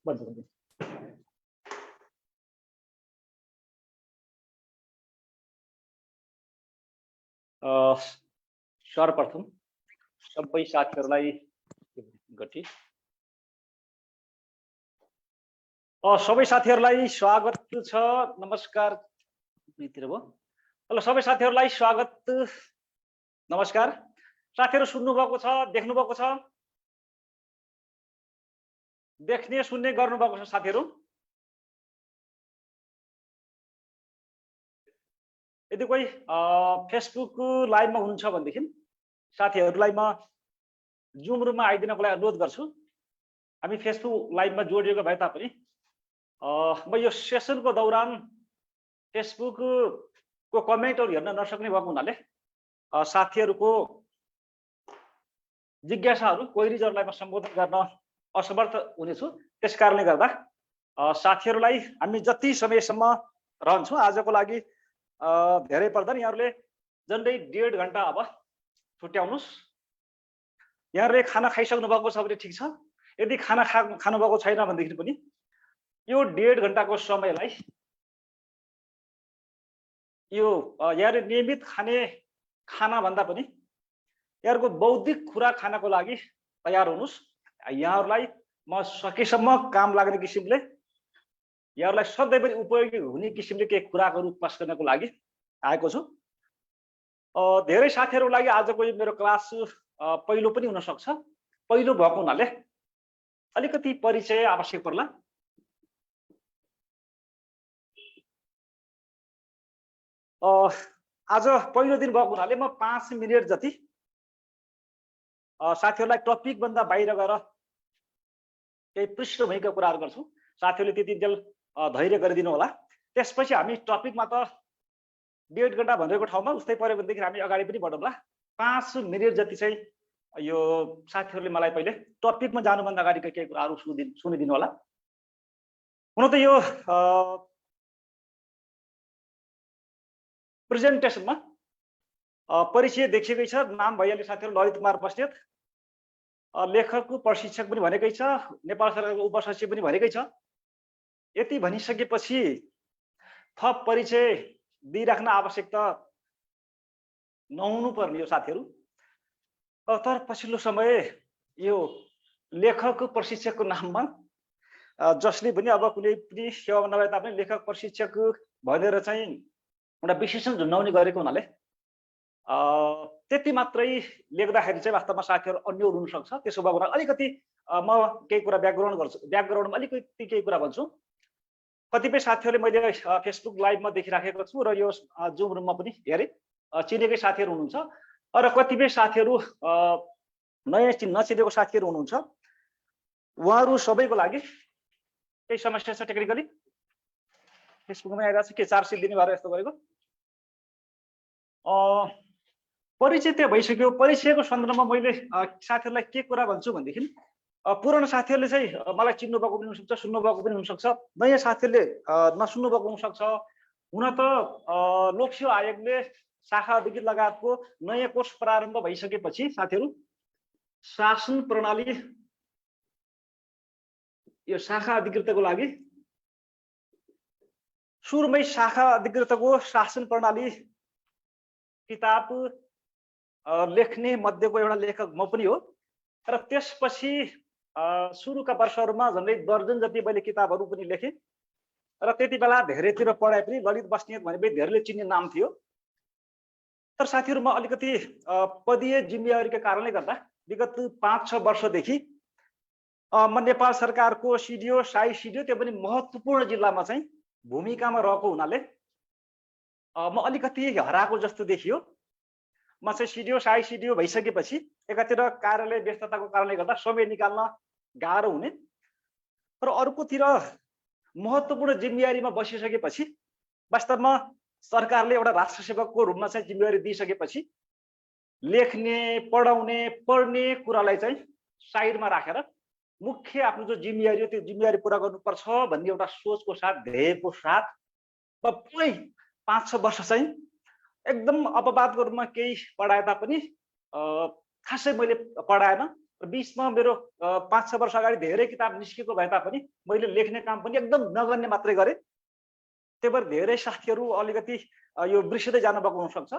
भन्छु सर्वप्रथम सबै साथीहरूलाई गति सबै साथीहरूलाई स्वागत छ। नमस्कार भित्र भयो। हेलो सबै साथीहरूलाई स्वागत नमस्कार। साथीहरू सुन्नु भएको छ, देख्नु भएको छ, देख्ने सुन्ने गर्नु भएको छ साथीहरू? यदि कोही फेसबुक लाइभमा हुनुहुन्छ भनेदेखि साथीहरूलाई म जुम रुममा आइदिनको लागि अनुरोध गर्छु। हामी फेसबुक लाइभमा जोडिएको भए तापनि म यो सेसनको दौरान फेसबुकको कमेन्टहरू हेर्न नसक्ने भएको हुनाले साथीहरूको जिज्ञासाहरू क्वेरीजहरूलाई म सम्बोधन गर्न असमर्थ हुनेछु। त्यसकारणले गर्दा साथीहरूलाई हामी जति समयसम्म रहन्छौँ आजको लागि धेरै पर्दैन। यहाँहरूले झन्डै 1.5 घण्टा अब छुट्याउनुहोस्। यहाँहरूले खाना खाइसक्नु भएको छ भने ठिक छ। यदि खाना खानु भएको छैन भनेदेखि पनि यो 1.5 घण्टाको समयलाई यो यहाँले नियमित खाने खाना भन्दा पनि यहाँहरूको बौद्धिक खुराक खानको लागि तयार हुनुहोस्। यहाँहरूलाई म सकेसम्म काम लाग्ने किसिमले यहाँहरूलाई सधैँभरि उपयोगी हुने किसिमले केही खुराकहरू पास गर्नको लागि आएको छु। धेरै साथीहरूको लागि आजको यो मेरो क्लास पहिलो पनि हुन सक्छ। पहिलो भएको हुनाले अलिकति परिचय आवश्यक पर्ला। आज पहिलो दिन भएको हुनाले म 5 मिनेट जति साथीहरूलाई टपिक भन्दा बाहिर गएर केही पृष्ठभूमिका कुराहरू गर्छु। साथीहरूले त्यति जेल धैर्य गरिदिनु होला। त्यसपछि हामी टपिकमा त 1.5 घण्टा भनेको ठाउँमा उस्तै पर्यो भनेदेखि हामी अगाडि पनि बढौँला। 5 मिनेट जति चाहिँ यो साथीहरूले मलाई पहिले टपिकमा जानुभन्दा अगाडि केही कुराहरू सुनिदिनु होला। हुन त यो प्रेजेन्टेसनमा परिचय देखिएकै छ। नाम भइहाल्यो साथीहरू, ललित कुमार बस्नेत, लेखकको प्रशिक्षक पनि भनेकै छ, नेपाल सरकारको उपसचिव पनि भनेकै छ। यति भनिसकेपछि थप परिचय दिइराख्न आवश्यकता नहुनु पर्ने हो साथीहरू। तर पछिल्लो समय यो लेखकको प्रशिक्षकको नाममा जसले पनि अब कुनै पनि सेवा नभए तापनि लेखक प्रशिक्षक भनेर चाहिँ एउटा विशेषण झुन्डाउने गरेको हुनाले त्यति मात्रै लेख्दाखेरि चाहिँ वास्तवमा साथीहरू अन्य हुन सक्छ। त्यसो भएको हुनाले अलिकति म केही कुरा ब्याकग्राउन्डमा अलिकति केही कुरा भन्छु। कतिपय साथीहरूले मैले फेसबुक लाइभमा देखिराखेको छु र यो जुम रुममा पनि हेरेँ, चिनेकै साथीहरू हुनुहुन्छ र कतिपय साथीहरू नयाँ नचिनेको साथीहरू हुनुहुन्छ। उहाँहरू सबैको लागि केही समस्या छ टेक्निकली। फेसबुकमा आइरहेको छ के 400 दिने भएर यस्तो गरेको। परिचय त्यो भइसक्यो। परिचयको सन्दर्भमा मैले साथीहरूलाई के कुरा भन्छु भनेदेखि पुरानो साथीहरूले चाहिँ मलाई चिन्नु भएको पनि हुनसक्छ, सुन्नु भएको पनि हुनसक्छ, नयाँ साथीहरूले नसुन्नु भएको हुनसक्छ। हुन त लोकसेवा आयोगले शाखा अधिकृत लगायतको नयाँ कोर्स प्रारम्भ भइसकेपछि साथीहरू शासन प्रणाली यो शाखा अधिकृतको लागि सुरुमै शाखा अधिकृतको शासन प्रणाली किताब लेख्ने मध्येको एउटा लेखक म पनि हो। र त्यसपछि सुरुका वर्षहरूमा झन्डै दर्जन जति मैले किताबहरू पनि लेखेँ र त्यति बेला धेरैतिर पढाए पनि ललित बस्नेत भनेपछि धेरैले चिन्ने नाम थियो। तर साथीहरू म अलिकति पदीय जिम्मेवारीका कारणले गर्दा विगत 5-6 वर्षदेखि म नेपाल सरकारको सिडिओ, साई सिडिओ, त्यो पनि महत्त्वपूर्ण जिल्लामा चाहिँ भूमिकामा रहेको हुनाले म अलिकति हराएको जस्तो देखियो। म चाहिँ सिडिओ, साई सिडिओ भइसकेपछि एकातिर कार्यालय व्यस्तताको कारणले गर्दा समय निकाल्न गाह्रो हुने र अर्कोतिर महत्त्वपूर्ण जिम्मेवारीमा बसिसकेपछि वास्तवमा सरकारले एउटा राष्ट्र सेवकको रूपमा चाहिँ जिम्मेवारी दिइसकेपछि लेख्ने, पढाउने, पढ्ने कुरालाई चाहिँ साइडमा राखेर मुख्य आफ्नो जो जिम्मेवारी हो त्यो जिम्मेवारी पुरा गर्नुपर्छ भन्ने एउटा सोचको साथ, ध्येयको साथ पुरै 5-6 वर्ष चाहिँ एकदम अपवादको रूपमा केही पढाए तापनि खासै मैले पढाएन। बीचमा मेरो 5-6 वर्ष अगाडि धेरै किताब निस्केको भए तापनि मैले लेख्ने काम पनि एकदम नगर्ने मात्रै गरेँ। त्यही भएर धेरै साथीहरू अलिकति यो बिर्सिँदै जानुभएको हुनसक्छ।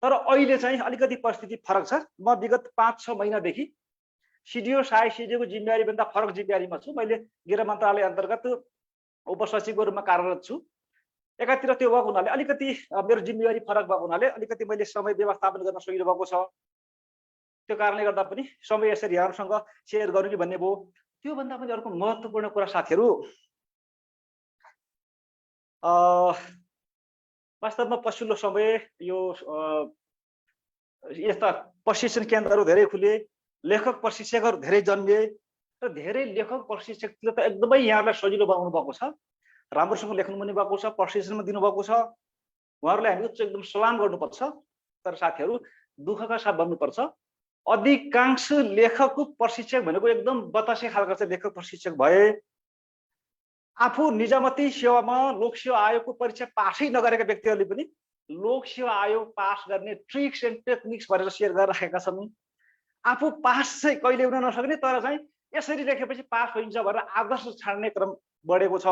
तर अहिले चाहिँ अलिकति परिस्थिति फरक छ। म विगत 5-6 महिनादेखि सिडिओ सहायक सिडिओको जिम्मेवारी भन्दा फरक जिम्मेवारीमा छु। मैले गृह मन्त्रालय अन्तर्गत उपसचिवको रूपमा कार्यरत छु। एकातिर त्यो भएको हुनाले अलिकति मेरो जिम्मेवारी फरक भएको हुनाले अलिकति मैले समय व्यवस्थापन गर्न सकिनु भएको छ। त्यो कारणले गर्दा पनि समय यसरी यहाँहरूसँग सेयर गर्नु कि भन्ने भयो। त्यो भन्दा पनि अर्को महत्त्वपूर्ण कुरा साथीहरू, वास्तवमा पछिल्लो समय यो यस्ता प्रशिक्षण केन्द्रहरू धेरै खुले, लेखक प्रशिक्षकहरू धेरै जन्मिए र धेरै लेखक प्रशिक्षकले त एकदमै यहाँलाई सजिलो बनाउनु भएको छ। राम्रोसँग लेख्नु पनि भएको छ, प्रशिक्षण दिनु भएको छ। उहाँहरूलाई हामी उच्च एकदम सलाम गर्नुपर्छ। तर साथीहरू दुःखका साथ भन्नुपर्छ, अधिकांश लेखकको प्रशिक्षक भनेको एकदम बतासे खालको चाहिँ लेखक प्रशिक्षक भए। आफू निजामती सेवामा लोक सेवा आयोगको परीक्षा पासै नगरेका व्यक्तिहरूले पनि लोक सेवा आयोग पास गर्ने ट्रिक्स एन्ड टेक्निक्स भनेर सेयर गरिराखेका छन्। आफू पास चाहिँ कहिले हुन नसक्ने तर चाहिँ यसरी लेखेपछि पास हुन्छ भनेर आदर्श छाड्ने क्रम बढेको छ।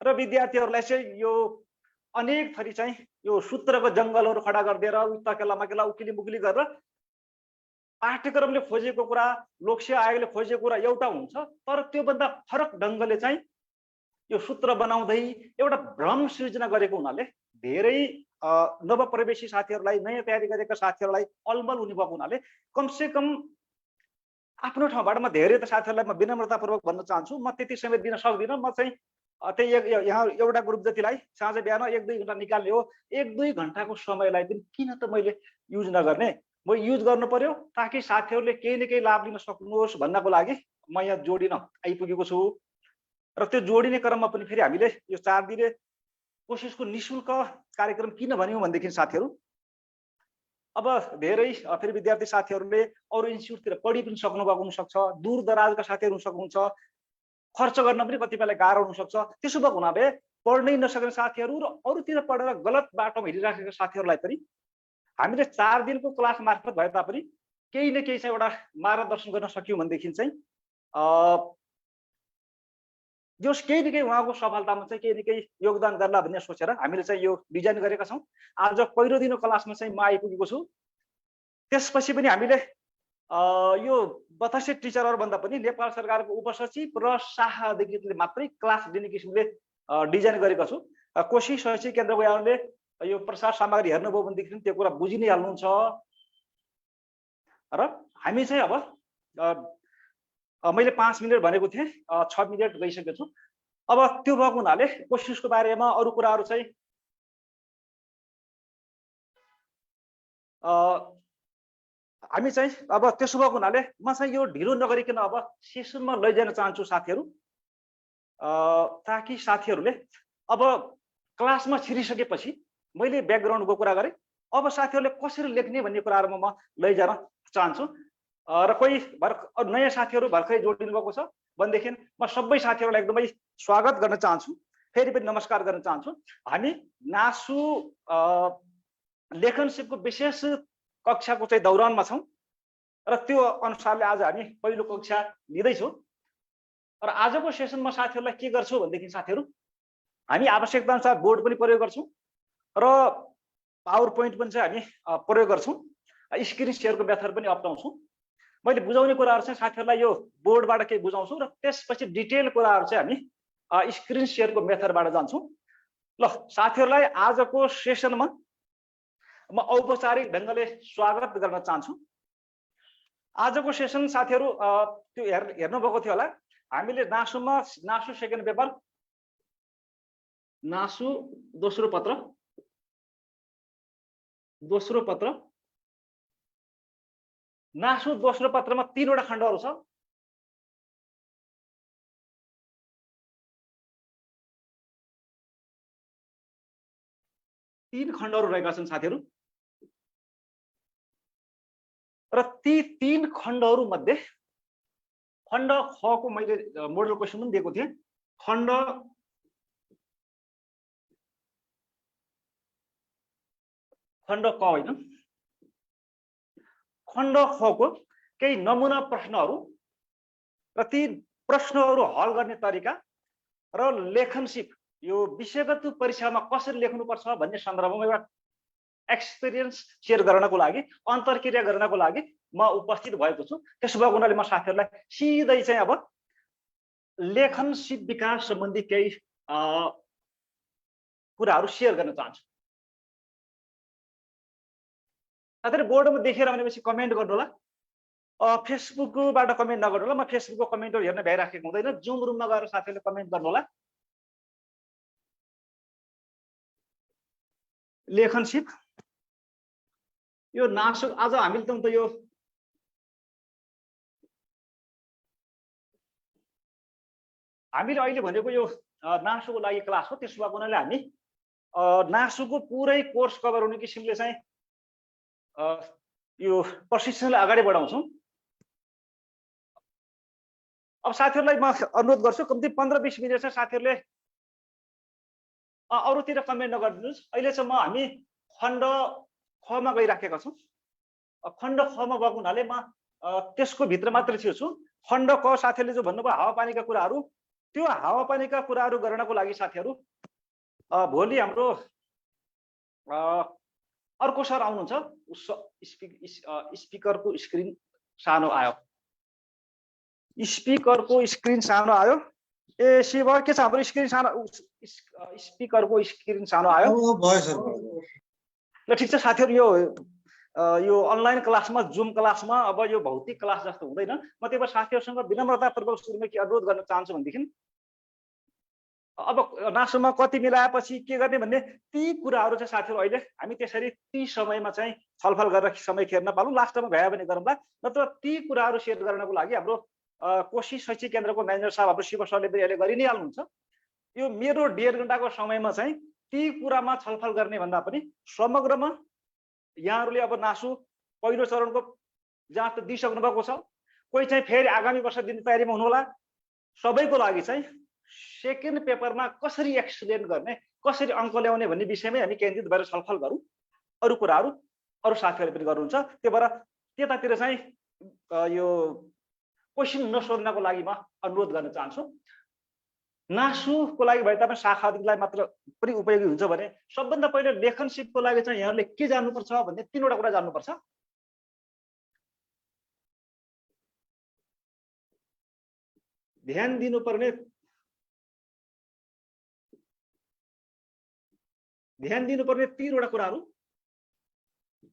र विद्यार्थीहरूलाई चाहिँ यो अनेक थरी चाहिँ यो सूत्रको जङ्गलहरू खडा गरिदिएर उता माकेला उकिली मुकिली गरेर पाठ्यक्रमले खोजेको कुरा, लोक सेवा आयोगले खोजेको कुरा एउटा हुन्छ, तर त्योभन्दा फरक ढङ्गले चाहिँ यो सूत्र बनाउँदै एउटा भ्रम सृजना गरेको हुनाले धेरै नवप्रवेशी साथीहरूलाई, नयाँ तयारी गरेका साथीहरूलाई अलमल हुने भएको हुनाले कमसे कम आफ्नो ठाउँबाट म धेरै त साथीहरूलाई म विनम्रतापूर्वक भन्न चाहन्छु, म त्यति समय दिन सक्दिनँ। म चाहिँ त्यही यहाँ एउटा ग्रुप जतिलाई साँझ बिहान 1-2 घन्टा निकाल्ने हो। 1-2 घन्टाको समयलाई पनि किन त मैले युज नगर्ने? म युज गर्नु पर्यो ताकि साथीहरूले केही न केही लाभ लिन सक्नुहोस् भन्नको लागि म यहाँ जोडिन आइपुगेको छु। र त्यो जोडिने क्रममा पनि फेरि हामीले यो 4 दिने कोसिसको निशुल्क कार्यक्रम किन भन्यौँ भनेदेखि साथीहरू, अब धेरै फेरि विद्यार्थी साथीहरूले अरू इन्स्टिट्युटतिर पढि पनि सक्नु भएको हुनसक्छ, दूर दराजका साथीहरू हुन सक्नुहुन्छ, खर्च गर्न पनि कतिपयलाई गाह्रो हुनसक्छ। त्यसो भएको हुनाले पढ्नै नसक्ने साथीहरू र अरूतिर पढेर गलत बाटोमा हिँडिराखेका साथीहरूलाई पनि हामीले 4 दिनको क्लास मार्फत भए तापनि केही न केही चाहिँ एउटा मार्गदर्शन गर्न सक्यौँ भनेदेखि चाहिँ जस केही न केही उहाँको सफलतामा चाहिँ केही न केही योगदान गर्ला भन्ने सोचेर हामीले चाहिँ यो डिजाइन गरेका छौँ। आज पहिलो दिनको क्लासमा चाहिँ म आइपुगेको छु। त्यसपछि पनि हामीले यो बतासे टिचरहरू भन्दा पनि नेपाल सरकारको उपसचिव र शाह अधिकृतले मात्रै क्लास दिने किसिमले डिजाइन गरेका छु। कोशी शैक्षिक केन्द्रको यहाँले यो प्रसार सामग्री हेर्नुभयो भनेदेखि त्यो कुरा बुझि नै हाल्नुहुन्छ। र हामी चाहिँ अब मैले 5 मिनट भनेको थिएँ, 6 मिनट गइसकेको छु। अब त्यो भएको हुनाले कोसिसको बारेमा अरू कुराहरू चाहिँ हामी चाहिँ अब त्यसो भएको हुनाले म चाहिँ यो ढिलो नगरिकन अब सेसनमा लैजान चाहन्छु साथीहरू, ताकि साथीहरूले अब क्लासमा छिरिसकेपछि मैले ब्याकग्राउन्डको कुरा गरेँ, अब साथीहरूले कसरी लेख्ने भन्ने कुराहरूमा म लैजान चाहन्छु। र कोही नयाँ साथीहरू भर्खरै जोडिनु भएको छ भनेदेखि म सबै साथीहरूलाई एकदमै स्वागत गर्न चाहन्छु, फेरि पनि नमस्कार गर्न चाहन्छु। हामी नासु लेखन सिपको विशेष कक्षाको चाहिँ दौरानमा छौँ र त्यो अनुसारले आज हामी पहिलो कक्षा लिँदैछौँ। र आजको सेसनमा साथीहरूलाई के गर्छौँ भनेदेखि साथीहरू हामी आवश्यकता अनुसार बोर्ड पनि प्रयोग गर्छौँ र पावर पोइन्ट पनि चाहिँ हामी प्रयोग गर्छौँ, स्क्रिन सेयरको मेथड पनि अप्नाउँछौँ। मैले बुझाउने कुराहरू चाहिँ साथीहरूलाई यो बोर्डबाट केही बुझाउँछु र त्यसपछि डिटेल कुराहरू चाहिँ हामी स्क्रिन सेयरको मेथडबाट जान्छौँ। ल साथीहरूलाई आजको सेसनमा म औपचारिक ढङ्गले स्वागत गर्न चाहन्छु। आजको सेसन साथीहरू त्यो हेर्नुभएको थियो होला, हामीले नासु सेकेन्ड पेपर, नासु दोस्रो पत्र नासु दोस्रो पत्रमा 3 वटा खण्डहरू छ। तीन खण्डहरू रहेका छन् साथीहरू र ती 3 खण्डहरू मध्ये खण्ड ख को मैले मोडल क्वेसन पनि दिएको थिएँ। खण्ड क होइन, खण्ड ख को केही नमुना प्रश्नहरू र ती प्रश्नहरू हल गर्ने तरिका र लेखनसिप यो विषयगत परीक्षामा कसरी लेख्नुपर्छ भन्ने सन्दर्भमा एउटा एक्सपिरियन्स सेयर गर्नको लागि अन्तर्क्रिया गर्नको लागि म उपस्थित भएको छु। त्यसो भएको हुनाले म साथीहरूलाई सिधै चाहिँ अब लेखन सिप विकास सम्बन्धी केही कुराहरू सेयर गर्न चाहन्छु। साथीहरू बोर्डमा देखेर भनेपछि कमेन्ट गर्नु होला। फेसबुकबाट कमेन्ट नगर्नु होला, म फेसबुकको कमेन्टहरू हेर्न भ्याइराखेको हुँदैन। जुम रुममा गएर साथीहरूले कमेन्ट गर्नु होला। लेखन सिप यो नासु आज हामीले त यो हामीले अहिले भनेको यो नासुको लागि क्लास हो। त्यसो भएको हुनाले हामी नासुको पुरै कोर्स कभर हुने किसिमले चाहिँ यो प्रशिक्षणलाई अगाडि बढाउँछौँ। अब साथीहरूलाई म अनुरोध गर्छु कम्ती 15-20 मिनट चाहिँ साथीहरूले अरूतिर कमेन्ट नगरिदिनुहोस्। अहिले चाहिँ हामी खण्ड खमा गइराखेका छौँ। खण्ड खमा गएको हुनाले म त्यसको भित्र मात्र छु। खण्ड क साथीहरूले जो भन्नुभयो हावापानीका कुराहरू, त्यो हावापानीका कुराहरू गर्नको लागि साथीहरू भोलि हाम्रो अर्को सर आउनुहुन्छ। स्पिकरको स्क्रिन सानो आयो। स्पिकरको स्क्रिन सानो आयो। ए शिव के छ हाम्रो स्क्रिन सानो स्पिकरको स्क्रिन सानो आयो भयो सर। ल ठिक छ साथीहरू, यो अनलाइन क्लासमा जुम क्लासमा अब यो भौतिक क्लास जस्तो हुँदैन। म त्यही भएर साथीहरूसँग विनम्रतापूर्वक सुरुमा के अनुरोध गर्न चाहन्छु भनेदेखि अब नासुमा कति मिलाएपछि के गर्ने भन्ने ती कुराहरू चाहिँ साथीहरू अहिले हामी त्यसरी ती समयमा चाहिँ छलफल गरेर समय खेर्न पालौँ। लास्टमा भ्यायो भने गरौँला। नत्र ती कुराहरू सेयर गर्नको लागि हाम्रो कोशी शैक्षिक केन्द्रको म्यानेजर साहब हाम्रो शिव सरले अहिले गरि नै हाल्नुहुन्छ। यो मेरो 1.5 घण्टाको समयमा चाहिँ ती कुरामा छलफल गर्ने भन्दा पनि समग्रमा यहाँहरूले अब नासु पहिलो चरणको जाँच त दिइसक्नु भएको छ। कोही चाहिँ फेरि आगामी वर्ष दिने तयारीमा हुनुहोला। सबैको लागि चाहिँ सेकेन्ड पेपरमा कसरी एक्सप्लेन गर्ने, कसरी अङ्क ल्याउने भन्ने विषयमै हामी केन्द्रित भएर छलफल गरौँ। अरू कुराहरू अरू साथीहरूले पनि गर्नुहुन्छ। त्यही भएर त्यतातिर चाहिँ यो क्वेसन नसोध्नको लागि म अनुरोध गर्न चाहन्छु। नासुको लागि भए तपाईँ शाखा अधिकारीलाई मात्र पनि उपयोगी हुन्छ भने सबभन्दा पहिले लेखन सिपको लागि चाहिँ यहाँहरूले के जान्नुपर्छ भन्ने 3वटा कुरा जान्नुपर्छ। ध्यान दिनुपर्ने 3वटा कुराहरू।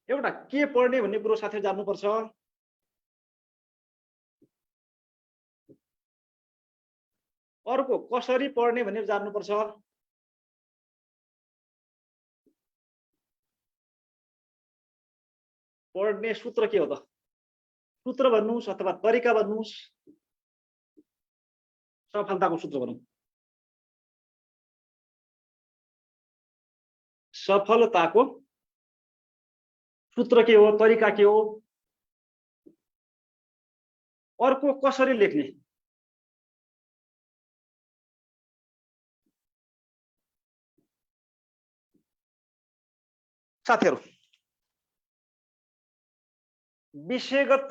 एउटा के पढ्ने भन्ने कुरो साथै जान्नुपर्छ। अर्को कसरी पढ्ने भन्ने जान्नुपर्छ। पढ्ने सूत्र के हो त? सूत्र भन्नुहोस् अथवा तरिका भन्नुहोस्, सफलताको सूत्र भनौँ। सफलताको सूत्र के हो, तरिका के हो। अर्को कसरी लेख्ने। साथीहरू विषयगत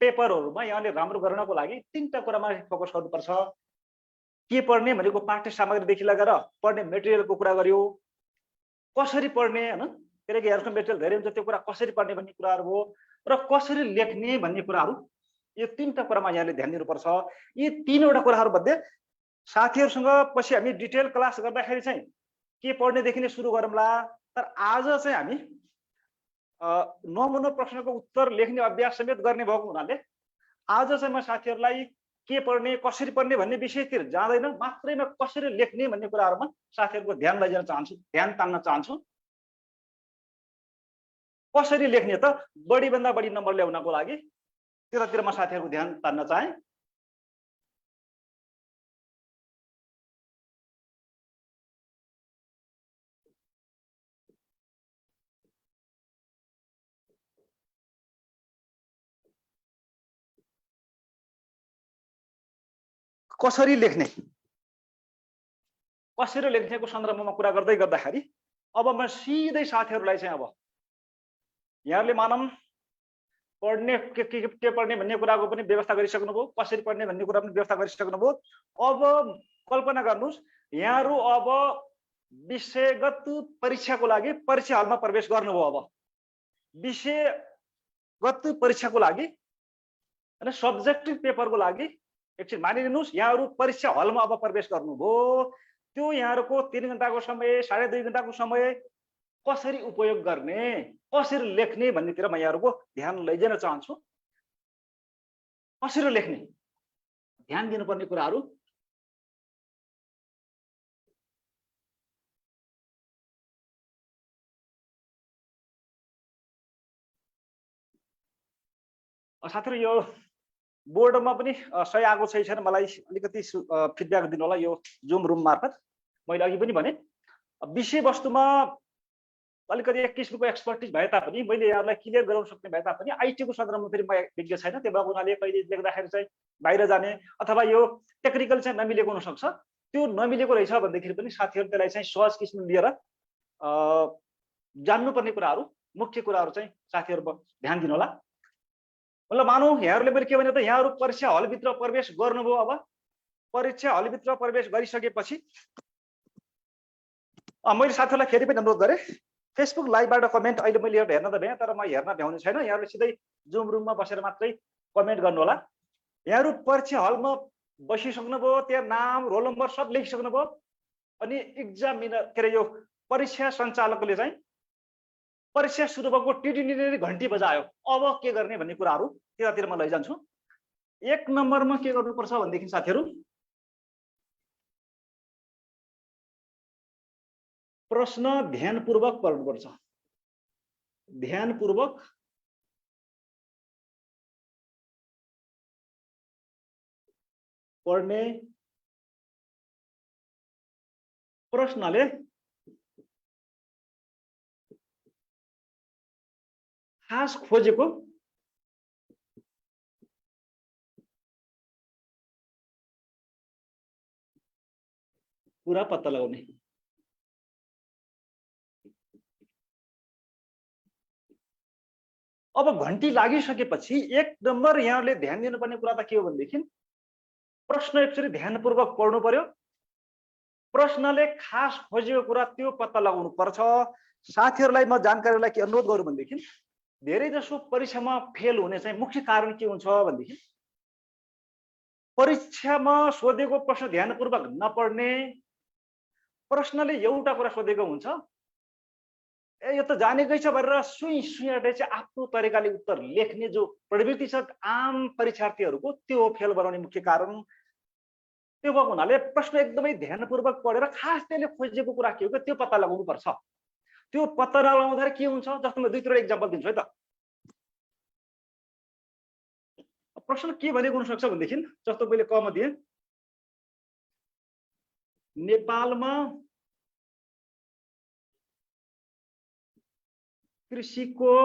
पेपरहरूमा यहाँले राम्रो गर्नको लागि 3टा कुरामा फोकस गर्नुपर्छ। के पढ्ने भनेको पाठ्य सामग्रीदेखि लगेर पढ्ने मेटेरियलको कुरा गर्यो। कसरी पढ्ने हैन, किनकि यहाँको मेटेरियल धेरै हुन्छ, त्यो कुरा कसरी पढ्ने भन्ने कुराहरू हो। र कसरी लेख्ने भन्ने कुराहरू। यो 3टा कुरामा यहाँले ध्यान दिनुपर्छ। यी 3वटा कुराहरू मध्ये साथीहरूसँग पछि हामी डिटेल क्लास गर्दाखेरि चाहिँ के पढ्नेदेखि नै सुरु गरौँला। तर आज चाहिँ हामी नमुना प्रश्नको उत्तर लेख्ने अभ्यास समेत गर्ने भएको हुनाले आज चाहिँ म साथीहरूलाई के पढ्ने कसरी पढ्ने भन्ने विषयतिर जाँदैन, मात्रैमा कसरी लेख्ने भन्ने कुराहरूमा साथीहरूको ध्यान लैजान चाहन्छु, ध्यान तान्न चाहन्छु। कसरी लेख्ने त बढी भन्दा बढी नम्बर ल्याउनको लागि त्यतातिर म साथीहरूको ध्यान तान्न चाहे। कसरी लेख्ने, कसरी लेख्नेको सन्दर्भमा कुरा गर्दै गर्दाखेरि अब म सिधै साथीहरूलाई चाहिँ अब यहाँहरूले मानौँ पढ्ने के पढ्ने भन्ने कुराको पनि व्यवस्था गरिसक्नुभयो, कसरी पढ्ने भन्ने कुरा पनि व्यवस्था गरिसक्नुभयो। अब कल्पना गर्नुहोस्, यहाँहरू अब विषयगत परीक्षाको लागि परीक्षा हलमा प्रवेश गर्नुभयो। अब विषयगत परीक्षाको लागि अनि सब्जेक्टिभ पेपरको लागि एकछिन मानिलिनुहोस्, यहाँहरू परीक्षा हलमा अब प्रवेश गर्नुभयो। त्यो यहाँहरूको 3 घण्टाको समय, 2.5 घण्टाको समय कसरी उपयोग गर्ने, कसरी लेख्ने भन्नेतिर म यहाँहरूको ध्यान लैजान चाहन्छु। कसरी लेख्ने, ध्यान दिनुपर्ने कुराहरू। साथीहरु, यो बोर्डमा पनि सही आएको छैन, मलाई अलिकति फिडब्याक दिनु होला। यो जुम रुम मार्फत मैले अघि पनि भने विषयवस्तुमा अलिकति एक किसिमको एक्सपर्टिज भए तापनि, मैले यहाँलाई क्लियर गराउन सक्ने भए तापनि आइटीको सन्दर्भमा फेरि म विज्ञ छैन। त्यो भएको हुनाले कहिले लेख्दाखेरि चाहिँ बाहिर जाने अथवा यो टेक्निकल चाहिँ नमिलेको हुन सक्छ। त्यो नमिलेको रहेछ भन्दाखेरि पनि साथीहरु त्यसलाई चाहिँ सहज किसिमले लिएर जान्नुपर्ने कुराहरू, मुख्य कुराहरू चाहिँ साथीहरु ध्यान दिनु होला। मतलब मानौ यहाँहरूले मैले के भने त, यहाँहरू परीक्षा हलभित्र प्रवेश गर्नुभयो। अब परीक्षा हलभित्र प्रवेश गरिसकेपछि मैले साथीहरुलाई फेरि पनि अनुरोध गरे, फेसबुक लाइभबाट कमेन्ट अहिले मैले हेर्न त भ्याएँ, तर म हेर्न भ्याउने छैन। यहाँहरूले सिधै जुम रुममा बसेर मात्रै कमेन्ट गर्नु होला। यहाँहरू परीक्षा हलमा बसिसक्नुभयो, त्यहाँ नाम, रोल नम्बर सब लेखिसक्नुभयो। अनि एक्जामिनर के अरे यो परीक्षा सञ्चालकले चाहिँ परीक्षा सुरु भएको टिटिटी घन्टी बजायो। अब के गर्ने भन्ने कुराहरू त्यतातिर म लैजान्छु। 1 नम्बरमा के गर्नुपर्छ भनेदेखि साथीहरु, प्रश्न ध्यानपूर्वक पढ्नुपर्छ। ध्यानपूर्वक पढ्ने प्रश्नले खास खोजेको कुरा पत्ता लगाउने। अब घन्टी लागिसकेपछि 1 नम्बर यहाँले ध्यान दिनुपर्ने कुरा त के हो भनेदेखि, प्रश्न एकचोटि ध्यानपूर्वक पढ्नु पर्यो। प्रश्नले खास खोजेको कुरा त्यो पत्ता लगाउनु पर्छ। साथीहरुलाई म जानकारीलाई के अनुरोध गरौँ भनेदेखि, धेरै जसो परीक्षामा फेल हुने चाहिँ मुख्य कारण के हुन्छ भनेदेखि, परीक्षामा सोधेको प्रश्न ध्यानपूर्वक नपढ्ने। प्रश्नले एउटा कुरा सोधेको हुन्छ, यो त जानेकै छ भनेर सुई सुईटे चाहिँ आफ्नो तरिकाले उत्तर लेख्ने जो प्रवृत्ति छ आम परीक्षार्थीहरूको, त्यो फेल बनाउने मुख्य कारण। त्यो भएको हुनाले प्रश्न एकदमै ध्यानपूर्वक पढेर खास त्यसले खोजेको कुरा के हो त्यो पत्ता लगाउनु पर्छ। त्यो पत्ता लगाउँदा के हुन्छ, जस्तो म 2-3 एक्जाम्पल दिन्छु है त। प्रश्न के भनेको हुन सक्छ भनेदेखि, जस्तो मैले कमा दिएँ, नेपालमा कृषिको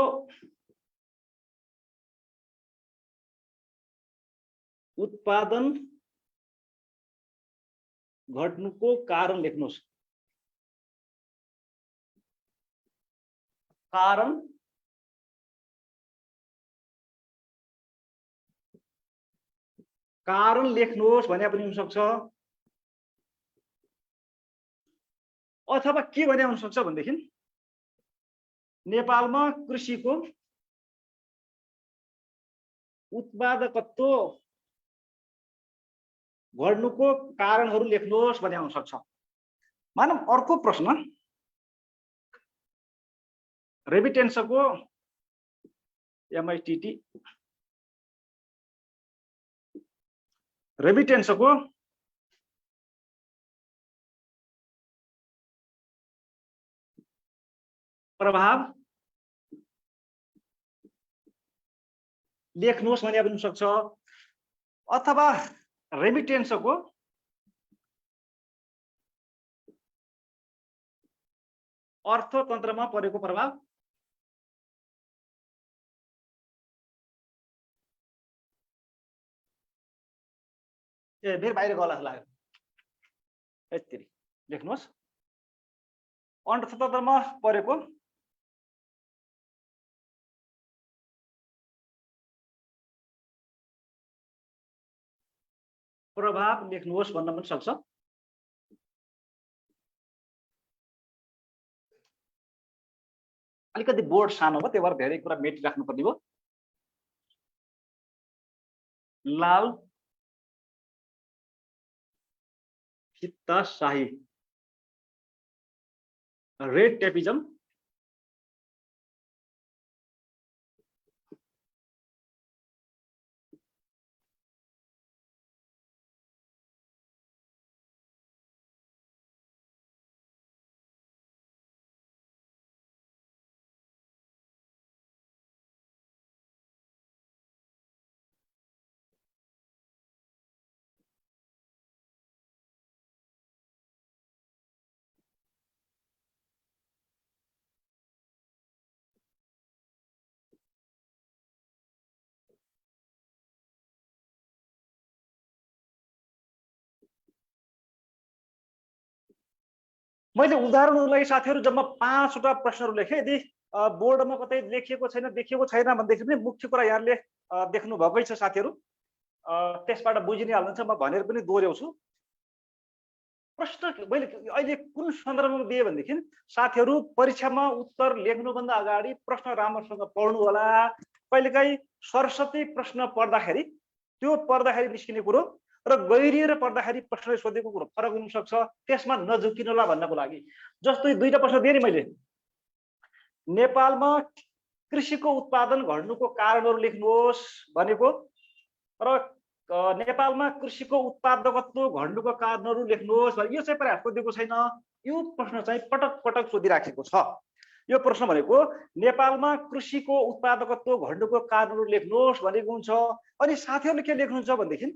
उत्पादन घट्नुको कारण लेख्नुहोस्। कारण लेख्नुहोस् भने पनि हुन सक्छ, अथवा के भने हुन सक्छ भनेदेखि, नेपालमा कृषिको उत्पादकत्व घट्नुको कारणहरू लेख्नुहोस् भने हुन सक्छ। मानौ अर्को प्रश्न, रेमिटेन्सको MITT रेमिटेन्सको प्रभाव लेख्नुहोस् भने पनि हुन सक्छ, अथवा रेमिटेन्सको अर्थतन्त्रमा परेको प्रभाव फेरि बाहिर गला लाग्यो, यति लेख्नुहोस्। अर्थतन्त्रमा परेको प्रभाव लेख्नुहोस् भन्न पनि सक्छ। अलिकति बोर्ड सानो हो, त्यही भएर धेरै कुरा मेटिराख्नु पर्ने हो। लाल फित्ताशाही, रेड टेपिजम, मैले उदाहरणको लागि साथीहरू जम्मा 5 वटा प्रश्नहरू लेखेँ। यदि बोर्डमा कतै लेखिएको छैन, देखिएको छैन भनेदेखि पनि मुख्य कुरा यहाँले देख्नु भएकै छ साथीहरू। त्यसबाट बुझि नै हाल्नुहुन्छ, म भनेर पनि दोहोऱ्याउँछु। प्रश्न मैले अहिले कुन सन्दर्भमा दिएँ भनेदेखि साथीहरू परीक्षामा उत्तर लेख्नुभन्दा अगाडि प्रश्न राम्रोसँग पढ्नु होला। कहिलेकाहीँ सरस्वती प्रश्न पढ्दाखेरि त्यो पढ्दाखेरि निस्किने कुरो र गहिरिएर पढ्दाखेरि प्रश्नले सोधेको कुरो फरक हुन सक्छ, त्यसमा नझुकिनुहोला भन्नको लागि। जस्तो यो दुईटा प्रश्न दिए नि मैले, नेपालमा कृषिको उत्पादन घट्नुको कारणहरू लेख्नुहोस् भनेको र नेपालमा कृषिको उत्पादकत्व घट्नुको कारणहरू लेख्नुहोस् भने यो चाहिँ प्राय सोधेको छैन। यो प्रश्न चाहिँ पटक पटक सोधिराखेको छ। यो प्रश्न भनेको नेपालमा कृषिको उत्पादकत्व घट्नुको कारणहरू लेख्नुहोस् भनेको हुन्छ। अनि साथीहरूले के लेख्नुहुन्छ भनेदेखि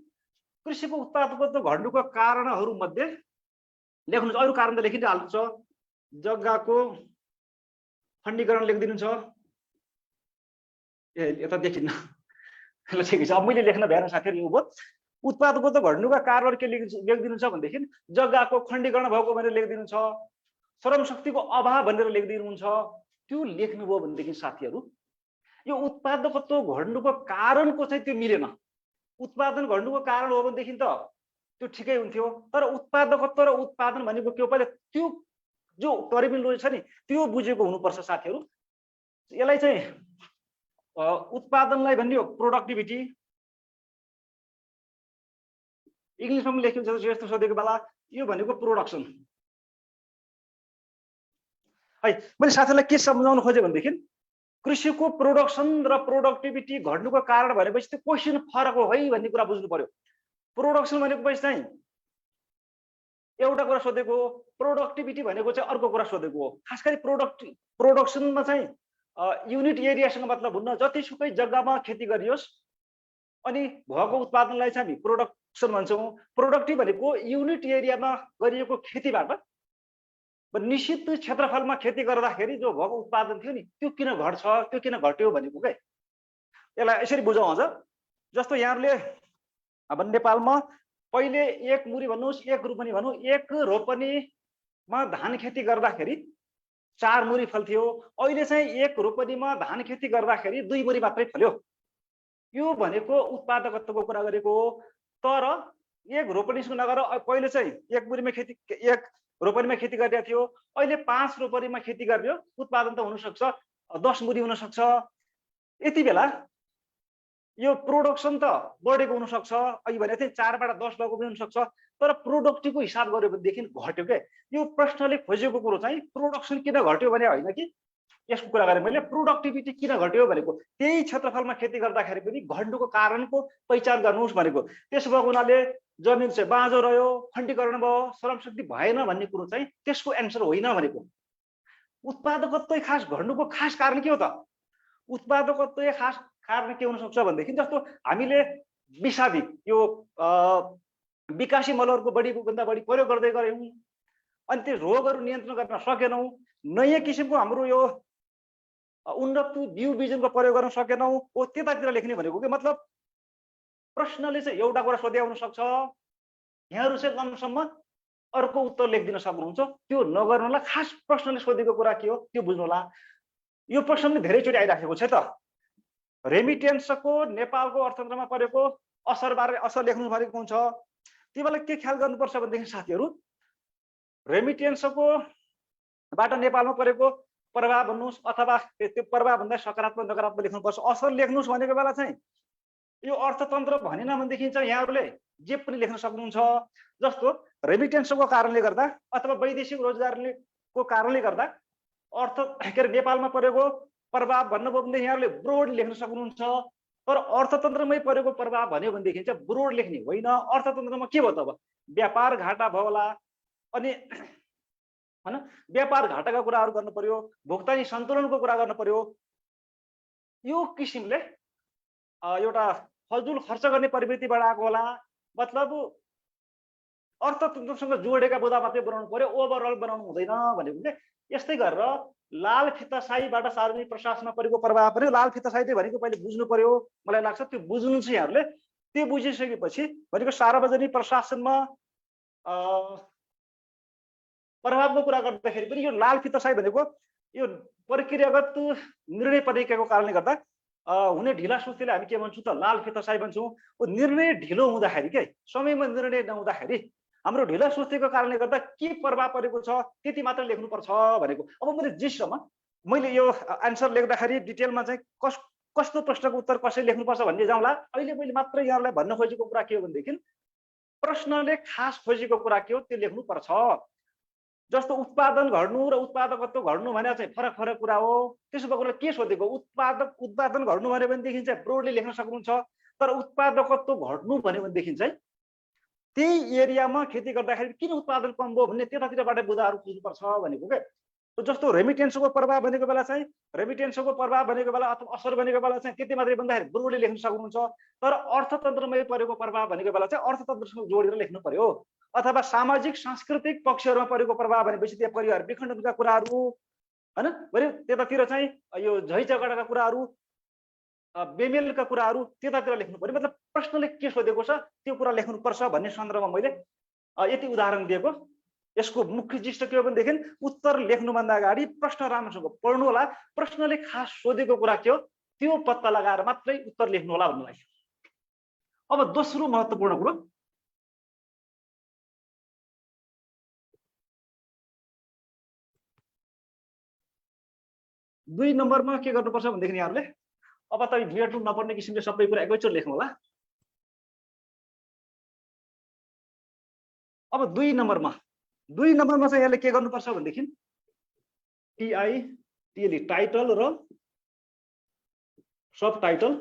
कृषिको उत्पादकत्व घट्नुको कारणहरू मध्ये लेख्नुहुन्छ, अरू कारण त लेखिनै हाल्नुहुन्छ। जग्गाको खण्डीकरण लेखिदिनुहुन्छ, यता देखिन्न, ल ठिकै छ। अब मैले लेख्न भ्याएन साथीहरू, यो भयो उत्पादकत्व घट्नुका कारणहरू के लेखिदिनुहुन्छ भनेदेखि जग्गाको खण्डीकरण भएको भनेर लेखिदिनुहुन्छ, श्रम शक्तिको अभाव भनेर लेखिदिनुहुन्छ। त्यो लेख्नुभयो भनेदेखि साथीहरू यो उत्पादकत्व घट्नुको कारणको चाहिँ त्यो मिलेन। उत्पादन घट्नुको कारण हो भनेदेखि त त्यो ठिकै हुन्थ्यो, तर उत्पादकत्व र उत्पादन भनेको के हो पहिला त्यो जो टर्मिनोलोजी छ नि त्यो बुझेको हुनुपर्छ साथीहरू। यसलाई चाहिँ उत्पादनलाई भन्ने हो प्रोडक्टिभिटी, इङ्ग्लिसमा लेखिन्छ जस्तो सोधेको बेला यो भनेको प्रोडक्सन है। मैले साथीहरूलाई के सम्झाउन खोजेँ भनेदेखि कृषिको प्रोडक्सन र प्रोडक्टिभिटी घट्नुको कारण भनेपछि त्यो क्वेसन फरक हो है भन्ने कुरा बुझ्नु पर्यो। प्रोडक्सन भनेको पछि चाहिँ एउटा कुरा सोधेको हो, प्रोडक्टिभिटी भनेको चाहिँ अर्को कुरा सोधेको हो। खास गरी प्रोडक्सनमा चाहिँ युनिट एरियासँग मतलब हुन्न, जतिसुकै जग्गामा खेती गरियोस् अनि भएको उत्पादनलाई चाहिँ हामी प्रोडक्सन भन्छौँ। प्रोडक्टिभ भनेको युनिट एरियामा गरिएको खेतीबाट निश्चित क्षेत्रफलमा खेती गर्दाखेरि जो भएको उत्पादन थियो नि त्यो किन घट्छ, त्यो किन घट्यो भनेको के। यसलाई यसरी बुझौँ अझ। जस्तो यहाँले अब नेपालमा पहिले एक मुरी भन्नुहोस्, एक रोपनी भनौँ, एक रोपनीमा धान खेती गर्दाखेरि 4 मुरी फल्थ्यो, अहिले चाहिँ एक रोपनीमा धान खेती गर्दाखेरि 2 मुरी मात्रै फल्यो। यो भनेको उत्पादकत्वको कुरा गरेको हो। तर एक रोपनीसँग नगर पहिले चाहिँ एक रोपनीमा खेती गरिरहेको थियो, अहिले 5 रोपनीमा खेती गरियो, उत्पादन त हुन सक्छ 10 मुरी हुन सक्छ। यति बेला यो प्रोडक्सन त बढेको हुन सक्छ, अघि भने थिएँ 4 बाट 10 भएको पनि हुन सक्छ, तर प्रोडक्टिभको हिसाब गर्यो भनेदेखि घट्यो के। यो प्रश्नले खोजेको कुरो चाहिँ प्रोडक्सन किन घट्यो भने होइन कि यसको कुरा गरेँ मैले, प्रोडक्टिभिटी किन घट्यो भनेको त्यही क्षेत्रफलमा खेती गर्दाखेरि पनि घट्नुको कारणको पहिचान गर्नुहोस् भनेको। त्यसो भएको हुनाले जमिन चाहिँ बाँझो रह्यो, खण्डीकरण भयो, श्रम शक्ति भएन भन्ने कुरो चाहिँ त्यसको एन्सर होइन भनेको। उत्पादकत्व खास घट्नुको खास कारण के हो त? उत्पादकत्व खास कारण के हुन सक्छ भनेदेखि जस्तो हामीले विषादी यो विकासी मलहरूको बढीभन्दा बढी प्रयोग गर्दै गऱ्यौँ अनि त्यो रोगहरू नियन्त्रण गर्न सकेनौँ, नयाँ किसिमको हाम्रो यो उन्नत बिउ बिजनको प्रयोग गर्न सकेनौँ, ओ त्यतातिर लेख्ने भनेको के मतलब प्रश्नले चाहिँ एउटा कुरा सोधे हुन सक्छ, यहाँहरू चाहिँ कमसम्म अर्को उत्तर लेखिदिन सक्नुहुन्छ। त्यो नगर्नुलाई खास प्रश्नले सोधेको कुरा के हो त्यो बुझ्नु होला। यो प्रश्न पनि धेरैचोटि आइराखेको छ त, रेमिटेन्सको नेपालको अर्थतन्त्रमा परेको असर लेख्नु भनेको हुन्छ। त्यो बेला के ख्याल गर्नुपर्छ भनेदेखि साथीहरू, रेमिटेन्सको बाट नेपालमा परेको प्रभाव भन्नुहोस् अथवा त्यो प्रभाव भन्दा सकारात्मक नकारात्मक लेख्नुपर्छ। असर लेख्नुहोस् भनेको बेला चाहिँ यो अर्थतन्त्र भनेन भनेदेखि चाहिँ यहाँहरूले जे पनि लेख्न सक्नुहुन्छ। जस्तो रेमिटेन्सको कारणले गर्दा अथवा वैदेशिक रोजगारको कारणले गर्दा अर्थ के अरे नेपालमा परेको प्रभाव भन्नुभयो भने यहाँहरूले ब्रोड लेख्न सक्नुहुन्छ। तर अर्थतन्त्रमै परेको प्रभाव भन्यो भनेदेखि चाहिँ ब्रोड लेख्ने होइन। अर्थतन्त्रमा के भयो त, अब व्यापार घाटा भयो होला, अनि हैन व्यापार घाटाका कुराहरू गर्नु पर्यो, भुक्तानी सन्तुलनको कुरा गर्नु पर्यो। यो किसिमले एउटा फजुल खर्च गर्ने प्रवृत्तिबाट आएको होला। मतलब अर्थतन्त्रसँग जोडेका बुँदा मात्रै बनाउनु पर्यो, ओभरअल बनाउनु हुँदैन भनेको के। यस्तै गरेर लाल फितासाहीबाट सार्वजनिक प्रशासनमा परेको प्रभाव पर्यो। लाल फितासाही चाहिँ भनेको पहिले बुझ्नु पर्यो, मलाई लाग्छ त्यो बुझ्नु छ यहाँहरूले। त्यो बुझिसकेपछि भनेको सार्वजनिक प्रशासनमा प्रभावको कुरा गर्दाखेरि पनि यो लाल फितासाही भनेको यो प्रक्रियागत निर्णय प्रक्रियाको कारणले गर्दा हुने ढिला सुस्तीले हामी के भन्छौँ त, लाल फितासाही भन्छौँ। ओ निर्णय ढिलो हुँदाखेरि के, समयमा निर्णय नहुँदाखेरि हाम्रो ढिला सुस्तीको कारणले गर्दा के प्रभाव परेको छ त्यति मात्र लेख्नुपर्छ भनेको। अब मैले जिसम्म मैले यो आन्सर लेख्दाखेरि डिटेलमा चाहिँ कस्तो प्रश्नको उत्तर कसरी लेख्नुपर्छ भन्ने जाउँला। अहिले मैले मात्र यहाँलाई भन्न खोजेको कुरा के हो भनेदेखि प्रश्नले खास खोजेको कुरा के हो त्यो लेख्नुपर्छ। जस्तो उत्पादन घट्नु र उत्पादकत्व घट्नु भने चाहिँ फरक फरक कुरा हो। त्यसो भएकोले के सोधेको, उत्पादन घट्नु भन्यो भनेदेखि चाहिँ ब्रोडली लेख्न सक्नुहुन्छ। तर उत्पादकत्व घट्नु भन्यो भनेदेखि चाहिँ त्यही एरियामा खेती गर्दाखेरि किन उत्पादन कम भयो भन्ने त्यतातिरबाट बुदाहरू खोज्नुपर्छ भनेको के। जस्तो रेमिटेन्सको प्रभाव भनेको बेला चाहिँ रेमिटेन्सको प्रभाव भनेको बेला अथवा असर भनेको बेला चाहिँ त्यति मात्रै भन्दाखेरि ब्रोडली लेख्न सक्नुहुन्छ। तर अर्थतन्त्रमै परेको प्रभाव भनेको बेला चाहिँ अर्थतन्त्रसँग जोडेर लेख्नु पर्यो। अथवा सामाजिक सांस्कृतिक पक्षहरूमा परेको प्रभाव भनेपछि त्यहाँ परिवार विखण्डनका कुराहरू हैन, भने त्यतातिर चाहिँ यो झैझगडाका कुराहरू, बेमेलका कुराहरू त्यतातिर लेख्नु पर्यो। मतलब प्रश्नले के सोधेको छ त्यो कुरा लेख्नुपर्छ भन्ने सन्दर्भमा मैले यति उदाहरण दिएको। यसको मुख्य जिस्ट के हो भनेदेखि उत्तर लेख्नुभन्दा अगाडि प्रश्न राम्रोसँग पढ्नु होला, प्रश्नले खास सोधेको कुरा के हो त्यो पत्ता लगाएर मात्रै उत्तर लेख्नु होला भन्नु लाग्यो। अब दोस्रो महत्त्वपूर्ण कुरो, दुई नम्बरमा के गर्नुपर्छ भनेदेखि यहाँहरूले अब तपाईँ भिडियो नपर्ने किसिमले सबै कुरा एकैचोटि लेख्नु होला। अब दुई नम्बरमा चाहिँ यहाँले के गर्नुपर्छ भनेदेखि टिआइटिएलई टाइटल र सब टाइटल,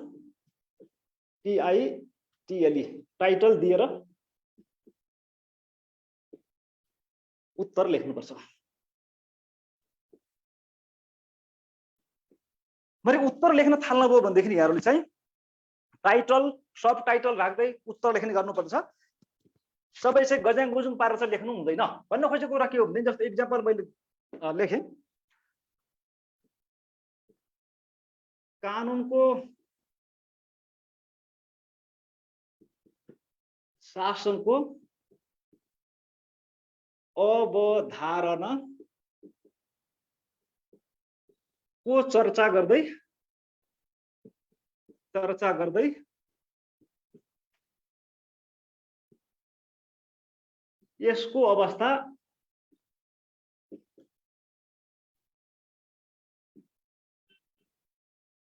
टिआइटिएलई टाइटल दिएर उत्तर लेख्नुपर्छ। मैले उत्तर लेख्न थाल्नुभयो भनेदेखि यहाँहरूले चाहिँ टाइटल सब टाइटल राख्दै उत्तर लेख्ने गर्नुपर्छ। सबै चाहिँ गज्याङ गुजुङ पारेर चाहिँ लेख्नु हुँदैन। भन्न खोजेको कुरा के हो भने जस्तो इक्जाम्पल मैले लेखेँ, कानुनको शासनको अवधारणा को चर्चा गर्दै यसको अवस्था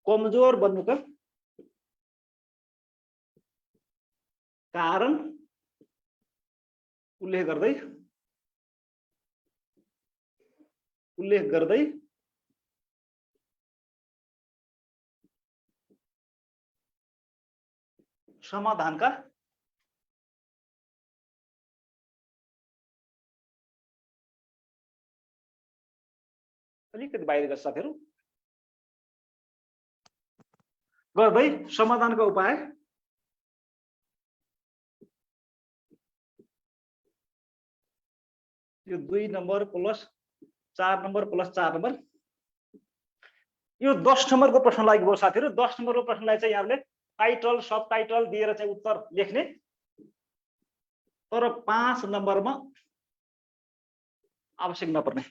कमजोर बन्नुका कारण उल्लेख गर्दै समाधानका अलिकति बाहिर गर्छ साथीहरू गर्दै समाधानका उपाय यो 2 number plus 4 number plus 4 number यो 10 नम्बरको प्रश्नलाई भयो साथीहरू। 10 नम्बरको प्रश्नलाई चाहिँ यहाँले टाइटल सब टाइटल दिएर चाहिँ उत्तर लेख्ने, तर 5 नम्बरमा आवश्यक नपर्ने।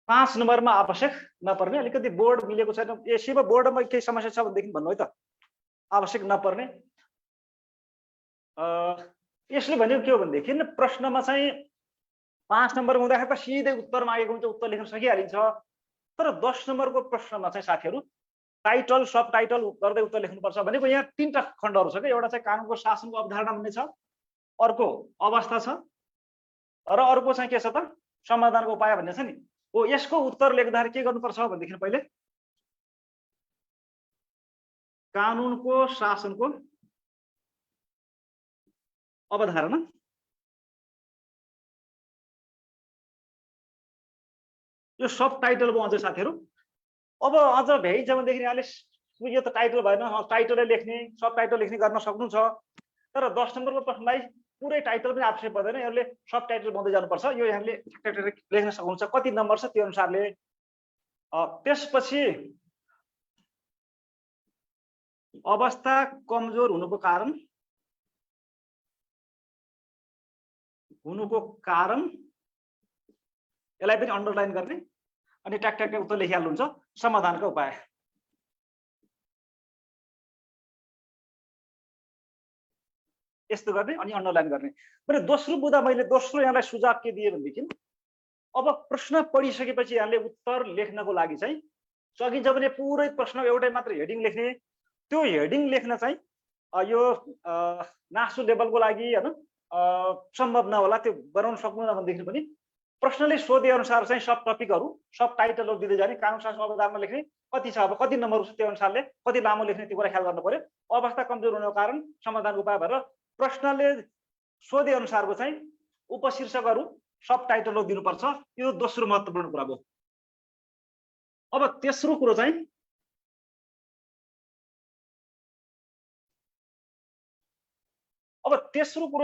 5 नम्बरमा आवश्यक नपर्ने, अलिकति बोर्ड मिलेको छैन, एसीमा बोर्डमा केही समस्या छ भनेदेखि भन्नु है त। आवश्यक नपर्ने यसले भनेको के हो भनेदेखि प्रश्नमा चाहिँ 5 नम्बर हुँदाखेरि त सिधै उत्तर मागेको हुन्छ, उत्तर लेख्न सकिहालिन्छ। तर 10 नम्बरको प्रश्नमा चाहिँ साथीहरू टाइटल सब टाइटल गर्दै उत्तर लेख्नुपर्छ भनेको यहाँ 3टा खण्डहरू छ क्या। एउटा चाहिँ कानुनको शासनको अवधारणा भन्ने छ, अर्को अवस्था छ, र अर्को चाहिँ के छ त समाधानको उपाय भन्ने छ नि। हो, यसको उत्तर लेख्दाखेरि के गर्नुपर्छ भनेदेखि पहिले कानुनको शासनको अवधारणा, यो सब टाइटल भयो अझ साथीहरू। अब अझ भ्याइ छ भनेदेखि यहाँले यो त टाइटल भएन, टाइटलै लेख्ने सब टाइटल लेख्ने गर्न सक्नुहुन्छ। तर 10 नम्बरको प्रश्नलाई पुरै टाइटल पनि आवश्यक पर्दैन, यहाँले सब टाइटल बनाउँदै जानुपर्छ। यो यहाँले लेख्न सक्नुहुन्छ, कति नम्बर छ त्यो अनुसारले। त्यसपछि अवस्था कमजोर हुनुको कारण यसलाई पनि अन्डरलाइन गर्ने, अनि ट्याक ट्याक उत्तर लेखिहाल्नुहुन्छ। समाधानको उपाय यस्तो गर्ने अनि अन्डरलाइन गर्ने। भने दोस्रो बुँदा मैले दोस्रो यहाँलाई सुझाव के दिए भनेदेखि अब प्रश्न पढिसकेपछि यहाँले उत्तर लेख्नको लागि चाहिँ सकिन्छ भने पुरै प्रश्न एउटै मात्र हेडिङ लेख्ने। त्यो हेडिङ लेख्न चाहिँ यो नासु लेभलको लागि हैन सम्भव नहोला, त्यो बनाउन सक्नुहुन्न भनेदेखि पनि प्रश्नले सोधे अनुसार चाहिँ सब टपिकहरू सब टाइटलहरू दिँदै जाने, कानुन शासन अवधारणा लेख्ने, कति छ अब कति नम्बर छ त्यो अनुसारले कति लामो लेख्ने त्यो कुरा ख्याल गर्नु पर्यो। अवस्था कमजोर हुनुको कारण समाधानको उपाय भएर प्रश्नले सोधे अनुसारको चाहिँ उपशीर्षकहरू सब टाइटलहरू दिनुपर्छ। यो दोस्रो महत्त्वपूर्ण कुरा हो। अब तेस्रो कुरो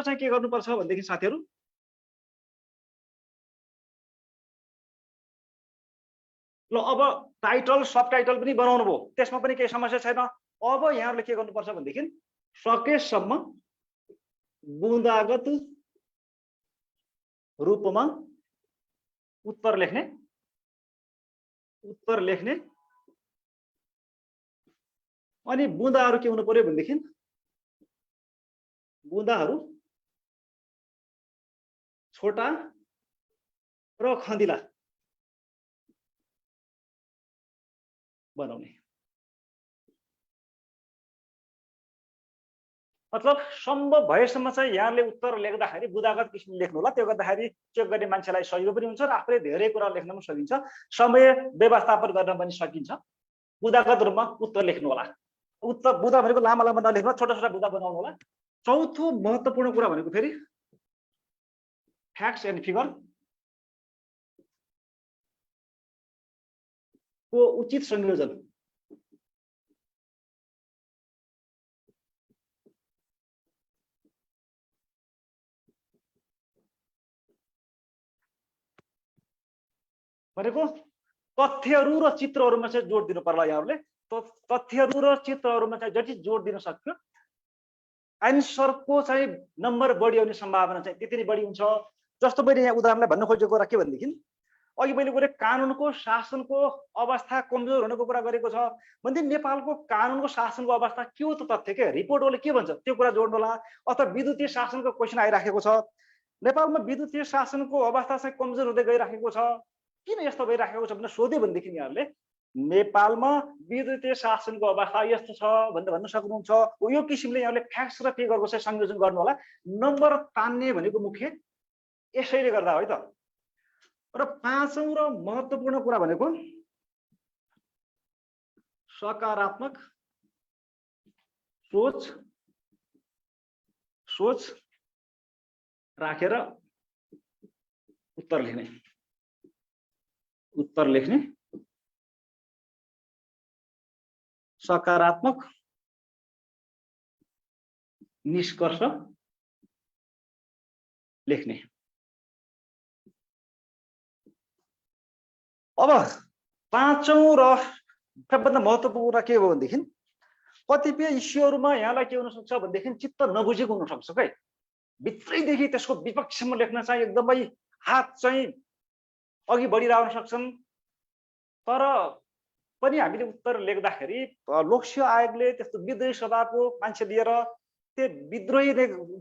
चाहिँ के गर्नुपर्छ भनेदेखि साथीहरू ल अब टाइटल सब टाइटल पनि बनाउनु भयो, त्यसमा पनि केही समस्या छैन। अब यहाँले के गर्नुपर्छ भनेदेखि सकेसम्म बुँदागत रूपमा उत्तर लेख्ने अनि बुँदाहरू के हुनु पर्यो भनेदेखि बुँदाहरू छोटा र खँदिला बनाउने। मतलब सम्भव भएसम्म चाहिँ यहाँले उत्तर लेख्दाखेरि बुँदागत किसिमले लेख्नु होला। त्यो गर्दाखेरि चेक गर्ने मान्छेलाई सजिलो पनि हुन्छ र आफूले धेरै कुरा लेख्न पनि सकिन्छ, समय व्यवस्थापन गर्न पनि सकिन्छ। बुँदागत रूपमा उत्तर लेख्नु होला। उत्तर बुँदा भनेको लामा लामा नलेख्नु, छोटा छोटा बुँदा बनाउनु होला। चौथो महत्त्वपूर्ण कुरा भनेको फेरि फ्याक्ट्स एन्ड फिगर को उचित संयोजन। भनेको तथ्यहरू र चित्रहरूमा चाहिँ जोड दिनु पर्ला। यहाँहरूले तथ्यहरू र चित्रहरूमा चाहिँ जति जोड दिन सक्यो एन्सरको चाहिँ नम्बर बढी आउने सम्भावना चाहिँ त्यति नै बढी हुन्छ। जस्तो मैले यहाँ उदाहरणलाई भन्न खोजेको कुरा के भनेदेखि अघि मैले कुरा कानुनको शासनको अवस्था कमजोर हुनुको कुरा गरेको छ भने नेपालको कानुनको शासनको अवस्था के हो त तथ्य के रिपोर्टले के भन्छ त्यो कुरा जोड्नु होला। अथवा विद्युतीय शासनको क्वेसन आइराखेको छ, नेपालमा विद्युतीय शासनको अवस्था चाहिँ कमजोर हुँदै गइराखेको छ, किन यस्तो भइराखेको छ भनेर सोध्यो भनेदेखि यहाँहरूले नेपालमा विद्युतीय शासनको अवस्था यस्तो छ भनेर भन्न सक्नुहुन्छ। यो किसिमले यहाँले फ्याक्ट्स र फिगरको चाहिँ संयोजन गर्नु होला। नम्बर तान्ने भनेको मुख्य यसैले गर्दा हो है त। र पाँचौं र महत्त्वपूर्ण कुरा भनेको सकारात्मक सोच राखेर उत्तर लेख्ने सकारात्मक निष्कर्ष लेख्ने। अब पाँचौं र सबभन्दा महत्त्वपूर्ण कुरा के हो भनेदेखि कतिपय इस्युहरूमा यहाँलाई के हुन सक्छ भनेदेखि चित्त नबुझेको हुन सक्छ के भित्रैदेखि त्यसको विपक्षमा लेख्न चाहिँ एकदमै हात चाहिँ अघि बढिरहन सक्छन्, तर पनि हामीले उत्तर लेख्दाखेरि लोकसेवा आयोगले त्यस्तो विद्रोही स्वभावको मान्छे लिएर त्यो विद्रोही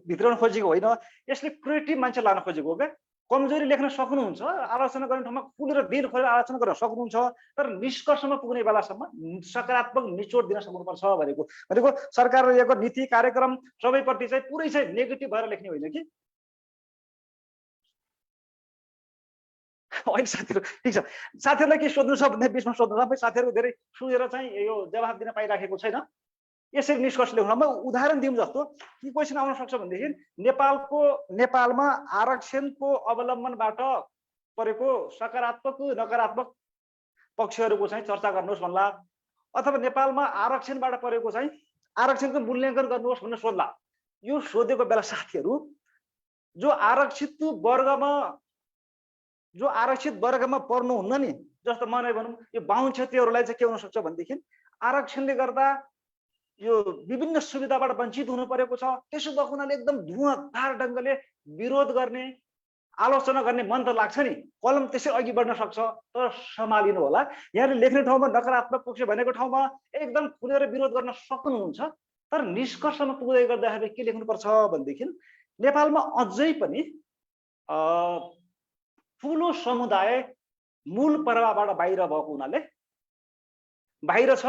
भित्राउन खोजेको होइन, यसले क्रिएटिभ मान्छे लान खोजेको हो क्या। कमजोरी लेख्न सक्नुहुन्छ, आलोचना गर्ने ठाउँमा खुलेर दिल खोलेर आलोचना गर्न सक्नुहुन्छ, तर निष्कर्षमा पुग्ने बेलासम्म सकारात्मक निचोड दिन सक्नुपर्छ भनेको सरकारको नीति कार्यक्रम सबैपट्टि चाहिँ पुरै चाहिँ नेगेटिभ भएर लेख्ने होइन कि। होइन साथीहरू, ठिक छ, साथीहरूलाई के सोध्नु छ भन्ने बिचमा सोध्नु, सबै साथीहरू धेरै सुनेर चाहिँ यो जवाफ दिन पाइराखेको छैन। यसरी निष्कर्ष लेख्नु, म उदाहरण दिउँ जस्तो के क्वेसन आउन सक्छ भनेदेखि नेपालमा आरक्षणको अवलम्बनबाट परेको सकारात्मक नकारात्मक पक्षहरूको चाहिँ चर्चा गर्नुहोस् भन्ला, अथवा नेपालमा आरक्षणबाट परेको चाहिँ आरक्षणको मूल्याङ्कन गर्नुहोस् भनेर सोध्ला। यो सोधेको बेला साथीहरू जो आरक्षित वर्गमा पर्नुहुन्न नि, जस्तो मलाई भनौँ यो बाहुन क्षेत्रीहरूलाई चाहिँ के हुन सक्छ भनेदेखि आरक्षणले गर्दा यो विभिन्न सुविधाबाट वञ्चित हुनु परेको छ, त्यसो भएको हुनाले एकदम धुवाँधार ढङ्गले विरोध गर्ने आलोचना गर्ने मन त लाग्छ नि, कलम त्यसै अघि बढ्न सक्छ, तर सम्हालिनु होला। यहाँले लेख्ने ठाउँमा नकारात्मक पक्ष भनेको ठाउँमा एकदम खुलेर विरोध गर्न सक्नुहुन्छ, तर निष्कर्षमा पुग्दै गर्दाखेरि के लेख्नुपर्छ भनेदेखि नेपालमा अझै पनि ठुलो समुदाय मूल प्रवाहबाट बाहिर भएको हुनाले बाहिर छ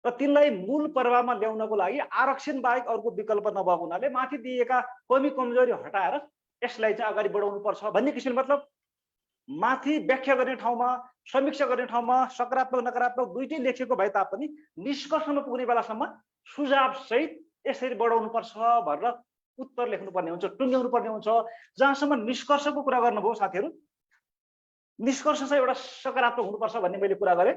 र तिनलाई मूल प्रवाहमा ल्याउनको लागि आरक्षण बाहेक अर्को विकल्प नभएको हुनाले माथि दिएका कमी कमजोरी हटाएर यसलाई चाहिँ अगाडि बढाउनु पर्छ भन्ने किसिमले, मतलब माथि व्याख्या गर्ने ठाउँमा समीक्षा गर्ने ठाउँमा सकारात्मक नकारात्मक दुइटै लेखेको भए तापनि निष्कर्षमा पुग्ने बेलासम्म सुझाव सहित यसरी बढाउनु पर्छ भनेर उत्तर लेख्नुपर्ने हुन्छ, टुङ्ग्याउनु पर्ने हुन्छ। जहाँसम्म निष्कर्षको कुरा गर्नुभयो साथीहरू, निष्कर्ष चाहिँ एउटा सकारात्मक हुनुपर्छ भन्ने मैले कुरा गरेँ।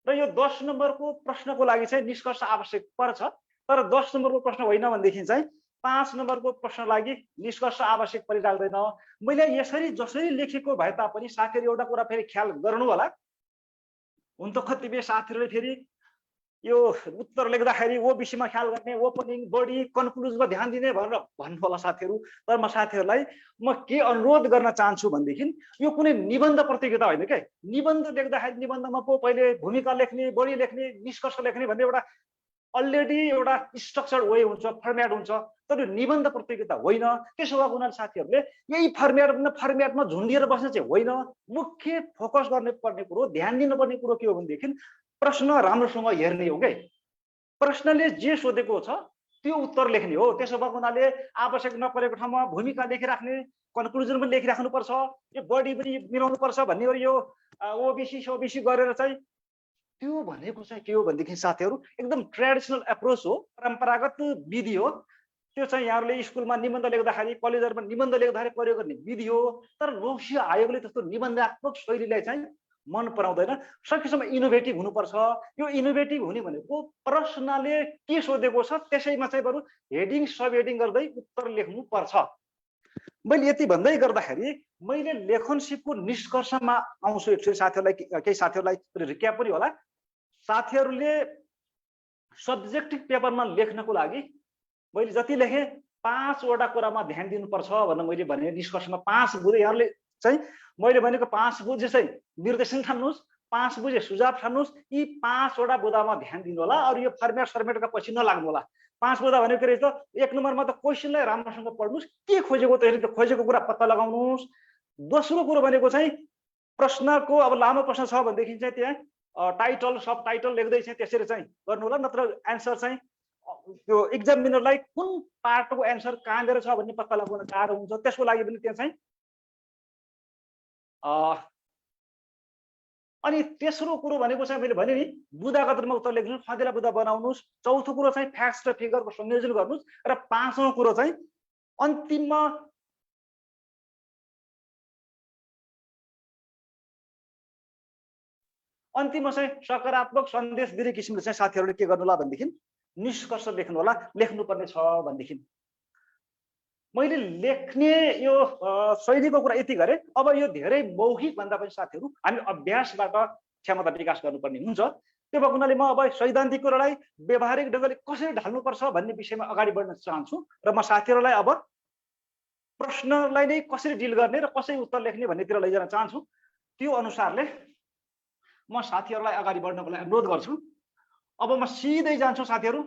र यो 10 नम्बरको प्रश्नको लागि चाहिँ निष्कर्ष आवश्यक पर्छ, तर 10 नम्बरको प्रश्न होइन भनेदेखि चाहिँ 5 नम्बरको प्रश्न लागि निष्कर्ष आवश्यक परिराख्दैन। मैले यसरी जसरी लेखेको भए तापनि साथीहरू एउटा कुरा फेरि ख्याल गर्नु होला, हुन त कतिपय साथीहरूले फेरि यो उत्तर लेख्दाखेरि ओबिसीमा ख्याल गर्ने, ओपनिङ बडी कन्क्लुजनमा ध्यान दिने भनेर भन्नु होला साथीहरू। तर म साथीहरूलाई म के अनुरोध गर्न चाहन्छु भनेदेखि यो कुनै निबन्ध प्रतियोगिता होइन क्या। निबन्ध लेख्दाखेरि निबन्धमा पो पहिले भूमिका लेख्ने, बढी लेख्ने, निष्कर्ष लेख्ने भन्ने एउटा अलरेडी एउटा स्ट्रक्चर वे हुन्छ, फर्मेट हुन्छ, तर यो निबन्ध प्रतियोगिता होइन। त्यसो भएको हुनाले साथीहरूले यही फर्मेटमा झुन्डिएर बस्ने चाहिँ होइन। मुख्य फोकस गर्नुपर्ने कुरो, ध्यान दिनुपर्ने कुरो के हो भनेदेखि प्रश्न राम्रोसँग हेर्ने हो क्या। प्रश्नले जे सोधेको छ त्यो उत्तर लेख्ने हो। त्यसो भएको हुनाले आवश्यक नपरेको ठाउँमा भूमिका लेखिराख्ने, कन्क्लुजन पनि लेखिराख्नुपर्छ, यो बडी पनि मिलाउनु पर्छ भन्ने हो। यो ओबिसी गरेर चाहिँ त्यो भनेको चाहिँ के हो भनेदेखि साथीहरू एकदम ट्रेडिसनल एप्रोच हो, परम्परागत विधि हो। त्यो चाहिँ यहाँहरूले स्कुलमा निबन्ध लेख्दाखेरि, कलेजहरूमा निबन्ध लेख्दाखेरि प्रयोग गर्ने विधि हो। तर लोकसेवा आयोगले त्यस्तो निबन्धात्मक शैलीलाई चाहिँ मन पराउँदैन। सकेसम्म इनोभेटिभ हुनुपर्छ। यो इनोभेटिभ हुने भनेको प्रश्नले के सोधेको छ त्यसैमा चाहिँ बरु हेडिङ सब हेडिङ गर्दै उत्तर लेख्नु पर्छ। मैले यति भन्दै गर्दाखेरि मैले लेखनसिपको निष्कर्षमा आउँछु। एकचोटि साथीहरूलाई, केही साथीहरूलाई रिक्याप पनि होला। साथीहरूले सब्जेक्टिभ पेपरमा लेख्नको लागि मैले जति लेखेँ 5 वटा कुरामा ध्यान दिनुपर्छ भनेर मैले भने। निष्कर्षमा 5 बुझे यहाँहरूले चाहिँ मैले भनेको 5 बुझे चाहिँ निर्देशन ठान्नुहोस्, 5 बुझे सुझाव ठान्नुहोस्। यी 5 वटा बुदामा ध्यान दिनु होला। अरू यो फर्मेटका पछि नलाग्नु होला। 5 बुदा भनेको के रहेछ त, 1 नम्बरमा त क्वेसनलाई राम्रोसँग पढ्नुहोस्, के खोजेको त खोजेको कुरा पत्ता लगाउनुहोस्। दोस्रो कुरो भनेको चाहिँ प्रश्नको अब लामो प्रश्न छ भनेदेखि चाहिँ त्यहाँ टाइटल सब टाइटल लेख्दै चाहिँ त्यसरी चाहिँ गर्नु होला। नत्र एन्सर चाहिँ त्यो एक्जामिनरलाई कुन पार्टको एन्सर कहाँनिर छ भन्ने पत्ता लगाउन गाह्रो हुन्छ। त्यसको लागि पनि त्यहाँ चाहिँ अनि तेस्रो कुरो भनेको चाहिँ मैले भने नि बुदागत रूपमा उत्तर लेख्नु, फदिला बुदा बनाउनुहोस्। चौथो कुरो चाहिँ फ्याक्ट्स र फिगरको संयोजन गर्नुहोस्। र 5औं कुरो चाहिँ अन्तिममा चाहिँ सकारात्मक सन्देश दिने किसिमले चाहिँ साथीहरूले के गर्नु होला भनेदेखि निष्कर्ष लेख्नु होला, लेख्नुपर्ने छ भनेदेखि। मैले लेख्ने यो शैलीको कुरा यति गरेँ। अब यो धेरै मौखिक भन्दा पनि साथीहरू हामी अभ्यासबाट क्षमता विकास गर्नुपर्ने हुन्छ। त्यो भएको हुनाले म अब सैद्धान्तिक कुरालाई व्यवहारिक ढङ्गले कसरी ढाल्नुपर्छ भन्ने विषयमा अगाडि बढ्न चाहन्छु। र म साथीहरूलाई अब प्रश्नलाई नै कसरी डिल गर्ने र कसरी उत्तर लेख्ने भन्नेतिर लैजान चाहन्छु। त्यो अनुसारले म साथीहरूलाई अगाडि बढ्नको लागि अनुरोध गर्छु। अब म सिधै जान्छु साथीहरू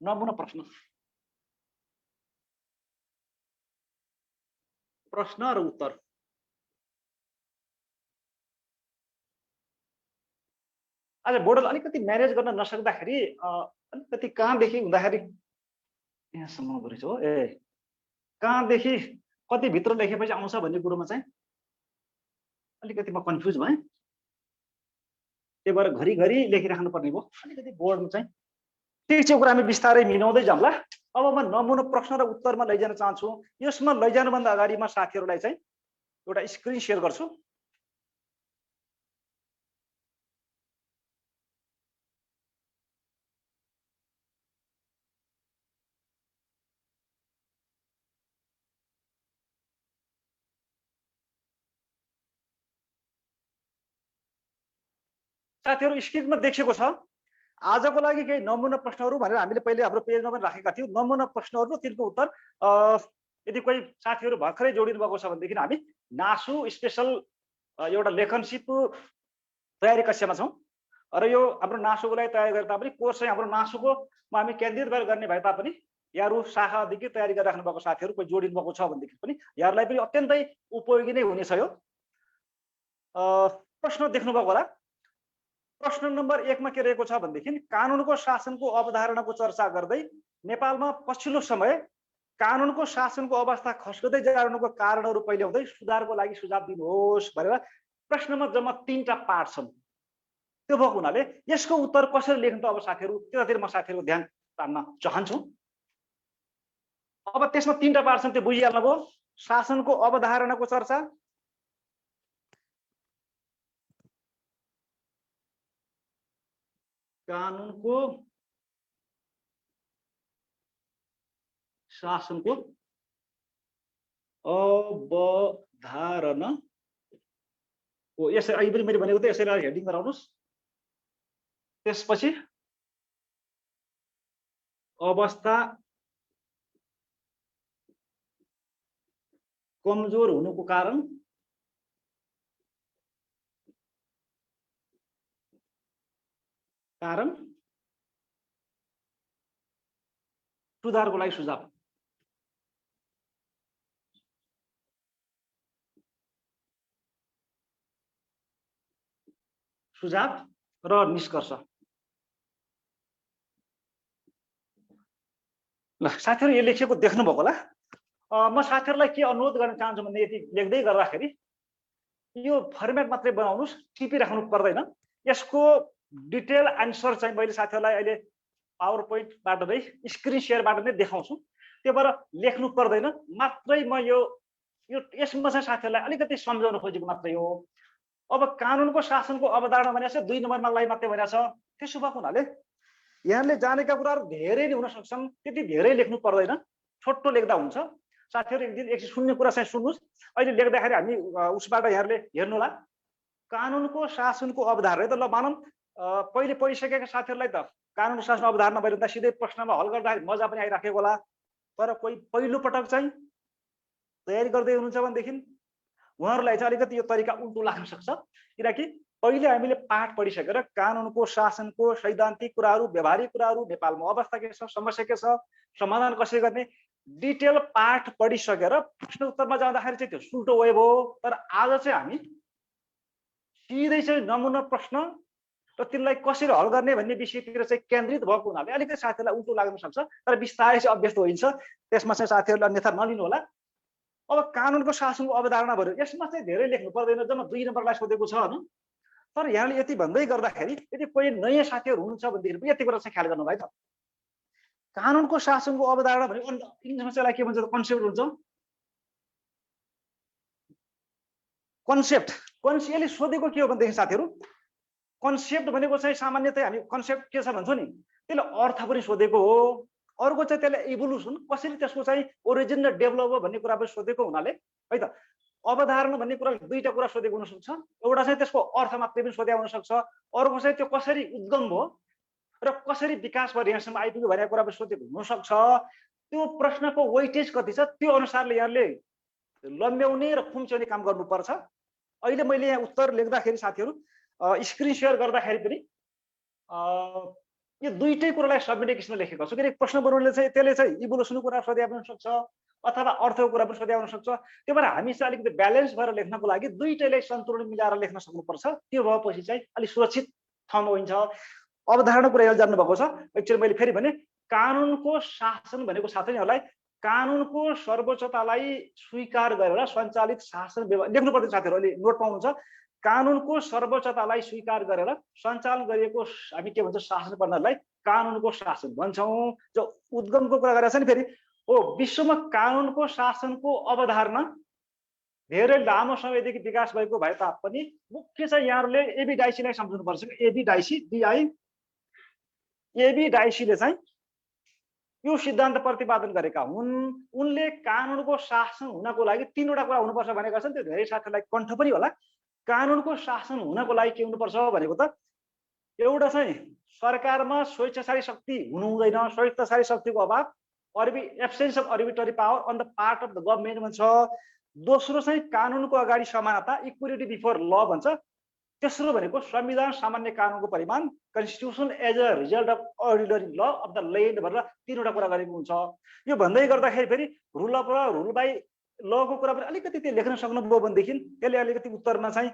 नमुना प्रश्न र उत्तर। आज बोर्डले अलिकति म्यानेज गर्न नसक्दाखेरि अलिकति कहाँदेखि हुँदाखेरि यहाँसम्म गरेछ हो, ए कहाँदेखि कति भित्र लेखेपछि आउँछ भन्ने कुरोमा चाहिँ अलिकति म कन्फ्युज भएँ। त्यही भएर घरिघरि लेखिराख्नु पर्ने भयो अलिकति बोर्डमा चाहिँ। ठिक छ, कुरा हामी बिस्तारै मिलाउँदै जाउँला। अब म नमुना प्रश्न र उत्तरमा लैजान चाहन्छु। यसमा लैजानुभन्दा अगाडि म साथीहरूलाई चाहिँ एउटा स्क्रिन सेयर गर्छु। साथीहरू स्क्रिनमा देखेको छ आजको लागि केही नमुना प्रश्नहरू भनेर हामीले पहिले हाम्रो पेजमा पनि राखेका थियौँ। नमुना प्रश्नहरू र तिनको उत्तर। यदि कोही साथीहरू भर्खरै जोडिनु भएको छ भनेदेखि हामी नासु स्पेशल एउटा लेखनसिप तयारी कक्षामा छौँ र यो हाम्रो नासुको लागि तयारी गरे तापनि कोर्स चाहिँ हाम्रो नासुको हामी केन्द्रित भएर गर्ने भए तापनि यहाँहरू शाखादेखि तयारी गरिराख्नु भएको साथीहरू कोही जोडिनु भएको छ भनेदेखि पनि यहाँहरूलाई पनि अत्यन्तै उपयोगी नै हुनेछ। यो प्रश्न देख्नुभएको होला। प्रश्न नम्बर 1 मा के रहेको छ भनेदेखि कानुनको शासनको अवधारणाको चर्चा गर्दै नेपालमा पछिल्लो समय कानुनको शासनको अवस्था खस्कदै जानुको कारणहरू पहिल्याउँदै सुधारको लागि सुझाव दिनुहोस् भनेर प्रश्नमा जम्मा 3टा पार्ट छन्। त्यो भएको हुनाले यसको उत्तर कसरी लेख्नु त अब साथीहरू त्यतातिर म साथीहरूको ध्यान तान्न चाहन्छु। अब त्यसमा 3टा पार्ट छन्, त्यो बुझिहाल्नुभयो। शासनको अवधारणाको चर्चा, कानुनको शासनको अवधारणा हो। यसरी अहिले पनि मैले भनेको त यसरी हेडिङ गराउनुस्। त्यसपछि अवस्था कमजोर हुनुको कारण, सुधारको लागि सुझाव। सुझाव र निष्कर्ष। ल साथीहरू यो लेखेको देख्नु भएको होला। म साथीहरूलाई के अनुरोध गर्न चाहन्छु भने यति लेख्दै गर्दाखेरि यो फर्मेट मात्रै बनाउनुस्, टिपिराख्नु पर्दैन। यसको डिटेल आन्सर चाहिँ मैले साथीहरूलाई अहिले पावर पोइन्टबाट नै स्क्रिन सेयरबाट नै देखाउँछु। त्यो भएर लेख्नु पर्दैन, मात्रै म यो यसमा चाहिँ साथीहरूलाई अलिकति सम्झाउन खोजेको मात्रै हो। अब कानुनको शासनको अवधारणा भनेको 2 नम्बरमा लाई मात्रै भनेको छ। त्यसो भएको हुनाले यहाँले जानेका कुराहरू धेरै नै हुन सक्छन्, त्यति धेरै लेख्नु पर्दैन, छोटो लेख्दा हुन्छ। साथीहरू एक दिन एकछिन सुन्ने कुरा चाहिँ सुन्नुस्। अहिले लेख्दाखेरि हामी उसबाट यहाँले हेर्नु होला कानुनको शासनको अवधारणा। त ल मानौँ पहिले पढिसकेका साथीहरूलाई त कानुनको शासन अवधारणा भएर त सिधै प्रश्नमा हल गर्दाखेरि मजा पनि आइराखेको होला। तर कोही पहिलो पटक चाहिँ तयारी गर्दै हुनुहुन्छ भनेदेखि उहाँहरूलाई चाहिँ अलिकति यो तरिका उल्टो लाग्न सक्छ। किनकि पहिले हामीले पाठ पढिसकेर कानुनको शासनको सैद्धान्तिक कुराहरू, व्यवहारिक कुराहरू, नेपालमा अवस्था के छ, समस्या के छ, समाधान कसरी गर्ने, डिटेल पाठ पढिसकेर प्रश्न उत्तरमा जाँदाखेरि चाहिँ त्यो उल्टो वे भयो। तर आज चाहिँ हामी सिधै चाहिँ नमुना प्रश्न र तिनलाई कसरी हल गर्ने भन्ने विषयतिर चाहिँ केन्द्रित भएको हुनाले अलिकति साथीहरूलाई उल्टो लाग्न सक्छ। तर बिस्तारै चाहिँ अभ्यस्त होइन्छ। त्यसमा चाहिँ साथीहरूले अन्यथा नलिनु होला। अब कानुनको शासनको अवधारणा भयो, यसमा चाहिँ धेरै लेख्नु पर्दैन, जम्मा 2 नम्बरलाई सोधेको छ हैन। तर यहाँले यति भन्दै गर्दाखेरि यदि कोही नयाँ साथीहरू हुनुहुन्छ भनेदेखि पनि यति कुरा चाहिँ ख्याल गर्नु भाइ त। कानुनको शासनको अवधारणा भनेको इङ्ग्लिसमा के भन्छ, कन्सेप्ट हुन्छ। कन्सेप्ट यसले सोधेको के हो भनेदेखि साथीहरू कन्सेप्ट भनेको चाहिँ सामान्यतया हामी कन्सेप्ट के छ भन्छौँ नि, त्यसले अर्थ पनि सोधेको हो। अर्को चाहिँ त्यसले इभोल्युसन कसरी त्यसको चाहिँ ओरिजिन र डेभलप हो भन्ने कुरा पनि सोधेको हुनाले है त अवधारणा भन्ने कुरा 2टा कुरा सोधेको हुन सक्छ। एउटा चाहिँ त्यसको अर्थ मात्रै पनि सोधेको हुन सक्छ, अर्को चाहिँ त्यो कसरी उद्गम भयो र कसरी विकास भएर यहाँसम्म आइपुग्यो भन्ने कुरा पनि सोधेको हुन सक्छ। त्यो प्रश्नको वेटेज कति छ त्यो अनुसारले यहाँले लम्ब्याउने र खुम्च्याउने काम गर्नुपर्छ। अहिले मैले यहाँ उत्तर लेख्दाखेरि साथीहरू स्क्रिन सेयर गर्दाखेरि पनि यो दुईटै कुरालाई सबमिटेड किसिमले लेखेको छु। किनकि प्रश्न बनाउनेले चाहिँ त्यसले चाहिँ इभोल्युसनको कुरा सोध्या पनि सक्छ अथवा अर्थको कुरा पनि सोध्या हुन सक्छ। त्यही भएर हामी चाहिँ अलिकति ब्यालेन्स भएर लेख्नको लागि दुईटैलाई सन्तुलन मिलाएर लेख्न सक्नुपर्छ। त्यो भएपछि चाहिँ अलिक सुरक्षित ठाउँमा हुन्छ। अवधारणा कुरा यहाँ जान्नुभएको छ। एकचोटि मैले फेरि भने कानुनको शासन भनेको साथीहरूलाई कानुनको सर्वोच्चतालाई स्वीकार गरेर सञ्चालित शासन व्यवस्था लेख्नुपर्छ। साथीहरूले नोट पाउनुहुन्छ। कानुनको सर्वोच्चतालाई स्वीकार गरेर सञ्चालन गरिएको हामी के भन्छ शासन प्रणालीलाई कानुनको शासन भन्छौँ। जो उद्गमको कुरा गरेको छ नि फेरि हो विश्वमा कानुनको शासनको अवधारणा धेरै लामो समयदेखि विकास भएको भए तापनि मुख्य चाहिँ यहाँहरूले एबी डाइसीलाई सम्झिनुपर्छ। एबी डाइसी एबी डाइसीले चाहिँ यो सिद्धान्त प्रतिपादन गरेका हुन्। उनले कानुनको शासन हुनको लागि तीनवटा कुरा हुनुपर्छ भनेका छन्। त्यो धेरै साथीहरूलाई कण्ठ पनि होला। कानुनको शासन हुनको लागि के हुनुपर्छ भनेको त एउटा चाहिँ सरकारमा स्वेच्छाचारी शक्ति हुनु हुँदैन, स्वेच्छाचारी शक्तिको अभाव, absence of arbitrary power on the part of the government भन्छ। दोस्रो चाहिँ कानुनको अगाडि समानता, इक्वालिटी बिफोर ल भन्छ। तेस्रो भनेको संविधान सामान्य कानुनको परिमाण, constitution as a result of ordinary law of the land भनेर तीनवटा कुरा गरेको हुन्छ। यो भन्दै गर्दाखेरि फेरि rule of law, rule by लको कुरा पनि अलिकति त्यो लेख्न सक्नुभयो भनेदेखि त्यसले अलिकति उत्तरमा चाहिँ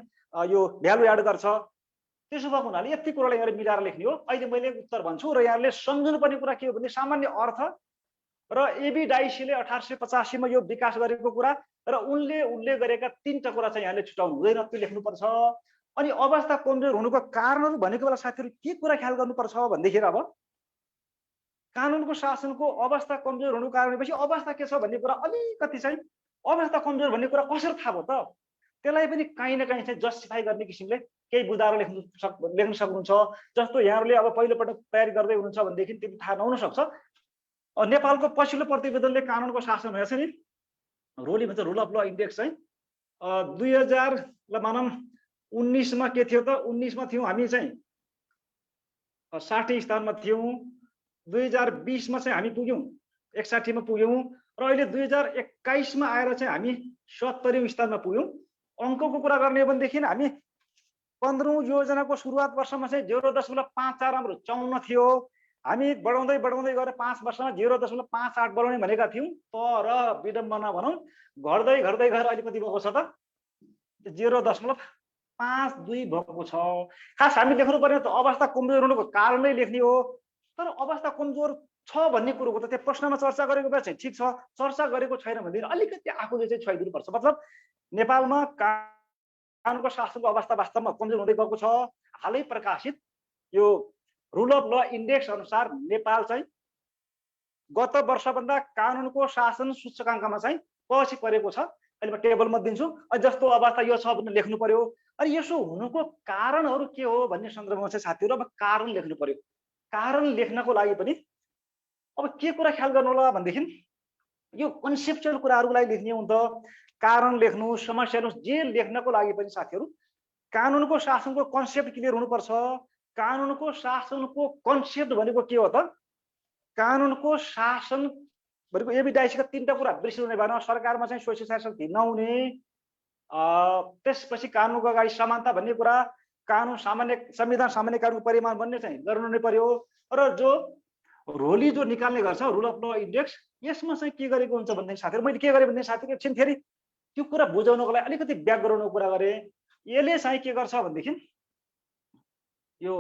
यो भ्यालु एड गर्छ। त्यसो भएको हुनाले यति कुरालाई यहाँले मिलाएर लेख्ने हो। अहिले मैले उत्तर भन्छु र यहाँले सम्झनुपर्ने कुरा के हो भने सामान्य अर्थ र एबी डाइसीले 1885 मा यो विकास गरेको कुरा र उनले गरेका तीनटा कुरा चाहिँ यहाँले छुटाउनु हुँदैन, त्यो लेख्नुपर्छ। अनि अवस्था कमजोर हुनुको कारणहरू भनेको बेला साथीहरू के कुरा ख्याल गर्नुपर्छ भन्दाखेरि अब कानुनको शासनको अवस्था कमजोर हुनुको कारण भनेपछि अवस्था के छ भन्ने कुरा अलिकति चाहिँ अवस्था कमजोर भन्ने कुरा कसरी थाहा भयो त त्यसलाई पनि कहीँ न कहीँ चाहिँ जस्टिफाई गर्ने किसिमले केही बुझाएर लेख्न सक्नुहुन्छ। जस्तो यहाँहरूले अब पहिलोपटक तयारी गर्दै हुनुहुन्छ भनेदेखि त्यो थाहा नहुन सक्छ। नेपालको पछिल्लो प्रतिवेदनले कानुनको शासन भएछ नि, रोली भन्छ रुल अफ ल इन्डेक्स चाहिँ 2000 ल मानौँ 19 मा के थियो त 19 मा थियौँ हामी चाहिँ 60 स्थानमा थियौँ। 2020 मा चाहिँ हामी पुग्यौँ 61 मा पुग्यौँ र अहिले 2021 मा आएर चाहिँ हामी 70औं स्थानमा पुग्यौँ। अङ्कको कुरा गर्ने हो भनेदेखि हामी 15औं योजनाको सुरुवात वर्षमा चाहिँ 0.54 हाम्रो 54 थियो। हामी बढाउँदै बढाउँदै गएर 5 वर्षमा 0.58 बढाउने भनेका थियौँ। तर विडम्बना भनौँ घट्दै घट्दै गएर अहिले कति भएको छ त 0.52 भएको छ। खास हामी लेख्नु पर्ने त अवस्था कमजोर हुनुको कारण नै लेख्ने हो। तर अवस्था कमजोर छ भन्ने कुरोको त त्यो प्रश्नमा चर्चा गरेको भए चाहिँ ठिक छ, चर्चा गरेको छैन भनेदेखि अलिकति आफूले चाहिँ छुइदिनुपर्छ। मतलब नेपालमा कानुनको शासनको अवस्था वास्तवमा कमजोर हुँदै गएको छ। हालै प्रकाशित यो रुल अफ ल इन्डेक्स अनुसार नेपाल चाहिँ गत वर्षभन्दा कानुनको शासन सूचकाङ्कमा चाहिँ पछि परेको छ। अहिले म टेबलमा दिन्छु। जस्तो अवस्था यो छ भने लेख्नु पर्यो। अनि यसो हुनुको कारणहरू के हो भन्ने सन्दर्भमा चाहिँ साथीहरू अब कारण लेख्नु पर्यो। कारण लेख्नको लागि पनि अब के कुरा ख्याल गर्नु होला भनेदेखि यो कन्सेप्चुअल कुराहरूको लागि लेख्ने हो नि त। कारण लेख्नु, समस्या लेख्नु, जे लेख्नको लागि पनि साथीहरू कानुनको शासनको कन्सेप्ट क्लियर हुनुपर्छ। कानुनको शासनको कन्सेप्ट भनेको के हो त? कानुनको शासन भनेको एबी डाइसीका तीनटा कुरा बिर्सिनु भएन। सरकारमा चाहिँ स्वेच्छाचारी शक्ति नहुने, त्यसपछि कानुनको अगाडि समानता भन्ने कुरा, कानुन सामान्य संविधान सामान्य कानुनको परिमाण भन्ने चाहिँ गर्नु नै पर्यो। र जो रोली जो निकाल्ने गर्छ रुल अफ ल इन्डेक्स, यसमा चाहिँ के गरेको हुन्छ भन्ने साथीहरू मैले के गरेँ भन्ने साथीहरू एकछिन फेरि त्यो कुरा बुझाउनको लागि अलिकति ब्याकग्राउन्डको कुरा गरेँ। यसले चाहिँ के गर्छ भनेदेखि यो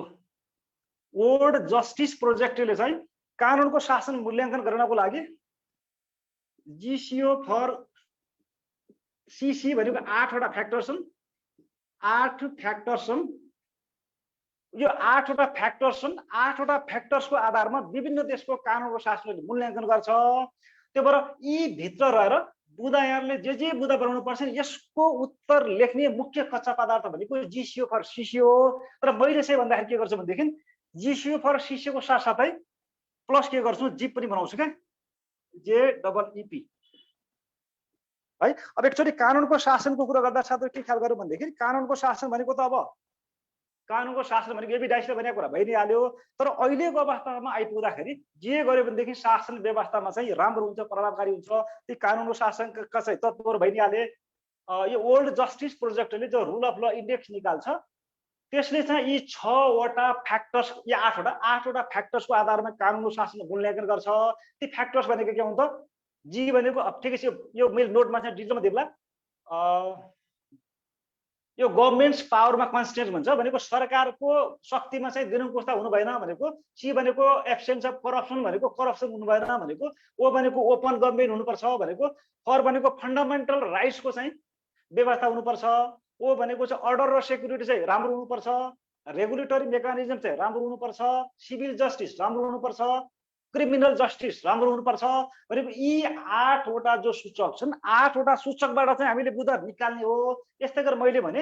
वर्ल्ड जस्टिस प्रोजेक्टले चाहिँ कानुनको शासन मूल्याङ्कन गर्नको लागि जिसिओ फर सीसी भनेको 8 वटा फ्याक्टर छन्। 8 फ्याक्टर छन्। यो 8 वटा फ्याक्टर छन्। 8 वटा फ्याक्टर्सको आधारमा विभिन्न देशको कानुनको शासनले मूल्याङ्कन गर्छ। त्यही भएर यी भित्र रहेर बुदा यहाँले जे बुदा बनाउनु पर्छ नि यसको उत्तर लेख्ने मुख्य कच्चा पदार्थ भनेको जिसिओ फर सीसीओ। तर मैले चाहिँ भन्दाखेरि के गर्छु भनेदेखि जिसिओ फर सीसीओ को साथसाथै प्लस के गर्छु जिप पनि बनाउँछु क्या, JEEP है। अब एकचोटि कानुनको शासनको कुरा गर्दा साथै के ख्याल गरौँ भनेदेखि कानुनको शासन भनेको त अब कानुनको शासन भनेको एबी डाइसीले भनेको कुरा भइ नै हाल्यो। तर अहिलेको अवस्थामा आइपुग्दाखेरि जे गर्यो भनेदेखि शासन व्यवस्थामा चाहिँ राम्रो हुन्छ, प्रभावकारी हुन्छ। ती कानुनको शासनका चाहिँ तत्त्वहरू भइ नै हाले। यो वर्ल्ड जस्टिस प्रोजेक्टले जो रुल अफ ल इन्डेक्स निकाल्छ त्यसले चाहिँ यी 6 वटा फ्याक्टर्स या 8 वटा फ्याक्टर्सको आधारमा कानुन शासन मूल्याङ्कन गर्छ। ती फ्याक्टर्स भनेको के हुन् त? जी भनेको अब ठिकै छ, यो मैले नोटमा चाहिँ डिटेलमा दिउँला। यो गभर्नमेन्ट्स पावरमा कन्स्टेन्ट भन्छ भनेको सरकारको शक्तिमा चाहिँ निरङ्कुशता हुनु भएन भनेको। सी भनेको एब्सेन्स अफ करप्सन भनेको करप्सन हुनु भएन भनेको। ओ भनेको ओपन गभर्नमेन्ट हुनुपर्छ भनेको। फर भनेको फन्डामेन्टल राइट्सको चाहिँ व्यवस्था हुनुपर्छ। ओ भनेको चाहिँ अर्डर र सेक्युरिटी चाहिँ राम्रो हुनुपर्छ। रेगुलेटरी मेकानिजम चाहिँ राम्रो हुनुपर्छ। सिभिल जस्टिस राम्रो हुनुपर्छ। क्रिमिनल जस्टिस राम्रो हुनुपर्छ भनेको यी 8 वटा जो सूचक छन् 8 वटा सूचकबाट चाहिँ हामीले बुझ्दा निकाल्ने हो। यस्तै गरी मैले भने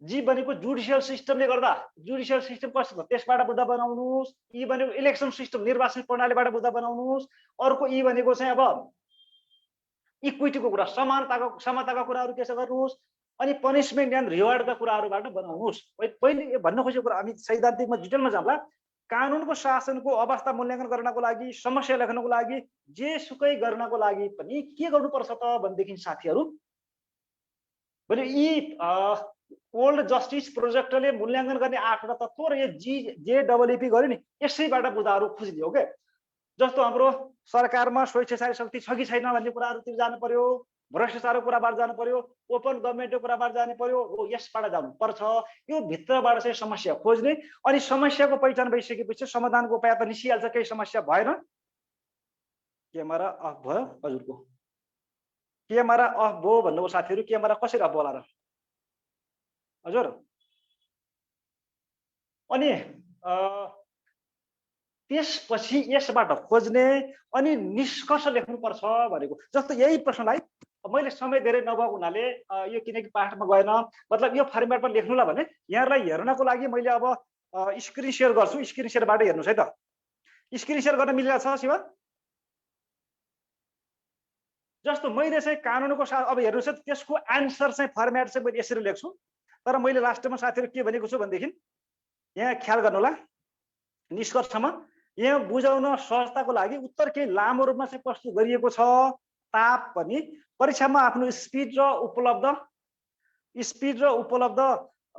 जी भनेको जुडिसियल सिस्टमले गर्दा जुडिसियल सिस्टम कस्तो छ त्यसबाट बुझ्दा बनाउनुस्। ई भनेको इलेक्सन सिस्टम निर्वाचन प्रणालीबाट बुझ्दा बनाउनुस्। अर्को ई भनेको चाहिँ अब इक्विटीको कुरा समताको कुराहरू के छ गर्नुस्। अनि पनिशमेन्ट एन्ड रिवार्डका कुराहरूबाट बनाउनुस्। पहिले भन्न खोजेको कुरा हामी सैद्धान्तिकमा डिटेलमा जाउँला। कानुनको शासनको अवस्था मूल्याङ्कन गर्नको लागि, समस्या लेख्नको लागि, जे सुकै गर्नको लागि पनि के गर्नुपर्छ त भनेदेखि साथीहरू भने यी वर्ल्ड जस्टिस प्रोजेक्टले मूल्याङ्कन गर्ने 8 वटा तत्त्व र यो JEEP गर्यो नि यसैबाट बुझाहरू खोजिदियो हो के। जस्तो हाम्रो सरकारमा स्वेच्छाचारी शक्ति छ कि छैन भन्ने कुराहरूतिर जानु पर्यो। भ्रष्टाचारको कुराबाट जानु पर्यो। ओपन गभर्नमेन्टको कुराबाट जानु पर्यो। हो यसबाट जानु पर्छ। यो भित्रबाट चाहिँ समस्या खोज्ने अनि समस्याको पहिचान भइसकेपछि समाधानको उपाय त निस्किहाल्छ। केही समस्या भएन। क्यामेरा अफ भयो हजुरको। क्यामेरा अफ भयो भन्नुभयो साथीहरू। क्यामेरा कसरी अफ होला र हजुर? अनि त्यसपछि यसबाट खोज्ने अनि निष्कर्ष लेख्नुपर्छ भनेको। जस्तो यही प्रश्नलाई मैले समय धेरै नभएको हुनाले यो किनकि पाठमा गएन मतलब यो फर्मेटमा लेख्नुला भने यहाँलाई हेर्नको लागि मैले अब स्क्रिन शेयर गर्छु। स्क्रिन शेयरबाट हेर्नुस् है त। स्क्रिन शेयर गर्न मिलिरहेको छ शिव? जस्तो मैले चाहिँ कानुनको अब हेर्नुस् है त्यसको आन्सर चाहिँ फर्मेट चाहिँ मैले यसरी लेख्छु। तर मैले लास्टमा साथीहरू के भनेको छु भनेदेखि यहाँ ख्याल गर्नु होला। निष्कर्षमा यहाँ बुझाउन सहजताको लागि उत्तर केही लामो रूपमा चाहिँ प्रस्तुत गरिएको छ तापनि परीक्षामा आफ्नो स्पिड र उपलब्ध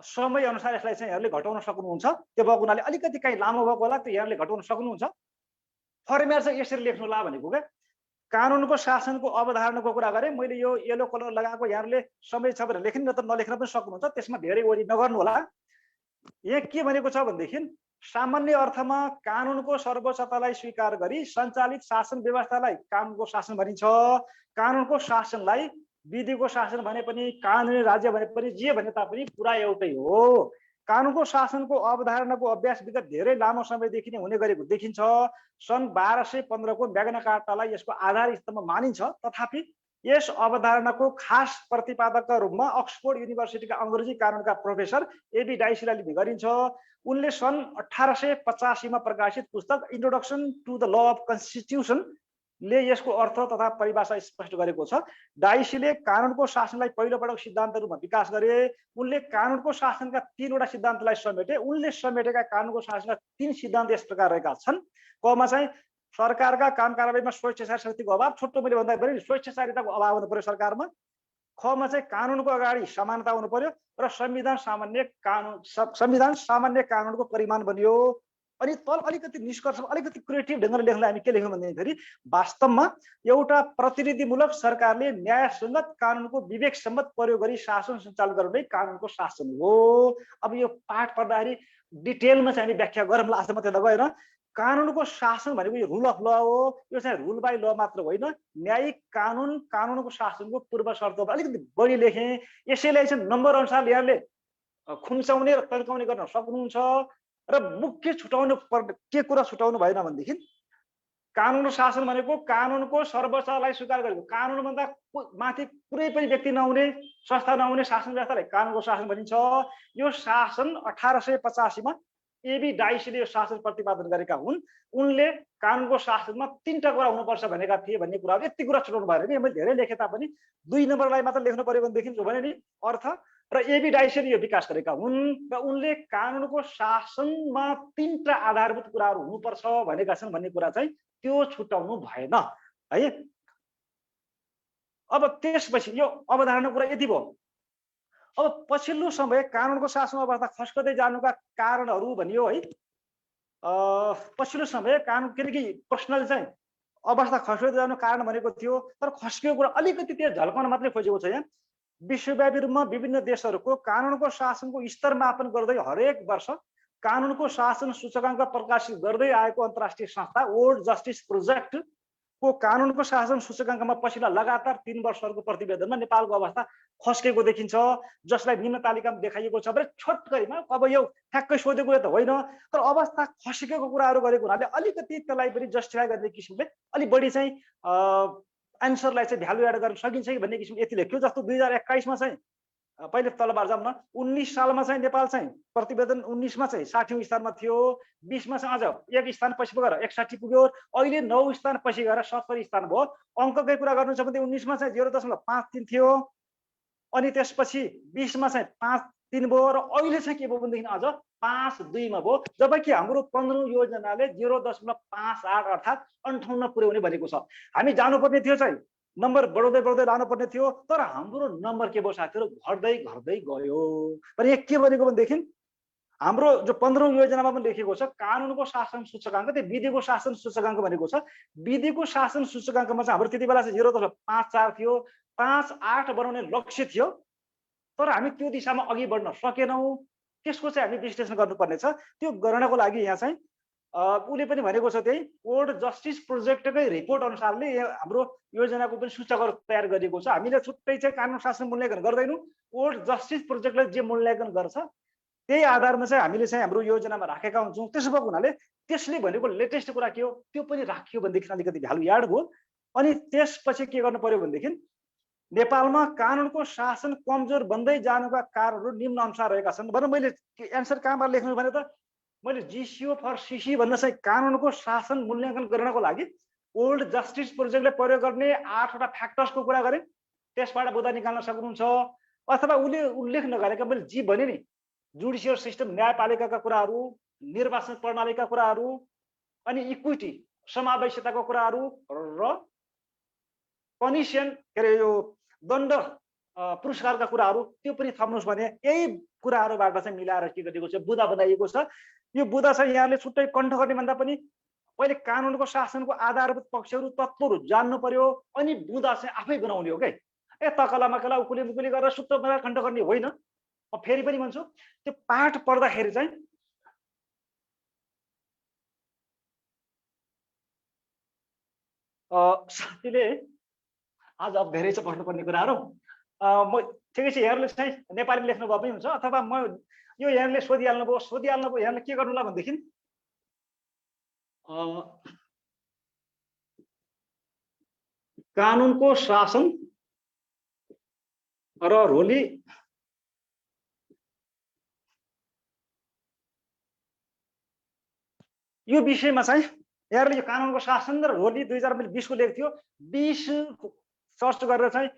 समय अनुसार यसलाई चाहिँ यहाँले घटाउन सक्नुहुन्छ। त्यो भएको हुनाले अलिकति कहीँ लामो भएको होला त्यो यहाँले घटाउन सक्नुहुन्छ। फर्मेट चाहिँ यसरी लेख्नुला भनेको क्या। कानुनको शासनको अवधारणाको कुरा गरेँ मैले। यो येलो कलर लगाएको यहाँले समय छ भनेर लेख्नु न त नलेख्न पनि सक्नुहुन्छ। त्यसमा धेरै वरि नगर्नु होला। यहाँ के भनेको छ भनेदेखि सामान्य अर्थमा कानुनको सर्वोच्चतालाई स्वीकार गरी सञ्चालित शासन व्यवस्थालाई कानुनको शासन भनिन्छ। कानुनको शासनलाई विधिको शासन भने पनि कानुनी राज्य भने पनि जे भने तापनि कुरा एउटै हो। कानुनको शासनको अवधारणाको अभ्यास विगत धेरै लामो समयदेखि नै हुने गरेको देखिन्छ। सन् 1215 को म्याग्ना कार्टालाई यसको आधार स्तम्भ मानिन्छ। तथापि यस अवधारणाको खास प्रतिपादकका रूपमा अक्सफोर्ड युनिभर्सिटीका अङ्ग्रेजी कानुनका प्रोफेसर AB डाइसीलाई लिने गरिन्छ। उनले सन् 1885 मा प्रकाशित पुस्तक introduction to the law of constitution ले यसको अर्थ तथा परिभाषा स्पष्ट गरेको छ। डाइसीले कानुनको शासनलाई पहिलो पटक सिद्धान्त रूपमा विकास गरे। उनले कानुनको शासनका 3 वटा सिद्धान्तलाई समेटे। उनले समेटेका कानुनको शासनका 3 सिद्धान्त यस प्रकार रहेका छन्। कमा चाहिँ सरकारका काम कारबाहीमा स्वेच्छाचारी शक्तिको अभाव। छोटो मैले भन्दाखेरि स्वेच्छाचारिताको अभाव हुनु पर्यो सरकारमा। खमा चाहिँ कानुनको अगाडि समानता हुनु पर्यो र संविधान सामान्य कानुनको परिमाण बन्यो। अनि तल अलिकति निष्कर्षमा अलिकति क्रिएटिभ ढङ्गले लेख्दा हामी के लेख्यौँ भन्दाखेरि वास्तवमा एउटा प्रतिनिधिमूलक सरकारले न्यायसङ्गत कानुनको विवेकसम्मत प्रयोग गरी शासन सञ्चालन गर्ने कानुनको शासन हो। अब यो पाठ पढ्दाखेरि डिटेलमा चाहिँ हामी व्याख्या गरौँला। आज मात्रै नगएर कानुनको शासन भनेको यो रुल अफ ल हो। यो चाहिँ रुल बाई ल मात्र होइन। न्यायिक कानुनको शासनको पूर्व शर्त अलिकति बढी लेखेँ। यसैलाई चाहिँ नम्बर अनुसार यहाँले खुम्चाउने र तर्काउने गर्न सक्नुहुन्छ। र मुख्य छुटाउनु के कुरा छुटाउनु भएन भनेदेखि कानुनको शासन भनेको कानुनको सर्वोच्चलाई स्वीकार गरेको। कानुनभन्दा माथि कुनै पनि व्यक्ति नहुने संस्था नहुने शासन व्यवस्थालाई कानुनको शासन भनिन्छ। यो शासन 1885 मा AB डाइसीले यो शासन प्रतिपादन गरेका हुन्। उनले कानुनको शासनमा 3टा कुरा हुनुपर्छ भनेका थिए भन्ने कुरा यति कुरा छुटाउनु भएन नि। मैले धेरै लेखे तापनि 2 नम्बरलाई मात्र लेख्नु पर्यो भनेदेखि जो भने नि अर्थ र AB डाइसीले यो विकास गरेका हुन्। र उनले कानुनको शासनमा 3टा आधारभूत कुराहरू हुनुपर्छ भनेका छन् भन्ने कुरा चाहिँ त्यो छुटाउनु भएन है। अब त्यसपछि यो अवधारणा कुरा यति भयो। अब पछिल्लो समय कानुनको शासन अवस्था खस्कदै जानुका कारणहरू भनियो है। पछिल्लो समय कानुन किनकि पर्सनल चाहिँ अवस्था खस्कदै जानु कारण भनेको थियो, तर खस्किएको कुरा अलिकति त्यो झल्काउन मात्रै खोजेको छ। यहाँ विश्वव्यापी रूपमा विभिन्न देशहरूको कानुनको शासनको स्तर मापन गर्दै हरेक वर्ष कानुनको शासन सूचकाङ्क प्रकाशित गर्दै आएको अन्तर्राष्ट्रिय संस्था वर्ल्ड जस्टिस प्रोजेक्ट को कानुनको शासन सूचकाङ्कमा पछिल्ला लगातार 3 वर्षहरूको प्रतिवेदनमा नेपालको अवस्था खस्केको देखिन्छ, जसलाई निम्न तालिकामा देखाइएको छ। छोटकरीमा अब यो ठ्याक्कै सोधेको त होइन, तर अवस्था खस्केको कुराहरू गरेको हुनाले अलिकति त्यसलाई पनि जस्टिफाई गर्ने किसिमले अलि बढी चाहिँ एन्सरलाई चाहिँ भ्यालु एड गर्न सकिन्छ कि भन्ने किसिमले यति लेख्यो। जस्तो 2021 मा चाहिँ पहिले तलबार जाउँ न, 19 सालमा चाहिँ नेपाल चाहिँ प्रतिवेदन 19 मा चाहिँ 60औं स्थानमा थियो, 20 मा चाहिँ अझ एक स्थान पछि गएर 61 पुग्यो, अहिले 9 स्थान पछि गएर 70 स्थान भयो। अङ्ककै कुरा गर्नु छ भने 19 मा चाहिँ 0.53 थियो, अनि त्यसपछि 20 मा चाहिँ 5.3 भयो, र अहिले चाहिँ के भयो भनेदेखि अझ 5.2 मा भयो, जबकि हाम्रो 15 योजनाले 0.58 अर्थात् 58 पुर्याउने भनेको छ। हामी जानुपर्ने थियो चाहिँ नम्बर बढाउँदै बढाउँदै लानुपर्ने थियो, तर हाम्रो नम्बर के भयो साथीहरू, घट्दै घट्दै गयो। र यो के भनेको भनेदेखि हाम्रो जो 15 योजनामा पनि लेखेको छ कानुनको शासन सूचकाङ्क, त्यो विधिको शासन सूचकाङ्क भनेको छ। विधिको शासन सूचकाङ्कमा चाहिँ हाम्रो त्यति बेला चाहिँ 0.54 थियो, 5.8 बनाउने लक्ष्य थियो, तर हामी त्यो दिशामा अघि बढ्न सकेनौँ। त्यसको चाहिँ हामी विश्लेषण गर्नुपर्ने छ। त्यो गर्नको लागि यहाँ चाहिँ उसले पनि भनेको छ, त्यही वर्ल्ड जस्टिस प्रोजेक्टकै रिपोर्ट अनुसारले हाम्रो योजनाको पनि सूचकहरू तयार गरिएको छ। हामीले छुट्टै चाहिँ कानुन शासन मूल्याङ्कन गर्दैनौँ, वर्ल्ड जस्टिस प्रोजेक्टले जे मूल्याङ्कन गर्छ त्यही आधारमा चाहिँ हामीले चाहिँ हाम्रो योजनामा राखेका हुन्छौँ। त्यसो भएको हुनाले त्यसले भनेको लेटेस्ट कुरा के हो त्यो पनि राखियो भनेदेखि अलिकति भ्यालु एड भयो। अनि त्यसपछि के गर्नु पर्यो भनेदेखि नेपालमा कानुनको शासन कमजोर बन्दै जानुका कारणहरू निम्न अनुसार रहेका छन्। भने मैले एन्सर कहाँबाट लेख्नु भने त मैले जिसिओ फर सिसी भन्न चाहिँ कानुनको शासन मूल्याङ्कन गर्नको लागि वर्ल्ड जस्टिस प्रोजेक्टले प्रयोग गर्ने 8वटा फ्याक्टर्सको कुरा गरेँ, त्यसबाट बुदा निकाल्न सक्नुहुन्छ। अथवा उसले उल्लेख नगरेका मैले जी भने नि जुडिसियल सिस्टम न्यायपालिकाका कुराहरू, निर्वाचन प्रणालीका कुराहरू, अनि इक्विटी समावेशिताको कुराहरू र पनिसन के अरे यो दण्ड पुरस्कारका कुराहरू त्यो पनि थप्नुहोस् भने यही कुराहरूबाट चाहिँ मिलाएर के गरिएको छ बुदा बनाइएको छ। यो बुदा चाहिँ यहाँले छुट्टै कण्ठ गर्ने भन्दा पनि पहिले कानुनको शासनको आधारभूत पक्षहरू तत्त्वहरू जान्नु पर्यो, अनि बुदा चाहिँ आफै बनाउने हो के। तकला मकला उकुली मुकुली गरेर सुत्त बनाएर कण्ठ गर्ने होइन। म फेरि पनि भन्छु, त्यो पाठ पढ्दाखेरि चाहिँ साथीले आज अब धेरै छ पढ्नुपर्ने कुराहरू। म ठिकै छ, यहाँले चाहिँ नेपालीमा लेख्नु भए पनि हुन्छ, अथवा म यो यहाँले सोधिहाल्नुभयो। यहाँले के गर्नुला भनेदेखि कानुनको शासन र रोली यो विषयमा चाहिँ यहाँले यो कानुनको शासन र रोली 2020 को लेख थियो। 20 सर्च गरेर चाहिँ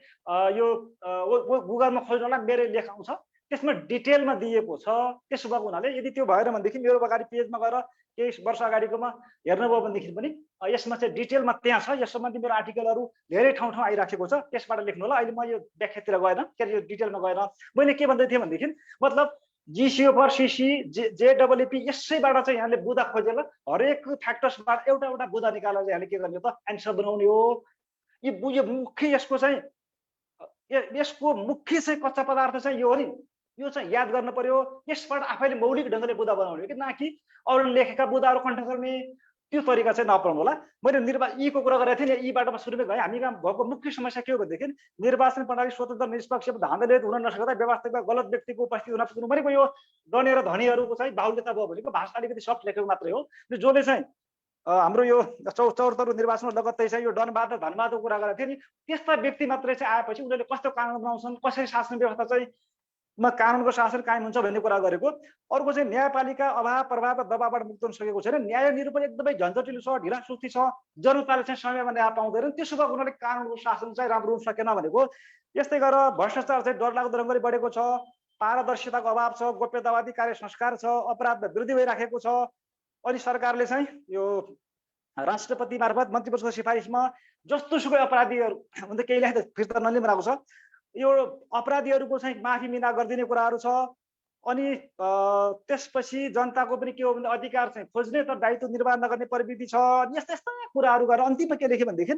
यो गुगलमा खोज्नलाई मेरो लेख आउँछ, त्यसमा डिटेलमा दिएको छ। त्यसो भएको हुनाले यदि त्यो भएन भनेदेखि मेरो अगाडि पेजमा गएर केही वर्ष अगाडिकोमा हेर्नुभयो भनेदेखि पनि यसमा चाहिँ डिटेलमा त्यहाँ छ। यस सम्बन्धी मेरो आर्टिकलहरू धेरै ठाउँ ठाउँ आइराखेको छ, त्यसबाट लेख्नु होला। अहिले म यो व्याख्यातिर गएन, के अरे यो डिटेलमा गएन। मैले के भन्दै थिएँ भनेदेखि मतलब जिसिओ फर सिसी जेडब्ल्युपी यसैबाट चाहिँ यहाँले बुदा खोजेर हरेक फ्याक्टर्सबाट एउटा एउटा बुदा निकालेर यहाँले के गर्ने त एन्सर बनाउने हो। यो मुख्य यसको चाहिँ यसको मुख्य चाहिँ कच्चा पदार्थ चाहिँ यो हो नि, यो चाहिँ याद गर्नु पर्यो। यसबाट आफैले मौलिक ढङ्गले बुदा बनाउने हो कि न कि अरूले लेखेका बुदाहरू कण्ठ गर्ने त्यो तरिका चाहिँ नअपनाउनु होला। मैले यीको कुरा गरेको थिएँ नि, यीबाट म सुरुमै गएँ। हामीमा भएको मुख्य समस्या के हो भनेदेखि निर्वाचन प्रणाली स्वतन्त्र निष्पक्ष धाँधले हुन नसक्दा व्यवस्थामा गलत व्यक्तिको उपस्थिति हुन पुग्नु भनेको यो गर्ने र धनीहरूको चाहिँ बाहुल्यता भयो भनेको भाषा अलिकति सफ्ट लेखेको मात्रै हो। जसले चाहिँ हाम्रो यो 74 निर्वाचनमा लगत्तै चाहिँ यो डनबहादुर धनबहादुरको कुरा गरेको थियो नि, त्यस्ता व्यक्ति मात्रै चाहिँ आएपछि उनीहरूले कस्तो कानुन बनाउँछन्, कसरी शासन व्यवस्था चाहिँ कानुनको शासन कायम हुन्छ भन्ने कुरा गरेको। अर्को चाहिँ न्यायपालिका अभाव प्रभाव र दबावबाट मुक्त हुन सकेको छैन। न्याय निरूपण एकदमै झन्झटिलो छ, ढिलासुस्ती छ, जनताले चाहिँ समयमा न्याय पाउँदैन। त्यसो भएको हुनाले कानुनको शासन चाहिँ राम्रो हुन सकेन भनेको। यस्तै गरेर भ्रष्टाचार चाहिँ डरलाग्दो ढङ्गले बढेको छ, पारदर्शिताको अभाव छ, गोप्यतावादी कार्य संस्कार छ, अपराध वृद्धि भइराखेको छ। अनि सरकारले चाहिँ यो राष्ट्रपति मार्फत मन्त्री परिषदको सिफारिसमा जस्तो सुकै अपराधीहरू हुन त केहीलाई त फिर्ता नलिने बनाएको छ। यो अपराधीहरूको चाहिँ माफी मिना गरिदिने कुराहरू छ। अनि त्यसपछि जनताको पनि के हो भने अधिकार चाहिँ खोज्ने तर दायित्व निर्वाह नगर्ने प्रवृत्ति छ। यस्ता यस्ता कुराहरू गरेर अन्तिममा के लेख्यो भनेदेखि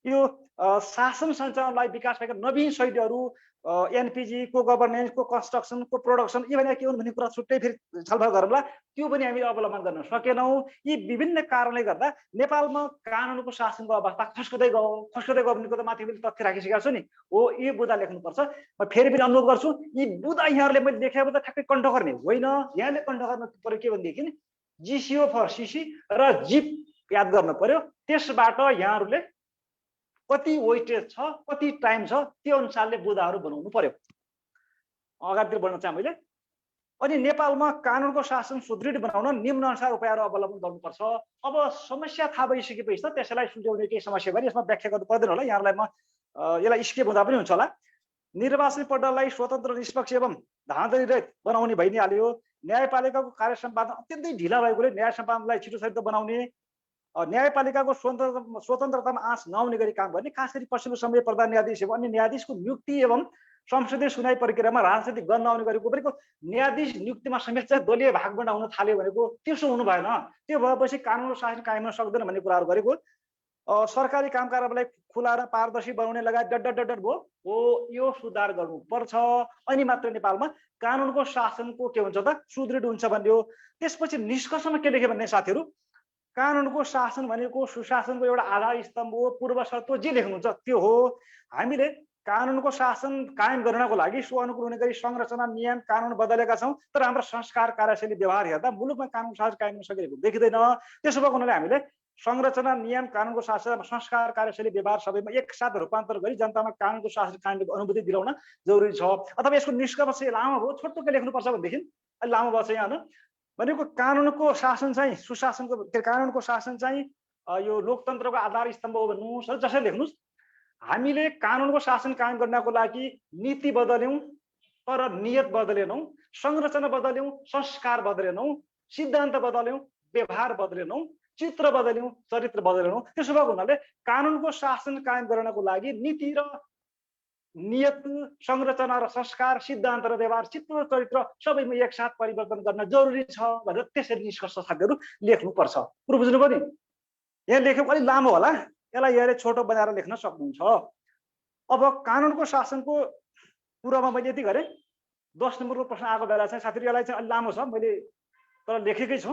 यो शासन सञ्चालनलाई विकास भएका नवीन शैलीहरू एनपीजी को गभर्नेन्स को कन्स्ट्रक्सन को प्रोडक्सन यी भने के हुन् भन्ने कुरा छुट्टै फेरि छलफल गरौँला। त्यो पनि हामीले अवलम्बन गर्न सकेनौँ। यी विभिन्न कारणले गर्दा नेपालमा कानुनको शासनको अवस्था खस्कदै गयो भनेको त माथि पनि तथ्य राखिसकेको छु नि हो। यी बुँदा लेख्नुपर्छ। म फेरि पनि अनुरोध गर्छु यी बुँदा यहाँहरूले मैले लेखेको त ठ्याक्कै कण्ठ गर्ने होइन। यहाँले कण्ठ गर्न पर्यो के भनेदेखि जिसिओ फर सिसी र जिप याद गर्न पर्यो। त्यसबाट यहाँहरूले कति वेटेज छ कति टाइम छ त्यो अनुसारले बुँदाहरू बनाउनु पर्यो। अगाडितिर बढ्न चाहे मैले। अनि नेपालमा कानुनको शासन सुदृढ बनाउन निम्न अनुसार उपायहरू अवलम्बन गर्नुपर्छ। अब समस्या थाहा भइसकेपछि त त्यसैलाई सुल्झाउने केही समस्या भने यसमा व्याख्या गर्नु पर्दैन होला। यहाँहरूलाई म यसलाई स्केप हुँदा पनि हुन्छ होला। निर्वाचन प्रणालीलाई स्वतन्त्र निष्पक्ष एवं धाँधलीरहित बनाउने भइ नै हाल्यो। न्यायपालिकाको कार्य सम्पादन अत्यन्तै ढिला भएकोले न्याय सम्पादनलाई छिटो छिटो बनाउने, न्यायपालिकाको स्वतन्त्रतामा आँच नआउने गरी काम गर्ने, खास गरी पछिल्लो समय प्रधान न्यायाधीश एवं अन्य न्यायाधीशको नियुक्ति एवं संसदीय सुनाई प्रक्रियामा राजनीतिक गन्न आउने गरेको भनेको न्यायाधीश नियुक्तिमा समेत चाहिँ दलीय भागबण्ड हुन थाल्यो भनेको त्यसो हुनु भएन। त्यो भएपछि कानुन शासन कायम हुन सक्दैन भन्ने कुराहरू गरेको। सरकारी काम कारबारलाई खुला र पारदर्शी बनाउने लगायत डड्डर भयो हो। यो सुधार गर्नुपर्छ। अनि मात्र नेपालमा कानुनको शासनको के हुन्छ त सुदृढ हुन्छ भन्ने हो। त्यसपछि निष्कर्षमा के लेख्यो भन्ने साथीहरू कानुनको शासन भनेको सुशासनको एउटा आधार स्तम्भ हो, पूर्व शर्त हो। जे लेख्नुहुन्छ त्यो हो। हामीले कानुनको शासन कायम गर्नको लागि सुअनुकूल हुने गरी संरचना नियम कानुन बदलेका छौँ। तर हाम्रो संस्कार कार्यशैली व्यवहार हेर्दा मुलुकमा कानुन शासन कायम हुन सकेको देखिँदैन। त्यसो भएको हुनाले हामीले संरचना नियम कानुनको शासन संस्कार कार्यशैली व्यवहार सबैमा एकसाथ रूपान्तरण गरी जनतामा कानुनको शासन कायमको अनुभूति दिलाउन जरुरी छ। अथवा यसको निष्कर्ष लामो भयो, छोटो के लेख्नुपर्छ भनेदेखि अलि लामो भयो चाहिँ यहाँ भनेको कानुनको शासन चाहिँ सुशासनको कानुनको शासन चाहिँ यो लोकतन्त्रको आधार स्तम्भ हो भन्नुहोस्। जसरी लेख्नुहोस् हामीले कानुनको शासन कायम गर्नको लागि नीति बदल्यौँ तर नियत बदलेनौँ, संरचना बदल्यौँ संस्कार बदलेनौँ, सिद्धान्त बदल्यौँ व्यवहार बदलेनौँ, चित्र बदल्यौँ चरित्र बदलेनौँ। त्यसो भएको हुनाले कानुनको शासन कायम गर्नको लागि नीति र नियत संरचना र संस्कार सिद्धान्त र व्यवहार चित्र चरित्र सबैमा एकसाथ परिवर्तन गर्न जरुरी छ भनेर त्यसरी निष्कर्ष साथीहरू लेख्नुपर्छ। कुरो बुझ्नुभयो नि। यहाँ लेखेको अलिक लामो होला, यसलाई यहाँले छोटो बनाएर लेख्न सक्नुहुन्छ। अब कानुनको शासनको कुरामा मैले यति गरेँ। 10 नम्बरको प्रश्न आएको बेला चाहिँ साथीहरू यसलाई चाहिँ अलि लामो छ, मैले तर लेखेकै छु।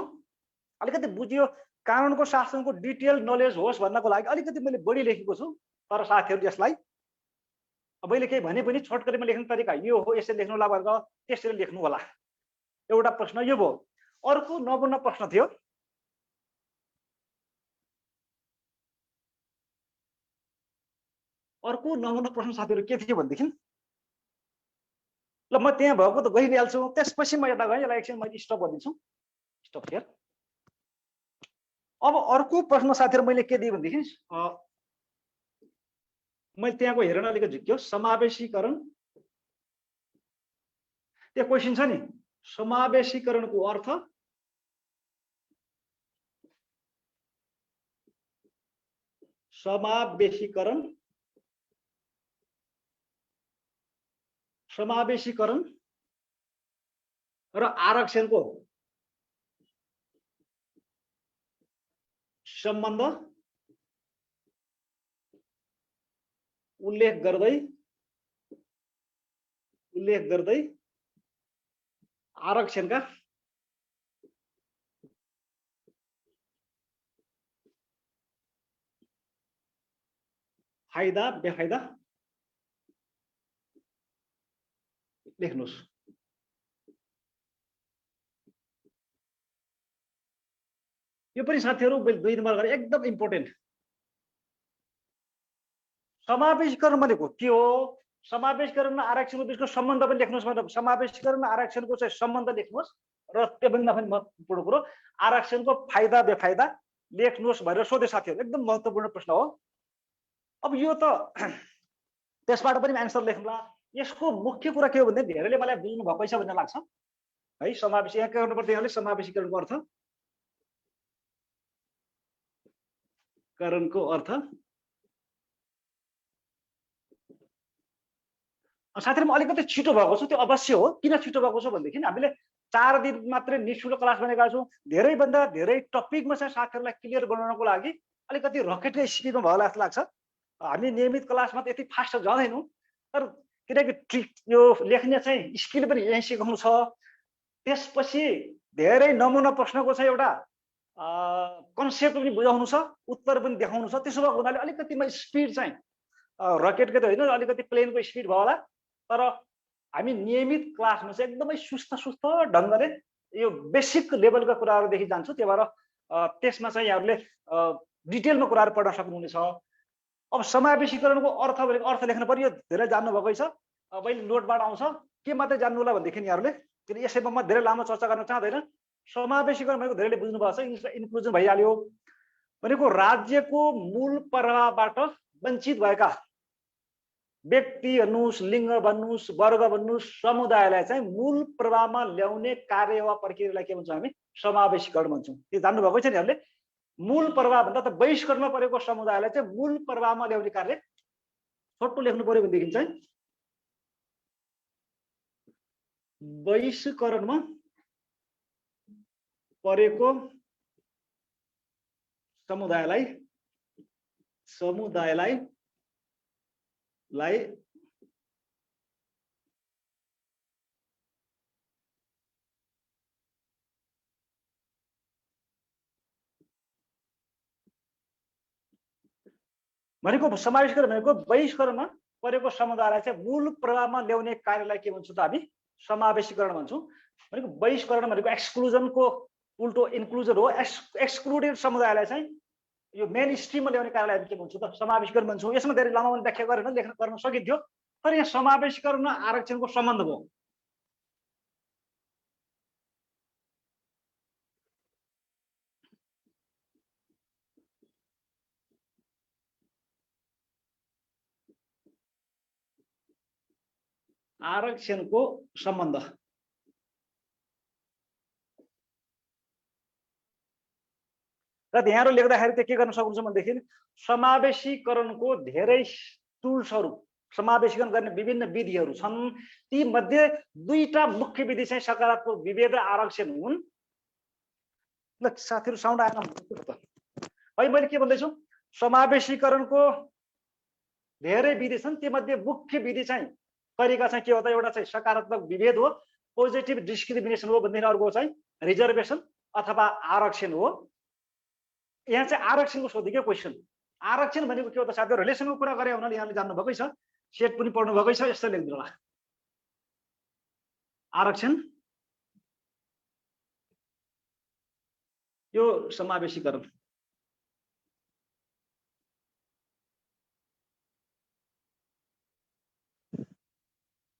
अलिकति बुझियो कानुनको शासनको डिटेल नलेज होस् भन्नको लागि अलिकति मैले बढी लेखेको छु। तर साथीहरू यसलाई मैले केही भने पनि छोटकरीमा लेख्ने तरिका यो हो, यसरी लेख्नु होला भनेर त्यसरी लेख्नु होला। एउटा प्रश्न यो भयो। अर्को 9 नम्बर प्रश्न थियो। अर्को 9 नम्बर प्रश्न साथीहरू के थियो भनेदेखि ल म त्यहाँ भएको त गइ नै हाल्छु। त्यसपछि म यता गएँ, यसलाई एकछिन मैले स्टप गरिदिन्छु। Stop here. अब अर्को प्रश्न साथीहरू मैले के दिएँ भनेदेखि मैले त्यहाँको हेरेर अलिकति झुक्क्यो। समावेशीकरण त्यो क्वेसन छ नि, समावेशीकरणको अर्थ समावेशीकरण र आरक्षणको सम्बन्ध उल्लेख गर्दै आरक्षणका फाइदा बेफाइदा लेख्नुहोस्। यो पनि साथीहरू 2 नम्बर गरे एकदम इम्पोर्टेन्ट। समावेशीकरण भनेको के हो, समावेशीकरण र आरक्षणको बीचको सम्बन्ध पनि लेख्नुहोस् भनेर समावेशीकरण र आरक्षणको चाहिँ सम्बन्ध लेख्नुहोस् र त्योभन्दा पनि महत्त्वपूर्ण कुरो आरक्षणको फाइदा बेफाइदा लेख्नुहोस् भनेर सोधे साथीहरू। एकदम महत्त्वपूर्ण प्रश्न हो। अब यो त त्यसबाट पनि आन्सर लेख्नुला। यसको मुख्य कुरा के हो भने धेरैले मलाई बुझ्नु भएको छ भन्ने लाग्छ है। समावेशी यहाँ के गर्नुपर्छ, यहाँले समावेशीकरणको अर्थ करणको अर्थ साथीहरु म अलिकति छिटो भएको छु, त्यो अवश्य हो। किन छिटो भएको छु भनेदेखि हामीले 4 दिन मात्रै निशुल्क क्लास भनेका छौँ। धेरै भन्दा धेरै टपिकमा चाहिँ साथीहरुलाई क्लियर बनाउनको लागि अलिकति रकेटकै स्पिडमा भयो जस्तो लाग्छ। हामी नियमित क्लासमा त यति फास्ट जाँदैनौँ, तर किनकि ट्रिक यो लेख्ने चाहिँ स्किल पनि यही सिकाउनु छ। त्यसपछि धेरै नमुना प्रश्नको चाहिँ एउटा कन्सेप्ट पनि बुझाउनु छ, उत्तर पनि देखाउनु छ। त्यसो भएको हुनाले अलिकति म स्पिड चाहिँ रकेटको त होइन, अलिकति प्लेनको स्पिड भयो होला। तर हामी नियमित क्लासमा चाहिँ एकदमै सुस्त ढङ्गले यो बेसिक लेभलका कुराहरूदेखि जान्छु। त्यही भएर त्यसमा चाहिँ यहाँहरूले डिटेलमा कुराहरू पढ्न सक्नुहुनेछ। अब समावेशीकरणको अर्थ भनेको अर्थ लेख्न पर्यो, धेरै जान्नु भएकै छ। मैले नोटबाट आउँछ के मात्रै जान्नु होला भनेदेखि यहाँहरूले, किन यसैमा म धेरै लामो चर्चा गर्न चाहदैन। समावेशीकरण भनेको धेरैले बुझ्नु भएको छ, इन्क्लुजन भइहाल्यो। भनेको राज्यको मूल प्रवाहबाट वञ्चित भएका व्यक्ति भन्नुहोस्, लिङ्ग भन्नुहोस्, वर्ग भन्नुहोस्, समुदायलाई चाहिँ मूल प्रवाहमा ल्याउने कार्य वा प्रक्रियालाई के भन्छौँ हामी? समावेशीकरण भन्छौँ। त्यो जान्नु भएको छ नि यहाँले। मूल प्रवाह भन्दा त बहिष्करणमा परेको समुदायलाई चाहिँ मूल प्रवाहमा ल्याउने कार्य। छोटो लेख्नु पर्यो भनेदेखि चाहिँ बहिष्करणमा परेको समुदायलाई भनेको समावेशीकरण भनेको बहिष्करणमा परेको समुदायलाई चाहिँ मूल प्रवाहमा ल्याउने कार्यलाई के भन्छौँ त हामी? समावेशीकरण भन्छौँ। भनेको बहिष्करण भनेको एक्सक्लुजनको उल्टो इन्क्लुजन हो। एक्सक्लुडेड समुदायलाई चाहिँ यो मेन स्ट्रिममा ल्याउने कार्यलाई हामी के भन्छौँ त? समावेशीकरण भन्छौँ। यसमा धेरै लामो व्याख्या गरेर लेख्न गर्न सकिन्थ्यो, तर यहाँ समावेशीकरण र आरक्षणको सम्बन्ध भयो। आरक्षणको सम्बन्ध र यहाँहरू लेख्दाखेरि चाहिँ के गर्न सक्नुहुन्छ भनेदेखि समावेशीकरणको धेरै टुल्सहरू, समावेशीकरण गर्ने विभिन्न विधिहरू छन्। ती मध्ये दुईटा मुख्य विधि चाहिँ सकारात्मक विभेद र आरक्षण हुन्। ल साथीहरू साउन्ड आएन है, मैले के भन्दैछु? समावेशीकरणको धेरै विधि छन्, ती मध्ये मुख्य विधि चाहिँ तरिका चाहिँ के हो त? एउटा चाहिँ सकारात्मक विभेद हो, पोजिटिभ डिस्क्रिमिनेसन हो, भन्ने अर्को चाहिँ रिजर्भेसन अथवा आरक्षण हो। यहाँ चाहिँ आरक्षणको सोधेको क्वेसन। आरक्षण भनेको के हो त साथीहरु? रिलेसनको कुरा गरे हुनाले यहाँले जान्नु भएकै छ, सेट पनि पढ्नु भएकै छ। यस्तो लेख्दिनु होला, आरक्षण यो समावेशीकरण।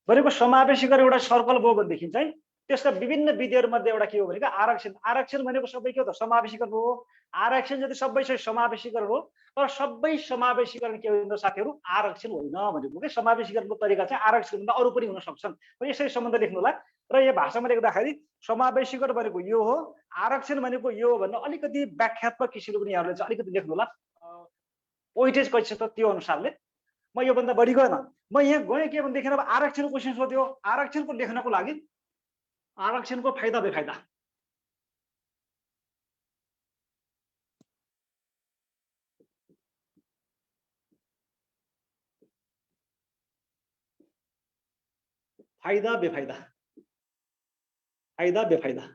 भनेको समावेशीकरण एउटा सर्कल भयो भनेदेखि चाहिँ त्यसका विभिन्न विधिहरू मध्ये एउटा के हो भनेको आरक्षण। आरक्षण भनेको सबै के हो त? समावेशीकरण हो। आरक्षण जति सबै चाहिँ समावेशीकरण हो, तर सबै समावेशीकरण के हो साथीहरु? आरक्षण होइन भनेको के? समावेशीकरणको तरिका चाहिँ आरक्षण भन्दा अरू पनि हुन सक्छन्। यसै सम्बन्ध लेख्नु होला। र यो भाषामा लेख्दाखेरि समावेशीकरण भनेको यो हो, आरक्षण भनेको यो हो भन्न अलिकति व्याख्यात्मक किसिमले पनि यहाँले चाहिँ अलिकति लेख्नु होला। पोइन्टेज कैसे त त्यो अनुसारले। म यो भन्दा बढी गएन। म यहाँ गएँ के भनेदेखि अब आरक्षणको क्वेसन सोध्यो। आरक्षणको लेख्नको लागि आरक्षणको फाइदा बेफाइदा, फाइदा बेफाइदा, फाइदा बेफाइदा।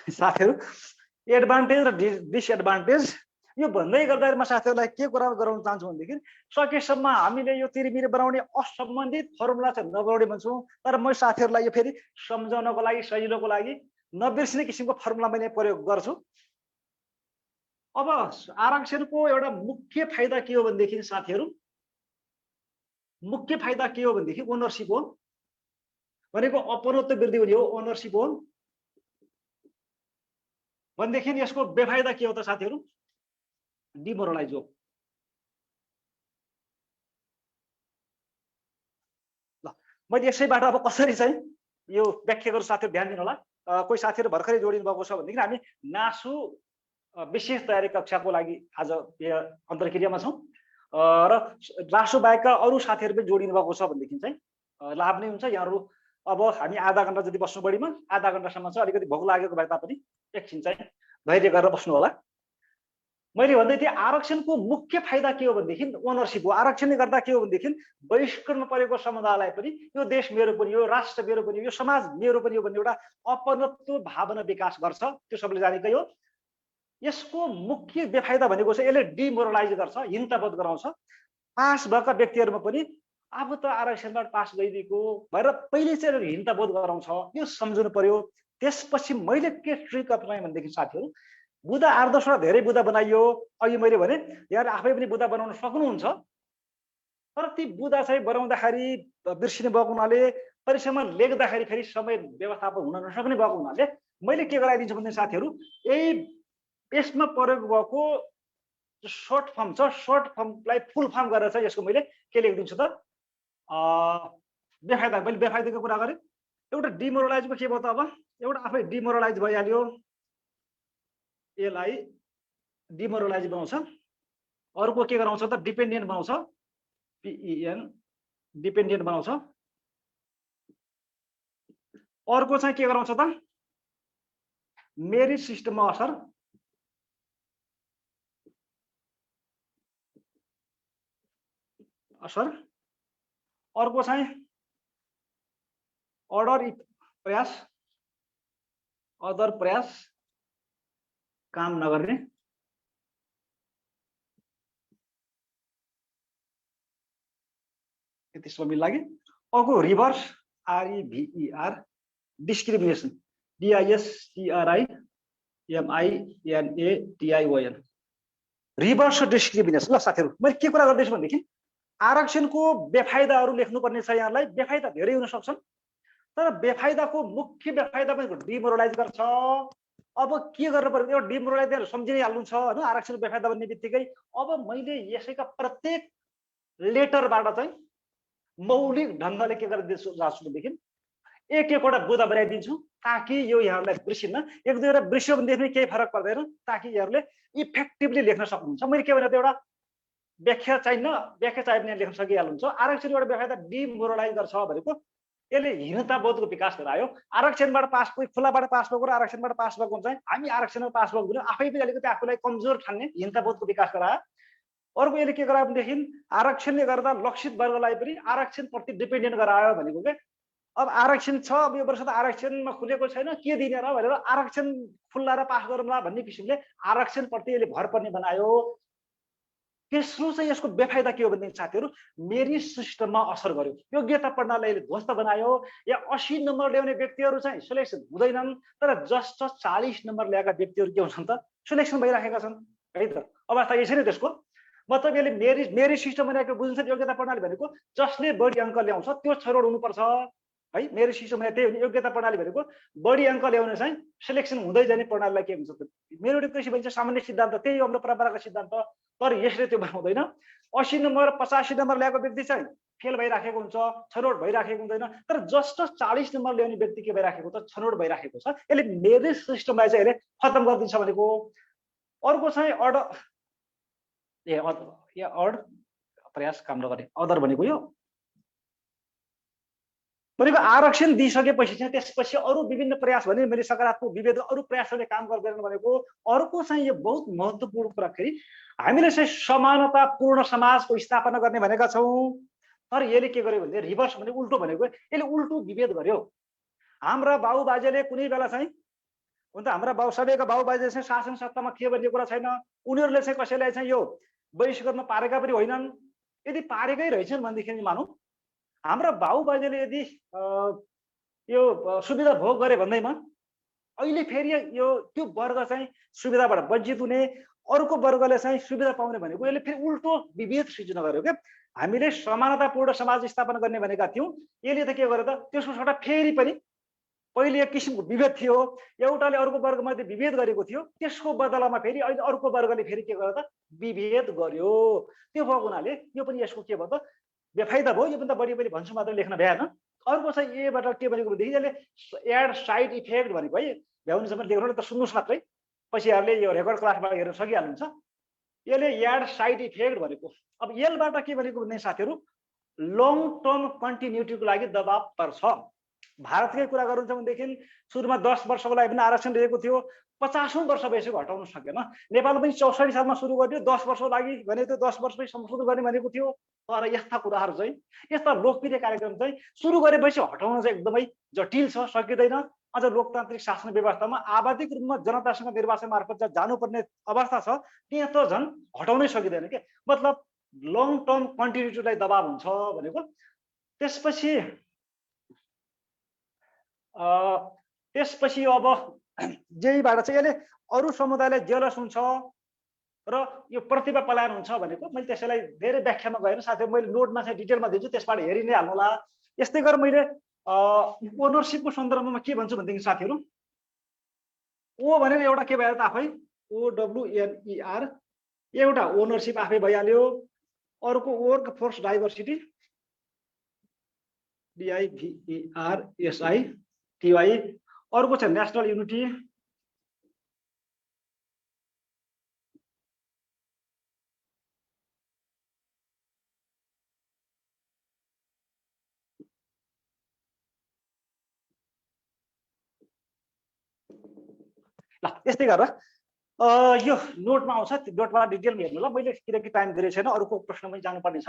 साथीहरु एडभान्टेज र डिसएडभान्टेज यो भन्दै गर्दा म साथीहरुलाई के कुरा गराउन चाहन्छु भनेदेखि सकेसम्म हामीले यो तिरमिर बनाउने असम्बन्धित फर्मुला चाहिँ नबनाउने भन्छौँ। तर म साथीहरुलाई यो फेरि सम्झाउनको लागि सजिलोको लागि नबिर्सिने किसिमको फर्मुला मैले प्रयोग गर्छु। अब आरक्षणको एउटा मुख्य फाइदा के हो भनेदेखि साथीहरु, मुख्य फाइदा के हो भनेदेखि ओनरशिप हो। भनेको अपनत्व वृद्धि हुने हो, ओनरशिप हो। भनेदेखि यसको बेफाइदा के हो त साथीहरु? डिमोरलाइज हो। ल मैले यसैबाट अब कसरी चाहिँ यो व्याख्या गर्छु साथीहरु ध्यान दिनु होला। कोही साथीहरू भर्खरै जोडिनु भएको छ भनेदेखि हामी नासु विशेष तयारी कक्षाको लागि आज अन्तर्क्रियामा छौँ र नासु बाहेकका अरू साथीहरू पनि जोडिनु भएको छ भनेदेखि चाहिँ लाभ नै हुन्छ। यहाँहरू अब हामी आधा घन्टा जति बस्नु बढीमा आधा घन्टासम्म चाहिँ अलिकति भोक लागेको भए तापनि एकछिन चाहिँ धैर्य गरेर बस्नु होला। मैले भन्दै थिएँ आरक्षणको मुख्य फाइदा के हो भनेदेखि ओनरसिप हो। आरक्षणले गर्दा के हो भनेदेखि बहिष्करण परेको समुदायलाई पनि यो देश मेरो पनि यो राष्ट्र मेरो पनि यो समाज मेरो पनि हो भन्ने एउटा अपनत्व भावना विकास गर्छ। त्यो सबैले जानेकै हो। यसको मुख्य बेफाइदा भनेको चाहिँ यसले डिमोरलाइज गर्छ, हिंसाबोध गराउँछ। पास भएका व्यक्तिहरूमा पनि अब त आरक्षणबाट पास गरिदिएको भएर पहिले चाहिँ हिंसाबोध गराउँछ, यो सम्झनु पर्यो। त्यसपछि मैले के ट्रिक अपनाएँ भनेदेखि साथीहरू बुदा 8-10 धेरै बुदा बनाइयो। अघि मैले भने यहाँ आफै पनि बुदा बनाउन सक्नुहुन्छ, तर ती बुदा चाहिँ बनाउँदाखेरि बिर्सिने भएको हुनाले परीक्षामा लेख्दाखेरि फेरि समय व्यवस्थापन हुन नसक्ने भएको हुनाले मैले के गराइदिन्छु भने साथीहरू यही यसमा प्रयोग भएको सर्ट फर्म छ, सर्ट फर्मलाई फुल फर्म गरेर चाहिँ यसको मैले के लेखिदिन्छु त बेफाइदा। मैले बेफाइदाको कुरा गरेँ। एउटा डिमोरलाइजको के भयो त अब एउटा आफै डिमोरलाइज भइहाल्यो, यसलाई डिमोरलाइज बनाउँछ। अर्को के गराउँछ त डिपेन्डेन्ट बनाउँछ, PEN डिपेन्डेन्ट बनाउँछ। अर्को चाहिँ के गराउँछ त मेरिट सिस्टममा असर। अर्को चाहिँ अदर प्रयास काम नगर्ने। यति सबै लाग्यो। अर्को reverse REVER discrimination DISCRIMINATION reverse discrimination. ल साथीहरू मैले के कुरा गर्दैछु भनेदेखि आरक्षणको बेफाइदाहरू लेख्नुपर्ने छ। यहाँलाई बेफाइदा धेरै हुन सक्छन्, तर बेफाइदाको मुख्य बेफाइदा पनि डिमोरलाइज गर्छ। अब के गर्नु पर्यो एउटा डिमोरलाइज सम्झिनै हाल्नु छ हैन। आरक्षणको बेफाइदा भन्ने बित्तिकै अब मैले यसैका प्रत्येक लेटरबाट चाहिँ मौलिक ढङ्गले के गरिदिन्छु भनेदेखि एक एकवटा बुदा बनाइदिन्छु ताकि यो यहाँहरूलाई बिर्सिन्न। एक दुईवटा बिर्स्यो भनेदेखि केही फरक पर्दैन, ताकि यहाँहरूले इफेक्टिभली लेख्न सक्नुहुन्छ। मैले के भने एउटा व्याख्या चाहिन्न, व्याख्या चाहिए भने लेख्न सकिहाल्नुहुन्छ। आरक्षण एउटा बेफाइदा डिमोरलाइज गर्छ भनेको यसले हीनताबोधको विकास गरायो। आरक्षणबाट पास कोही खुलाबाट पास भएको र आरक्षणबाट पास भएको हुन्छ, हामी आरक्षणमा पास भएको भने आफै पनि अलिकति आफूलाई कमजोर ठान्ने हीनताबोधको विकास गरायो। अर्को यसले के गरायो भनेदेखि आरक्षणले गर्दा लक्षित वर्गलाई पनि आरक्षण प्रति डिपेन्डेन्ट गरायो भनेको के अब आरक्षण छ, अब यो वर्ष त आरक्षणमा खुलेको छैन के दिने र भनेर आरक्षण खुल्ला र पास गरौँला भन्ने किसिमले आरक्षण प्रति यसले भर पर्ने बनायो। तेस्रो चाहिँ यसको बेफाइदा के हो भनेदेखि साथीहरू मेरिट सिस्टममा असर गर्यो, योग्यता प्रणालीले ध्वस्त बनायो। या 80 नम्बर ल्याउने व्यक्तिहरू चाहिँ सिलेक्सन हुँदैनन्, तर जस्ट 40 नम्बर ल्याएका व्यक्तिहरू के हुन्छन् त सिलेक्सन भइराखेका छन् है त। अवस्था यसै नै त्यसको मतलब यसले मेरिट सिस्टम भनेको बुझ्न्छ। योग्यता प्रणाली भनेको जसले बढी अङ्क ल्याउँछ त्यो छनौट हुनुपर्छ है। मेरिट सिस्टम भने त्यही हो। योग्यता प्रणाली भनेको बढी अङ्क ल्याउने चाहिँ सिलेक्सन हुँदै जाने प्रणालीलाई के हुन्छ त मेरिटोक्रेसी भन्छ। सामान्य सिद्धान्त त्यही हाम्रो परम्परागत सिद्धान्त, तर यसले त्यो बनाउँदैन। 80 नम्बर 85 नम्बर ल्याएको व्यक्ति चाहिँ फेल भइराखेको हुन्छ, छनौट भइराखेको हुँदैन, तर जस्ट 40 नम्बर ल्याउने व्यक्ति के भइराखेको त छनौट भइराखेको छ। यसले मेरिट सिस्टमलाई चाहिँ यसले खत्तम गरिदिन्छ भनेको। अर्को चाहिँ अड प्रयास काम नगर्ने अदर भनेको यो भनेको आरक्षण दिइसकेपछि चाहिँ त्यसपछि अरू विभिन्न प्रयास भने मैले सकारात्मक विभेद अरू प्रयासहरूले काम गर्दैन भनेको। अर्को चाहिँ यो बहुत महत्त्वपूर्ण कुरा फेरि हामीले चाहिँ समानतापूर्ण समाजको स्थापना गर्ने भनेका छौँ, तर यसले के गर्यो भने रिभर्स भने उल्टो भनेको यसले उल्टो विभेद गर्यो। हाम्रा बाबुबाजेले कुनै बेला चाहिँ हुन्छ हाम्रा सबैका बाबुबाजे चाहिँ शासन सत्तामा के भन्ने कुरा छैन, उनीहरूले चाहिँ कसैलाई चाहिँ यो बहिष्करण पारेका पनि होइनन्। यदि पारेकै रहेछन् भनेदेखि मानौँ हाम्रा बाबुबाजेले यदि यो सुविधा भोग गरे भन्दैमा अहिले फेरि यो त्यो वर्ग चाहिँ सुविधाबाट वञ्चित हुने, अर्को वर्गले चाहिँ सुविधा पाउने भनेको यसले फेरि उल्टो विभेद सृजना गर्यो क्या। हामीले समानतापूर्ण समाज स्थापना गर्ने भनेका थियौँ, यसले त के गर्यो त त्यसको सट्टा फेरि पनि पहिले एक किसिमको विभेद थियो, एउटाले अर्को वर्गमध्ये विभेद गरेको थियो, त्यसको बदलामा फेरि अहिले अर्को वर्गले फेरि के गर्यो त विभेद गर्यो। त्यो भएको हुनाले यो पनि यसको के भयो त बेफाइदा भयो। यो पनि त बढी भन्छु मात्र लेख्न भएन, अर्को चाहिँ एबाट के भनेको भनेदेखि यसले एड साइड इफेक्ट भनेको है भ्याउनेसम्म लेख्नु त सुन्नुहोस् मात्रै, पछि यहाँले यो रेकर्ड क्लासबाट हेर्न सकिहाल्नुहुन्छ। यसले एड साइड इफेक्ट भनेको। अब यसबाट के भनेको भने साथीहरू लङ टर्म कन्टिन्युटीको लागि दबाब पर्छ। भारतकै कुरा गर्नुहुन्छ भनेदेखि सुरुमा 10 वर्षको लागि पनि आरक्षण दिएको थियो, 50औं वर्ष भइसक्यो हटाउन सकेन। नेपालमा पनि 64 सालमा सुरु गर्यो, 10 वर्षको लागि भने त्यो 10 वर्षमै सुरु गर्ने भनेको थियो। तर यस्ता कुराहरू चाहिँ, यस्ता लोकप्रिय कार्यक्रम चाहिँ सुरु गरेपछि हटाउन चाहिँ एकदमै जटिल छ, सकिँदैन। अझ लोकतान्त्रिक शासन व्यवस्थामा आवाधिक रूपमा जनतासँग निर्वाचन मार्फत जानुपर्ने अवस्था छ, त्यहाँ त झन् हटाउनै सकिँदैन के। मतलब लङ टर्म कन्टिन्युटीलाई दबाब हुन्छ भनेको। त्यसपछि अब जेबाट चाहिँ यसले अरू समुदायलाई जेलस हुन्छ र यो प्रतिभा पलायन हुन्छ भनेको। मैले त्यसैलाई धेरै व्याख्यामा गएन साथीहरू, मैले नोटमा चाहिँ डिटेलमा दिन्छु, त्यसबाट हेरि नै हाल्नुहोला। यस्तै गरेर मैले ओनरसिपको सन्दर्भमा के भन्छु भनेदेखि साथीहरू, ओ भनेको एउटा के भयो त आफै OWNER, एउटा ओनरसिप आफै भइहाल्यो। अर्को वर्क फोर्स डाइभर्सिटी DIVERSITY, अर्को छ नेसनल युनिटी, ल यस्तै गरेर यो नोटमा आउँछ, नोटमा डिटेलमा हेर्नु ल। मैले किनकि टाइम धेरै छैन, अरूको प्रश्नमै जानुपर्ने छ।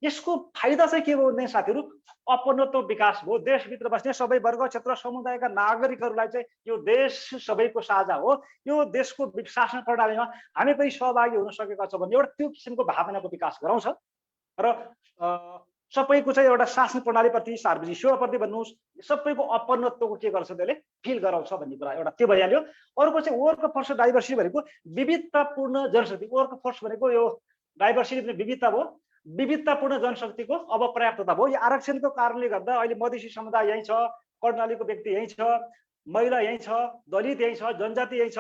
यसको फाइदा चाहिँ के हो भने साथीहरू अपनत्व विकास हो। देशभित्र बस्ने सबै वर्ग क्षेत्र समुदायका नागरिकहरूलाई चाहिँ यो देश सबैको साझा हो, यो देशको शासन प्रणालीमा हामी पनि सहभागी हुन सकेका छौँ भन्ने एउटा त्यो किसिमको भावनाको विकास गराउँछ। र सबैको चाहिँ एउटा शासन प्रणालीप्रति, सार्वजनिक सेवाप्रति भन्नुहोस्, सबैको अपनत्वको के गर्छ त्यसले फिल गराउँछ भन्ने कुरा एउटा त्यो भइहाल्यो। अर्को चाहिँ वर्क फोर्स डाइभर्सिटी भनेको विविधतापूर्ण जनशक्ति। वर्क फोर्स भनेको यो डाइभर्सिटी पनि विविधता हो, विविधतापूर्ण जनशक्तिको अब पर्याप्तता भयो। यो आरक्षणको कारणले गर्दा अहिले मधेसी समुदाय यहीँ छ, कर्णालीको व्यक्ति यहीँ छ, महिला यहीँ छ, दलित यहीँ छ, जनजाति यहीँ छ।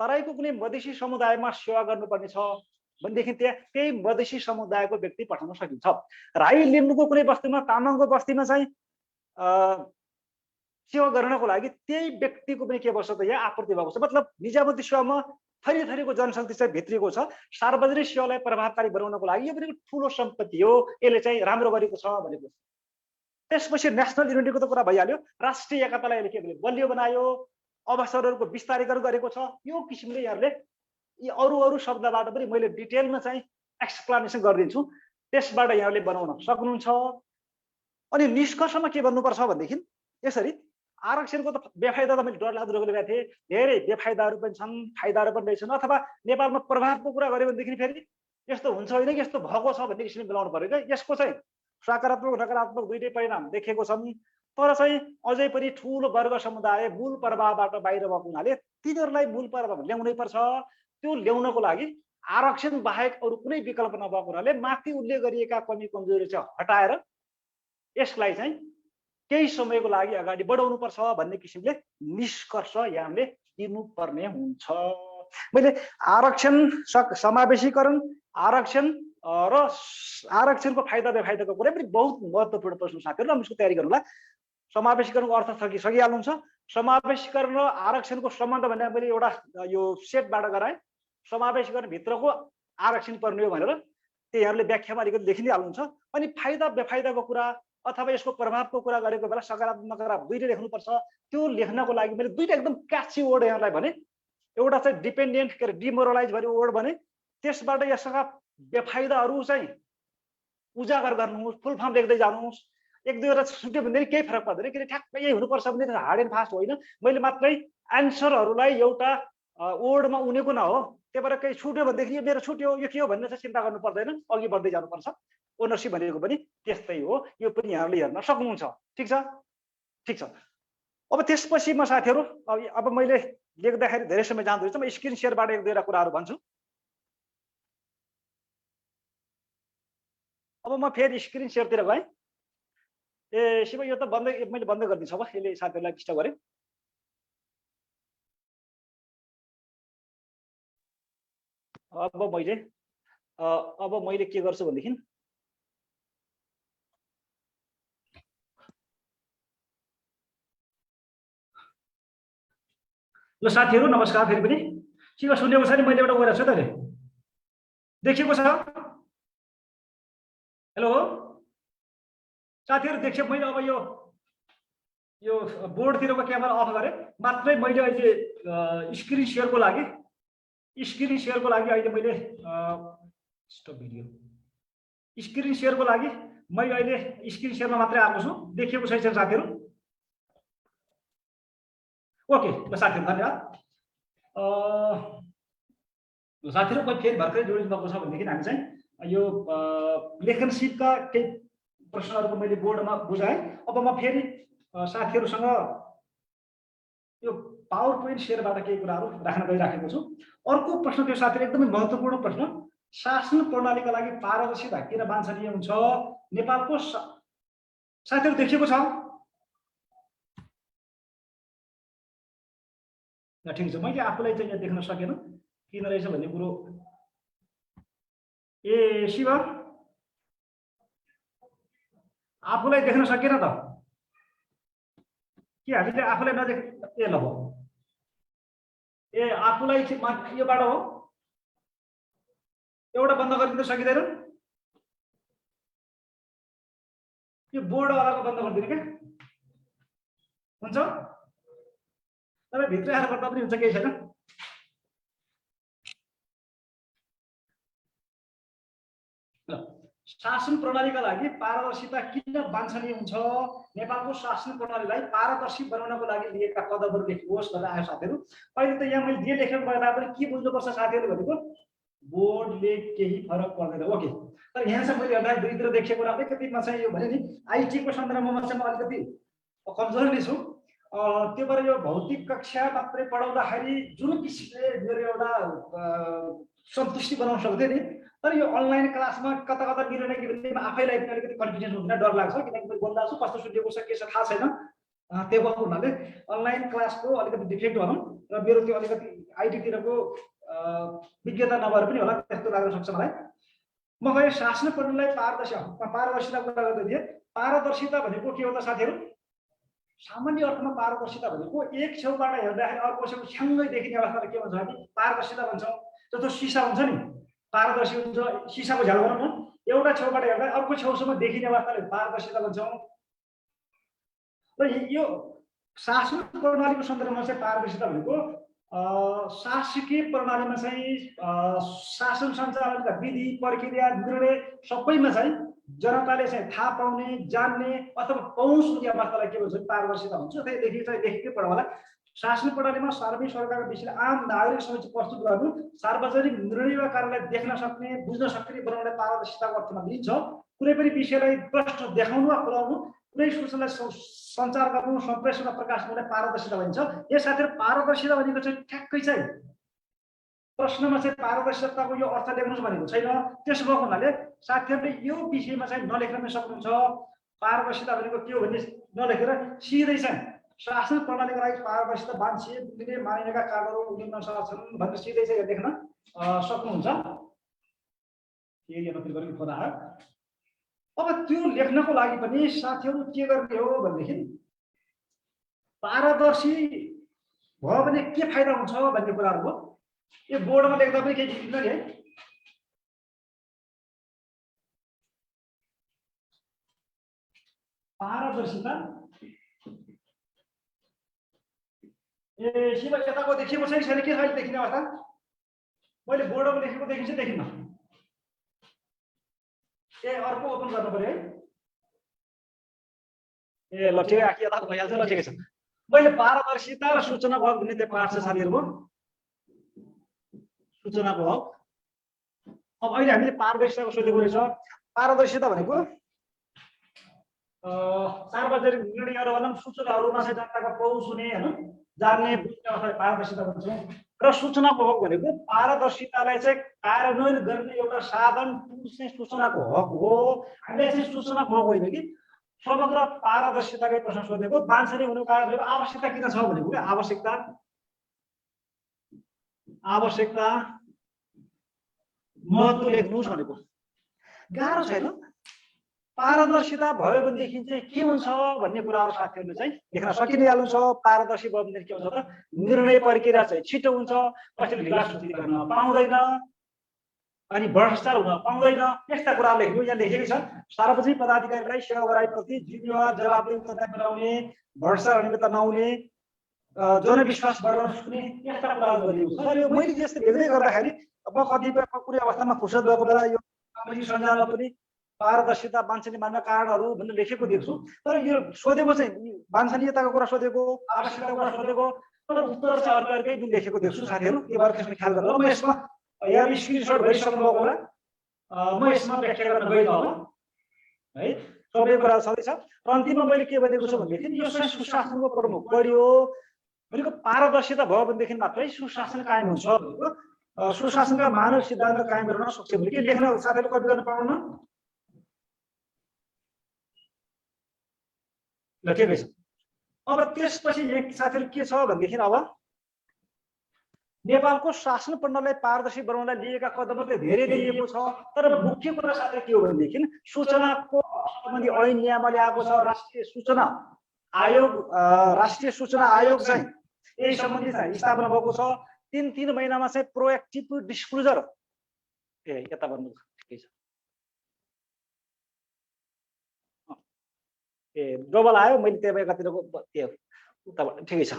तराईको कुनै मधेसी समुदायमा सेवा गर्नुपर्ने छ भनेदेखि त्यही मधेसी समुदायको व्यक्ति पठाउन सकिन्छ। राई लिम्बूको कुनै बस्तीमा, तामाङको बस्तीमा चाहिँ सेवा गर्नको लागि त्यही व्यक्तिको पनि के बस्छ त यहाँ आपूर्ति भएको छ। मतलब निजामती सेवामा थरी थरीको जनशक्ति चाहिँ भित्रिएको छ। सार्वजनिक सेवालाई प्रभावकारी बनाउनको लागि यो पनि ठुलो सम्पत्ति हो, यसले चाहिँ राम्रो गरेको छ भनेको। त्यसपछि नेसनल युनिटीको त कुरा भइहाल्यो। राष्ट्रिय एकतालाई यसले के गर्यो, बलियो बनायो, अवसरहरूको विस्तारीकरण गरेको छ। यो किसिमले यहाँले यी अरू शब्दबाट पनि मैले डिटेलमा चाहिँ एक्सप्लेनेसन गरिदिन्छु, त्यसबाट यहाँले बनाउन सक्नुहुन्छ। अनि निष्कर्षमा के भन्नुपर्छ भनेदेखि यसरी आरक्षणको त बेफाइदा त मैले डरलाग्दो गरेको थिएँ, धेरै बेफाइदाहरू पनि छन्, फाइदाहरू पनि रहेछन्। अथवा नेपालमा प्रभावको कुरा गऱ्यो भनेदेखि फेरि यस्तो हुन्छ होइन कि यस्तो भएको छ भन्ने किसिमले मिलाउनु पर्यो क्या। यसको चाहिँ सकारात्मक नकारात्मक दुईटै परिणाम देखेको छन्। तर चाहिँ अझै पनि ठुलो वर्ग समुदाय मूल प्रभावबाट बाहिर भएको हुनाले तिनीहरूलाई मूल प्रभाव ल्याउनै पर्छ। त्यो ल्याउनको लागि आरक्षण बाहेक अरू कुनै विकल्प नभएको हुनाले माथि उल्लेख गरिएका कमी कमजोरी चाहिँ हटाएर यसलाई चाहिँ केही समयको लागि अगाडि बढाउनु पर्छ भन्ने किसिमले निष्कर्ष यहाँले दिनुपर्ने हुन्छ। मैले आरक्षण समावेशीकरण, आरक्षण र आरक्षणको फाइदा बेफाइदाको कुरा पनि बहुत महत्त्वपूर्ण प्रश्न साथीहरु, यसको तयारी गर्नुला। समावेशीकरणको अर्थ सकिहाल्नुहुन्छ। समावेशीकरण र आरक्षणको सम्बन्ध भने मैले एउटा यो सेटबाट गराएँ। समावेशीकरण भित्रको आरक्षण पर्ने हो भनेर त्यहीहरुले व्याख्यामा अलिकति लेखिदिहाल्नुहुन्छ। अनि फाइदा बेफाइदाको कुरा अथवा यसको प्रभावको कुरा गरेको बेला सकारात्मक नकारात्मक दुईटै लेख्नुपर्छ। त्यो लेख्नको लागि मैले दुईटा एकदम क्याची वर्ड यहाँलाई भने, एउटा चाहिँ डिपेन्डेन्ट के डिमोरलाइज भन्ने वर्ड भने, त्यसबाट यसका बेफाइदाहरू चाहिँ उजागर गर्नुहोस्, फुल फर्म लेख्दै जानुहोस्। एक दुईवटा छुट्यो भने केही फरक पर्दैन, किन ठ्याक्कै यही हुनुपर्छ भने हार्ड एन्ड फास्ट होइन। मैले मात्रै एन्सरहरूलाई एउटा वर्डमा उनेको न हो, त्यही भएर केही छुट्यो भनेदेखि यो मेरो छुट्यो, यो के हो भन्ने चाहिँ चिन्ता गर्नु पर्दैन, अघि बढ्दै जानुपर्छ। ओनरसिप भनेको पनि त्यस्तै हो, यो पनि यहाँले हेर्न सक्नुहुन्छ। ठिक छ, ठिक छ। अब त्यसपछि म साथीहरु अब मैले लेख्दाखेरि धेरै समय जाँदो रहेछ, म स्क्रिन शेयरबाट एक दुईवटा कुराहरू भन्छु। अब म फेरि स्क्रिन शेयरतिर गएँ। ए शिव, यो त बन्दै, मैले बन्द गरिदिन्छु अब, यसले साथीहरुलाई डिस्टर्ब गरे। अब मैले के गर्छु भनेदेखि ल साथीहरु नमस्कार फेरि पनि के सुनेको छ नि मैले एउटा गरेको छु त देखिएको छ हेलो साथीहरु देखियो मैले अब यो बोर्डतिरको क्यामेरा अफ गरे मात्रै मैले अहिले स्क्रिन शेयरको लागि अहिले मैले स्टप भिडियो स्क्रिन शेयरको लागि मैले अहिले स्क्रिन शेयरमा मात्रै आएको छु देखिएको छ साथीहरु ओके ल साथीहरु धन्यवाद साथीहरु कोही फेरि भर्खरै जोडिनु भएको छ भनेदेखि हामी चाहिँ यो लेखन सिपका केही प्रश्नहरुको मैले बोर्डमा बुझाएँ अब म फेरि साथीहरुसँग यो पावर पोइन्ट शेयरबाट केही कुराहरु राख्न गइराखेको छु अर्को प्रश्न त्यो साथीहरु एकदमै महत्त्वपूर्ण प्रश्न शासन प्रणालीका लागि पारदर्शिता किन वाञ्छनीय हुन्छ नेपालको साथीहरु देखिएको छ ल ठीक छ मैले आफूलाई चाहिँ यहाँ देख्न सकेन किन रहेछ भन्ने कुरो ए शिव आफूलाई देख्न सकेन त के हामीले आफूलाई नदेख ए ल भयो ए आफूलाई योबाट हो एउटा बन्द गरिदिन सकिँदैन यो बोर्ड वालाको बन्द गरिदिनु के हुन्छ तपाईँ भित्र आएर गर्दा पनि हुन्छ केही छैन शासन प्रणालीका लागि पारदर्शिता किन वाञ्छनीय हुन्छ नेपालको शासन प्रणालीलाई पारदर्शी बनाउनको लागि लिएका कदमहरू लेख्नुहोस् भनेर आयो साथीहरु पहिले त यहाँ मैले जे लेखेको गर्दा पनि के बुझ्नुपर्छ साथीहरु भनेको बोर्डले केही फरक पर्दैन ओके तर यहाँ चाहिँ मैले हेर्दा दुईतिर देखिएको कुरा अलिकति चाहिँ यो भने नि आईटी को सन्दर्भमा चाहिँ म अलिकति कमजोर नै छु त्यो भएर यो भौतिक कक्षा मात्रै पढाउँदाखेरि जुन किसिमले मेरो एउटा सन्तुष्टि बनाउन सक्थेँ नि तर यो अनलाइन क्लासमा कता कता निर्णय के भने आफैलाई पनि अलिकति कन्फ्युजन हुँदैन डर लाग्छ किनकि मैले बोल्दा छु कस्तो सुनेको छ के छ थाहा छैन त्यो भएको हुनाले अनलाइन क्लासको अलिकति डिफेक्ट भनौँ र मेरो त्यो अलिकति आइटीतिरको विज्ञता नभएर पनि होला त्यस्तो लाग्न सक्छ मलाई म गए शासन प्रणालीलाई पारदर्शिता कुरा गर्दै थिएँ पारदर्शिता भनेको के हो त साथीहरु सामान्य अर्थमा पारदर्शिता भनेको एक छेउबाट हेर्दाखेरि अर्को छेउ छ्याङ्गै देखिने अवस्थालाई के भन्छ भने पारदर्शिता भन्छौँ जस्तो सिसा हुन्छ नि पारदर्शी हुन्छ सिसाको झ्याल भनौँ न एउटा छेउबाट हेर्दा अर्को छेउसम्म देखिने अवस्थाले पारदर्शिता भन्छौँ र यो शासन प्रणालीको सन्दर्भमा चाहिँ पारदर्शिता भनेको शासकीय प्रणालीमा चाहिँ शासन सञ्चालनका विधि प्रक्रिया निर्णय सबैमा चाहिँ जनताले चाहिँ थाहा पाउने जान्ने अथवा पहुँच हुने अवस्थालाई के भन्छ पारदर्शिता हुन्छ त्यहीदेखि चाहिँ लेखेकै पढ होला शासन प्रणालीमा सार्वजनिक सरकारको विषयलाई आम नागरिक समक्ष प्रस्तुत गर्नु सार्वजनिक निर्णय कार्यलाई देख्न सक्ने बुझ्न सक्ने बनाउने पारदर्शिताको अर्थमा लिन्छ कुनै पनि विषयलाई प्रष्ट देखाउनु वा खुलाउनु कुनै सूचनालाई सञ्चार गर्नु सम्प्रेषण प्रकाश गर्नु पारदर्शिता भनिन्छ यस साथै पारदर्शिता भनेको चाहिँ ठ्याक्कै चाहिँ प्रश्नमा चाहिँ पारदर्शिताको यो अर्थ लेख्नुस् भनेको छैन त्यसो भएको हुनाले साथीहरुले यो विषयमा चाहिँ नलेख्न पनि सक्नुहुन्छ पारदर्शिता भनेको के हो भन्ने नलेखेर सिधै चाहिँ शासन प्रणालीका लागि पारदर्शिता वाञ्छनीय दिने मानिएका कार्यहरू उल्लेख्न सक्छन् भनेर सिधै चाहिँ लेख्न सक्नुहुन्छ यही नत्र गरेको फोन आयो अब त्यो लेख्नको लागि पनि साथीहरु के गर्ने हो भनेदेखि पारदर्शी भयो भने के फाइदा हुन्छ भन्ने कुराहरु हो यो बोर्डमा लेख्दा पनि केही देखिन्न नि है पारदर्शिता ए शिव यताको देखिएको छैन छैन के छैन देखिने अवस्था मैले बोर्डमा लेखेको देखिन्छ देखिन्न ए अर्को ओपन गर्नु पर्यो है ए ल ठिकै आकी यताको भइहाल्छ ल ठिकै छ मैले पारदर्शिता र सूचनाको हक भन्ने त्यहाँ पाठ छ साथीहरुको सूचनाको हक अब अहिले हामीले पारदर्शिताको सोधेको रहेछ पारदर्शिता भनेको सार्वजनिक निर्णयहरु भनौं सूचनाहरुमा चाहिँ जनताको पहुँच हुने हैन जान्ने बुझ्ने अवस्थालाई पारदर्शिता भन्छौं र सूचनाको हक भनेको पारदर्शितालाई चाहिँ कार्यान्वयन गर्ने एउटा साधन चाहिँ सूचनाको हक हो हामीले चाहिँ सूचनाको हक होइन कि समग्र पारदर्शिताकै प्रश्न सोधेको वाञ्छनीय हुनुको कारण आवश्यकता किन छ भनेको आवश्यकता महत्त्व लेख्नुस् भनेको गाह्रो छैन पारदर्शिता भयो भनेदेखि चाहिँ के हुन्छ भन्ने कुराहरू साथीहरूले चाहिँ देख्न सकिहाल्नु छ। पारदर्शी भयो भनेदेखि के हुन्छ त निर्णय प्रक्रिया चाहिँ छिटो हुन्छ, कसैले ढिलासुस्ती गर्न पाउँदैन, अनि भ्रष्टाचार हुन पाउँदैन। यस्ता कुराहरू लेख्नु यहाँ लेखेको छ। सार्वजनिक पदाधिकारीलाई सेवाग्राहीप्रति जिम्मेवार जवाबदेही उत्तरदायी बनाउने, भ्रष्टाचार अनियमितता नहुने, जनविश्वास बढाउन सक्ने यस्ता कुराहरू गरिएको छ। यो मैले यस्तो लेख्दै गर्दाखेरि अब कतिपय कुनै अवस्थामा फुर्सद भएको बेला यो सामाजिक सञ्जालमा पनि पारदर्शिता वाञ्छनीय मान्न कारणहरू भनेर लेखेको देख्छु। तर यो सोधेको चाहिँ वाञ्छनीयताको कुरा सोधेको, आवश्यकताको कुरा सोधेको, तर उत्तर चाहिँ अर्कै जुन लेखेको देख्छु साथीहरू। यो बारे त्यसमा ख्याल गर्नु। म यसमा यहाँ स्क्रिनसट गरिसक्नु भएको होला, म यसमा व्याख्या गर्न गइनँ होला है, सबै कुरा छँदैछ। र अन्तिममा मैले के भनेको छु भनेदेखि यो चाहिँ सुशासनको प्रमुख बढ्यो भनेको पारदर्शिता भयो भनेदेखि मात्रै सुशासन कायम हुन्छ। सुशासनका मानव सिद्धान्त कायम गर्न सक्छ भने के लेख्न साथीहरूले कपी गर्न पाउनु लेखेकै छ। अब त्यसपछि एक साथीहरू के छ भनेदेखि अब नेपालको शासन प्रणालीलाई पारदर्शी बनाउनलाई लिएका कदमहरू चाहिँ धेरै दिइएको छ। तर मुख्य कुरा साथै के हो भनेदेखि सूचनाको सम्बन्धी ऐन नियमले आएको छ। राष्ट्रिय सूचना आयोग चाहिँ यही सम्बन्धी चाहिँ स्थापना भएको छ। 3 महिनामा चाहिँ प्रोएक्टिभ डिस्क्लोजर यता भन्नु ठिकै छ। डबल आयो, मैले त्यही एकातिरको उताबाट ठिकै छ।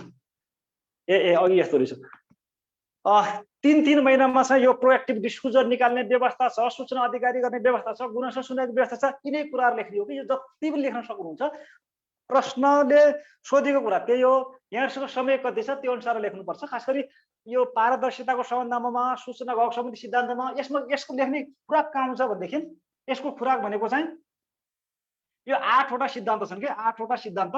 अघि यस्तो रहेछ। 3 महिनामा चाहिँ यो प्रोएक्टिभ डिस्क्लोजर निकाल्ने व्यवस्था छ, सूचना अधिकारी गर्ने व्यवस्था छ, गुनासो सुनाउने व्यवस्था छ। यिनै कुराहरू लेख्ने हो कि यो जति पनि लेख्न सक्नुहुन्छ। प्रश्नले सोधेको कुरा त्यही हो। यहाँसँग समय कति छ त्यो अनुसार लेख्नुपर्छ। खास गरी यो पारदर्शिताको सम्बन्धमा, सूचना हक सम्बन्धी सिद्धान्तमा यसको लेख्ने खुराक कहाँ हुन्छ भनेदेखि यसको खुराक भनेको चाहिँ यो 8वटा सिद्धान्त छन् कि 8वटा सिद्धान्त।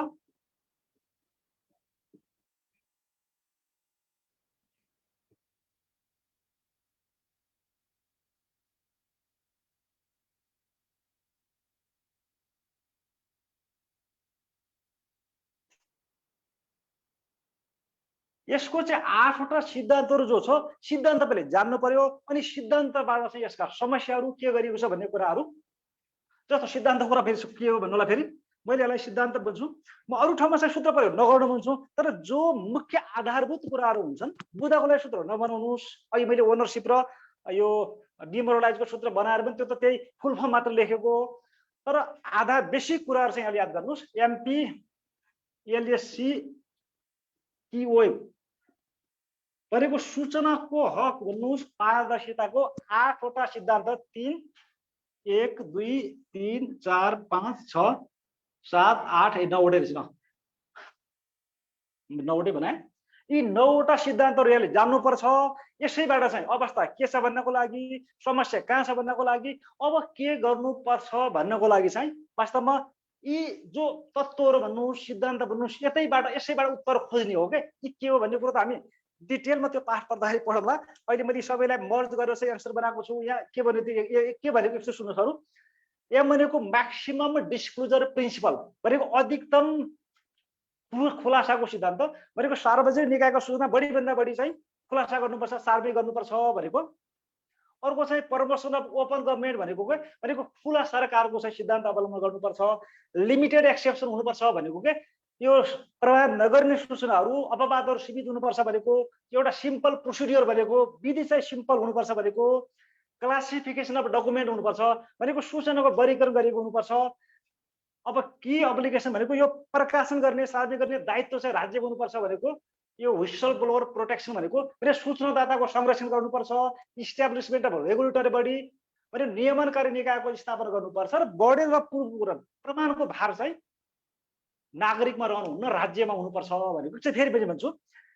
यसको चाहिँ 8वटा सिद्धान्तहरू जो छ, सिद्धान्त पहिले जान्नु पर्यो। अनि सिद्धान्तबाट चाहिँ यसका समस्याहरू के गरिएको छ भन्ने कुराहरू। जस्तो सिद्धान्त कुरा फेरि के हो भन्नुलाई फेरि मैले यसलाई सिद्धान्त बुझ्छु। म अरू ठाउँमा चाहिँ सूत्र प्रयोग नगर्नु भन्छु, तर जो मुख्य आधारभूत कुराहरू हुन्छन् बुझ्दाको लागि सूत्र नबनाउनुहोस्। अहिले मैले ओनरसिप र यो डिमोरलाइजको सूत्र बनाएर पनि त्यो त त्यही फुल फर्म मात्र लेखेको हो। तर आधा बेसिक कुराहरू चाहिँ यहाँ याद गर्नुहोस्। MPLSC TOA भनेको सूचनाको हक भन्नुहोस्। पारदर्शिताको 8वटा सिद्धान्त 3, 1, 2, 3, 4, 5, 6, 7, 8, 9वटै रहेछ। 9वटै बनाए। यी 9वटा सिद्धान्तहरू यसले जान्नुपर्छ। यसैबाट चाहिँ अवस्था के छ भन्नको लागि, समस्या कहाँ छ भन्नको लागि, अब के गर्नुपर्छ भन्नको लागि चाहिँ वास्तवमा यी जो तत्त्वहरू भन्नुहोस्, सिद्धान्त भन्नुहोस्, यसैबाट उत्तर खोज्ने हो। के के हो भन्ने कुरो त हामी डिटेलमा त्यो पाठ पढ्दाखेरि पढौँला। अहिले मैले सबैलाई मर्ज गरेर चाहिँ एन्सर बनाएको छु। यहाँ के भनेको यस्तो सुन्नुहोस्। यहाँ भनेको म्याक्सिमम डिस्क्लोजर प्रिन्सिपल भनेको अधिकतम खुलासाको सिद्धान्त भनेको सार्वजनिक निकायको सूचना बढीभन्दा बढी चाहिँ खुलासा गर्नुपर्छ, सार्वजनिक गर्नुपर्छ भनेको। अर्को चाहिँ प्रमोसन अफ ओपन गभर्नमेन्ट भनेको खुला सरकारको चाहिँ सिद्धान्त अवलम्बन गर्नुपर्छ। लिमिटेड एक्सेप्सन हुनुपर्छ भनेको के यो प्रभाव नगर्ने सूचनाहरू, अपवादहरू सीमित हुनुपर्छ भनेको। एउटा सिम्पल प्रोसिडियर भनेको विधि चाहिँ सिम्पल हुनुपर्छ भनेको। क्लासिफिकेसन अफ डकुमेन्ट हुनुपर्छ भनेको सूचनाको वर्गीकरण गरेको हुनुपर्छ। अब की अब्लिगेसन भनेको यो प्रकाशन गर्ने, सार्वजनिक गर्ने दायित्व चाहिँ राज्यको हुनुपर्छ भनेको। यो व्हिसल ब्लोअर प्रोटेक्सन भनेको सूचनादाताको संरक्षण गर्नुपर्छ। इस्टाब्लिसमेन्ट अफ रेगुलेटरी बडी भने नियमनकारी निकायको स्थापना गर्नुपर्छ। र बढी र प्रमाणको भार चाहिँ नागरिकमा रहनुहुन्न, राज्यमा हुनुपर्छ भनेको चाहिँ फेरि पनि भन्छु।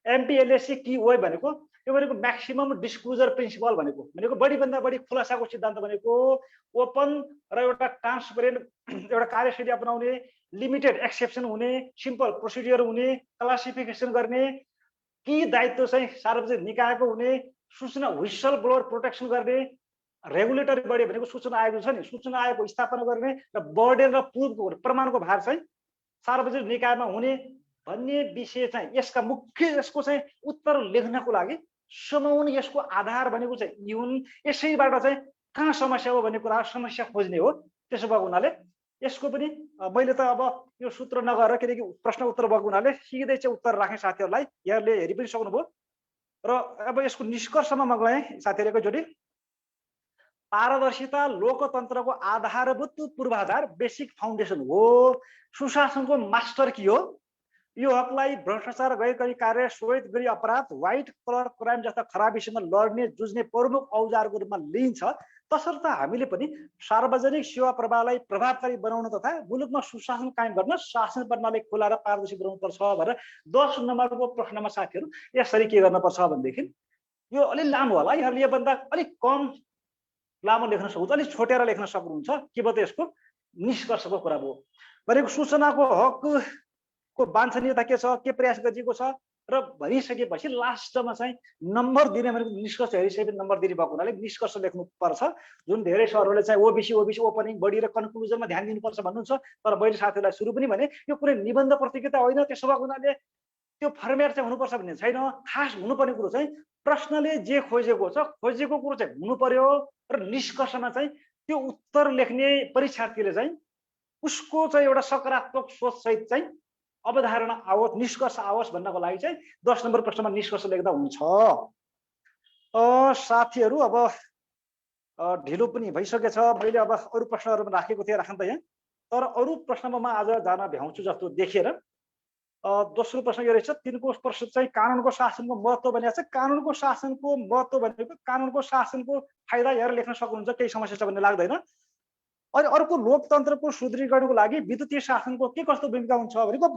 MPLSC TOA भनेको यो भनेको म्याक्सिमम डिस्क्लोजर प्रिन्सिपल भनेको बढीभन्दा बढी खुलासाको सिद्धान्त भनेको। ओपन र एउटा ट्रान्सपेरेन्ट एउटा कार्यशैली अपनाउने, लिमिटेड एक्सेप्सन हुने, सिम्पल प्रोसिडियर हुने, क्लासिफिकेसन गर्ने, की दायित्व चाहिँ सार्वजनिक निकायको हुने, सूचना व्हिसल ब्लोअर प्रोटेक्सन गर्ने, रेगुलेटरी बडी भनेको सूचना आयोग छ नि, सूचना आयोगको स्थापना गर्ने र बर्डन र प्रुफको प्रमाणको भार चाहिँ सार्वजनिक निकायमा हुने भन्ने विषय चाहिँ यसका मुख्य यसको चाहिँ उत्तर लेख्नको लागि समाउने यसको आधार भनेको चाहिँ यी हुन्। यसैबाट चाहिँ कहाँ समस्या हो भन्ने कुरा समस्या खोज्ने हो। त्यसो भएको हुनाले यसको पनि मैले त अब यो सूत्र नगरेर, किनकि प्रश्न उत्तर भएको हुनाले सिधै चाहिँ उत्तर राखेँ साथीहरूलाई, यहाँहरूले हेरि पनि सक्नुभयो। र अब यसको निष्कर्षमा म गएँ साथीहरू एकैचोटि। पारदर्शिता लोकतन्त्रको आधारभूत पूर्वाधार, बेसिक फाउन्डेसन हो। सुशासनको मास्टर की हो। यो हकलाई भ्रष्टाचार, गैरकारी कार्य, श्वेत गरी अपराध, व्हाइट कलर क्राइम जस्ता खराबीसँग लड्ने जुझ्ने प्रमुख औजारको रूपमा लिइन्छ। तसर्थ हामीले पनि सार्वजनिक सेवा प्रवाहलाई प्रभावकारी बनाउन तथा मुलुकमा सुशासन कायम गर्न शासन प्रणाली खुला र पारदर्शी बनाउनुपर्छ भनेर 10 नम्बरको प्रश्नमा साथीहरू यसरी के गर्नुपर्छ भनेदेखि, यो अलि लामो होला, यहाँहरूले योभन्दा अलिक कम लामो लेख्न सक्नुहुन्छ, अलिक छोटेर लेख्न सक्नुहुन्छ। के भयो त यसको निष्कर्षको कुरा भयो भनेको, सूचनाको हकको वाञ्छनीयता के छ, के प्रयास गरिएको छ र भनिसकेपछि लास्टमा चाहिँ नम्बर दिने भनेको निष्कर्ष हेरिसकेपछि नम्बर दिने भएको हुनाले निष्कर्ष लेख्नुपर्छ। जुन धेरै सरहरूले चाहिँ ओबिसी ओपनिङ बढी र कन्क्लुजनमा ध्यान दिनुपर्छ भन्नुहुन्छ, तर मैले साथीहरूलाई सुरु पनि भने यो कुनै निबन्ध प्रतियोगिता होइन। त्यसो भएको हुनाले त्यो फर्मेट चाहिँ हुनुपर्छ भन्ने छैन। खास हुनुपर्ने कुरो चाहिँ प्रश्नले जे खोजेको छ, खोजेको कुरो चाहिँ हुनु पर्यो र निष्कर्षमा चाहिँ त्यो उत्तर लेख्ने परीक्षार्थीले चाहिँ उसको चाहिँ एउटा सकारात्मक सोच सहित चाहिँ अवधारणा आओस्, निष्कर्ष आओस् भन्नको लागि चाहिँ 10 नम्बर प्रश्नमा निष्कर्ष लेख्दा हुन्छ। साथीहरू अब ढिलो पनि भइसकेछ, मैले अब अरू प्रश्नहरू राखेको थिएँ, राख्न त यहाँ, तर अरू प्रश्नमा म आज जान भ्याउँछु जस्तो देखेर दोस्रो प्रश्न यो रहेछ। तिनको प्रश्न चाहिँ कानुनको शासनको महत्त्व भनेको छ। कानुनको शासनको महत्त्व भनेको कानुनको शासनको फाइदा हेरेर लेख्न सक्नुहुन्छ, केही समस्या छ भन्ने लाग्दैन। अनि अर्को लोकतन्त्रको सुदृढीकरणको लागि विद्युतीय शासनको के कस्तो भूमिका हुन्छ भनेको,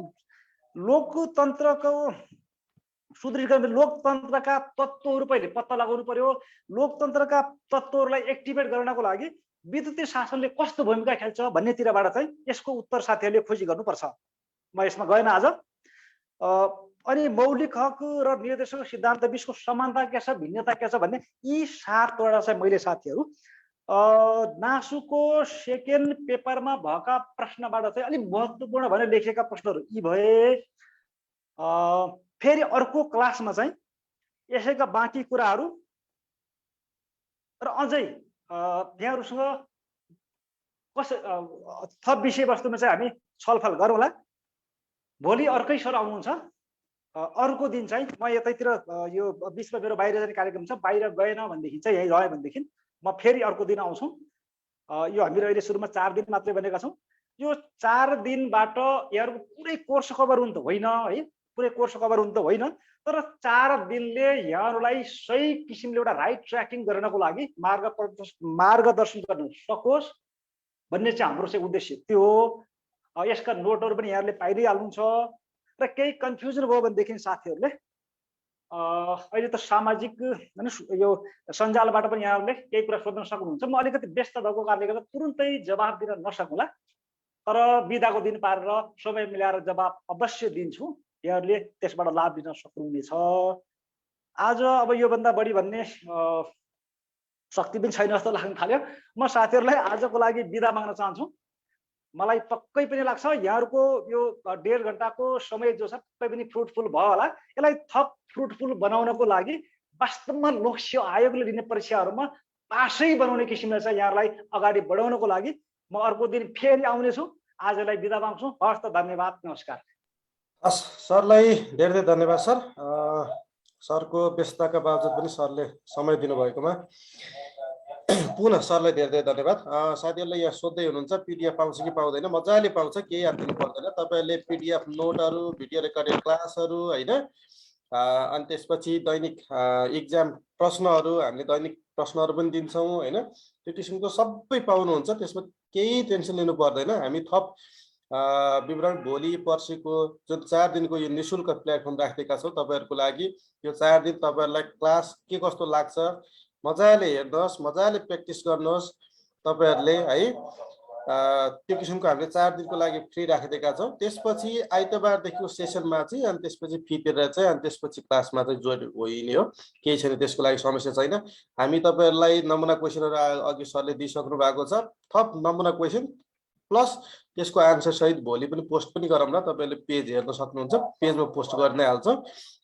लोकतन्त्रको सुदृढीकरण लोकतन्त्रका तत्त्वहरू पहिले पत्ता लगाउनु पर्यो। लोकतन्त्रका तत्त्वहरूलाई एक्टिभेट गर्नको लागि विद्युतीय शासनले कस्तो भूमिका खेल्छ भन्नेतिरबाट चाहिँ यसको उत्तर साथीहरूले खोजी गर्नुपर्छ। म यसमा गएन आज। अनि मौलिक हक र निर्देशक सिद्धान्त बिचको समानता के छ, भिन्नता के छ भन्ने यी 7वटा चाहिँ मैले साथीहरू नासुको सेकेन्ड पेपरमा भएका प्रश्नबाट चाहिँ अलिक महत्त्वपूर्ण भनेर लेखेका प्रश्नहरू यी भए। फेरि अर्को क्लासमा चाहिँ यसैका बाँकी कुराहरू र अझै यहाँहरूसँग थप विषयवस्तुमा चाहिँ हामी छलफल गरौँला। भोलि अर्कै सर आउनुहुन्छ। अर्को दिन चाहिँ म यतैतिर यो बिचमा मेरो बाहिर जाने कार्यक्रम छ, बाहिर गएन भनेदेखि चाहिँ यहीँ रह्यो भनेदेखि म फेरि अर्को दिन आउँछु। यो हामीले अहिले सुरुमा 4 दिन मात्रै भनेका छौँ। यो 4 दिनबाट यहाँहरूको पुरै कोर्स कभर हुनु त होइन है, पुरै कोर्स कभर हुनु त होइन, तर 4 दिनले यहाँहरूलाई सही किसिमले एउटा राइट ट्र्याकिङ गर्नको लागि मार्गदर्शन गर्न सकोस् भन्ने चाहिँ हाम्रो चाहिँ उद्देश्य त्यो हो। यसका नोटहरू पनि यहाँहरूले पाइदै हाल्नुहुन्छ र केही कन्फ्युजन भयो भनेदेखि साथीहरूले अहिले त सामाजिक यो सञ्जालबाट पनि यहाँहरूले केही कुरा सोध्न सक्नुहुन्छ। म अलिकति व्यस्त भएको कारणले गर्दा तुरुन्तै जवाफ दिन नसकुला, तर बिदाको दिन पारेर समय मिलाएर जवाफ अवश्य दिन्छु, यहाँहरूले त्यसबाट लाभ लिन सक्नुहुनेछ। आज अब योभन्दा बढी भन्ने शक्ति पनि छैन जस्तो लाग्न थाल्यो। म साथीहरूलाई आजको लागि बिदा माग्न चाहन्छु। मलाई पक्कै पनि लाग्छ यहाँहरूको यो 1.5 घण्टाको समय जो छ पक्कै पनि फ्रुटफुल भयो होला। यसलाई थप फ्रुटफुल बनाउनको लागि वास्तवमा लोकसेवा आयोगले लिने परीक्षाहरूमा पासै बनाउने किसिमले चाहिँ यहाँलाई अगाडि बढाउनको लागि म अर्को दिन फेरि आउनेछु। आजलाई बिदा माग्छु। हस् त, धन्यवाद, नमस्कार। हस्, सरलाई धेरै धेरै धन्यवाद सर। सरको व्यस्तताका बावजुद पनि सरले समय दिनुभएकोमा पुनः सरलाई धेरै धेरै धन्यवाद। साथीहरूले यहाँ सोध्दै हुनुहुन्छ पिडिएफ पाउँछ कि पाउँदैन। मजाले पाउँछ, केही याद दिनु पर्दैन। तपाईँहरूले पिडिएफ नोटहरू, भिडियो रेकर्डेड क्लासहरू होइन, अनि त्यसपछि दैनिक इक्जाम प्रश्नहरू, हामीले दैनिक प्रश्नहरू पनि दिन्छौँ होइन, त्यो किसिमको सबै पाउनुहुन्छ। त्यसमा केही टेन्सन लिनु पर्दैन। हामी थप विवरण भोलि पर्सिको जुन 4 दिनको यो निःशुल्क प्लेटफर्म राखेका छौँ तपाईँहरूको लागि। यो 4 दिन तपाईँहरूलाई क्लास के कस्तो लाग्छ मजाले हेर्नुहोस्, मजाले प्र्याक्टिस गर्नुहोस् तपाईँहरूले है। त्यो किसिमको हामीले 4 दिनको लागि फ्री राखिदिएका छौँ। त्यसपछि आइतबारदेखिको सेसनमा चाहिँ अनि त्यसपछि फी तिरेर चाहिँ अनि त्यसपछि क्लासमा चाहिँ जोइन होइन हो, केही छैन, त्यसको लागि समस्या छैन। हामी तपाईँहरूलाई नमुना क्वेसनहरू अघि सरले दिइसक्नु भएको छ। थप नमुना क्वेसन प्लस त्यसको आन्सर सहित भोलि पनि पोस्ट पनि गरौँला। तपाईँहरूले पेज हेर्न सक्नुहुन्छ, पेजमा पोस्ट गर्न हाल्छौँ।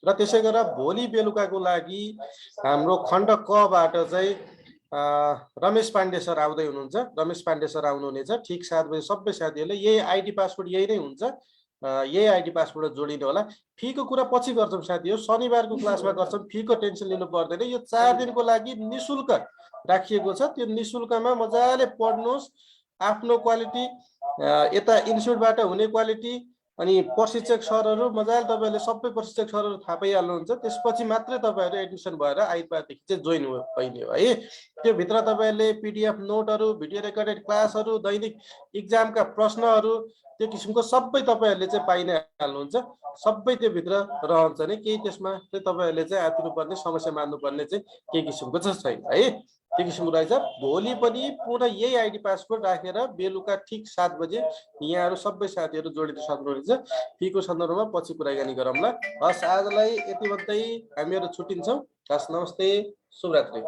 र त्यसै गरेर भोलि बेलुकाको लागि हाम्रो खण्ड कबाट चाहिँ रमेश पाण्डे सर आउँदै हुनुहुन्छ। रमेश पाण्डे सर आउनुहुनेछ ठिक 7 बजे। सबै साथीहरूले यही आइडी पासवर्ड यही नै हुन्छ, यही आइडी पासवर्ड जोडिनु होला। फीको कुरा पछि गर्छौँ साथी हो, शनिबारको क्लासमा गर्छौँ। फीको टेन्सन लिनु पर्दैन, यो 4 दिनको लागि निशुल्क राखिएको छ। त्यो निशुल्कमा मजाले पढ्नुहोस्, आफ्नो क्वालिटी, यता इन्स्टिट्युटबाट हुने क्वालिटी, अनि प्रशिक्षक सरहरू मजाले तपाईँहरूले सबै प्रशिक्षक सरहरू थाहा पाइहाल्नुहुन्छ। त्यसपछि मात्रै तपाईँहरू एडमिसन भएर आइतबारदेखि चाहिँ जोइन पाइने हो है। त्योभित्र तपाईँहरूले पिडिएफ नोटहरू, भिडियो रेकर्डेड क्लासहरू, दैनिक इक्जामका प्रश्नहरू, त्यो किसिमको सबै तपाईँहरूले चाहिँ पाइ नै हाल्नुहुन्छ। सबै त्योभित्र रहन्छ नि, केही त्यसमा चाहिँ तपाईँहरूले चाहिँ आतिनुपर्ने, समस्या मान्नुपर्ने चाहिँ केही किसिमको चाहिँ छैन है। त्यो किसिमको रहेछ। भोलि पनि पुनः यही आइडी पासवर्ड राखेर बेलुका ठिक 7 बजे यहाँहरू सबै साथीहरू जोडिन सक्नुहुनेछ। फीको सन्दर्भमा पछि कुराकानी गरौँला। हस्, आजलाई यति भन्दै हामीहरू छुट्टिन्छौँ। हस्, नमस्ते, शुभरात्रि।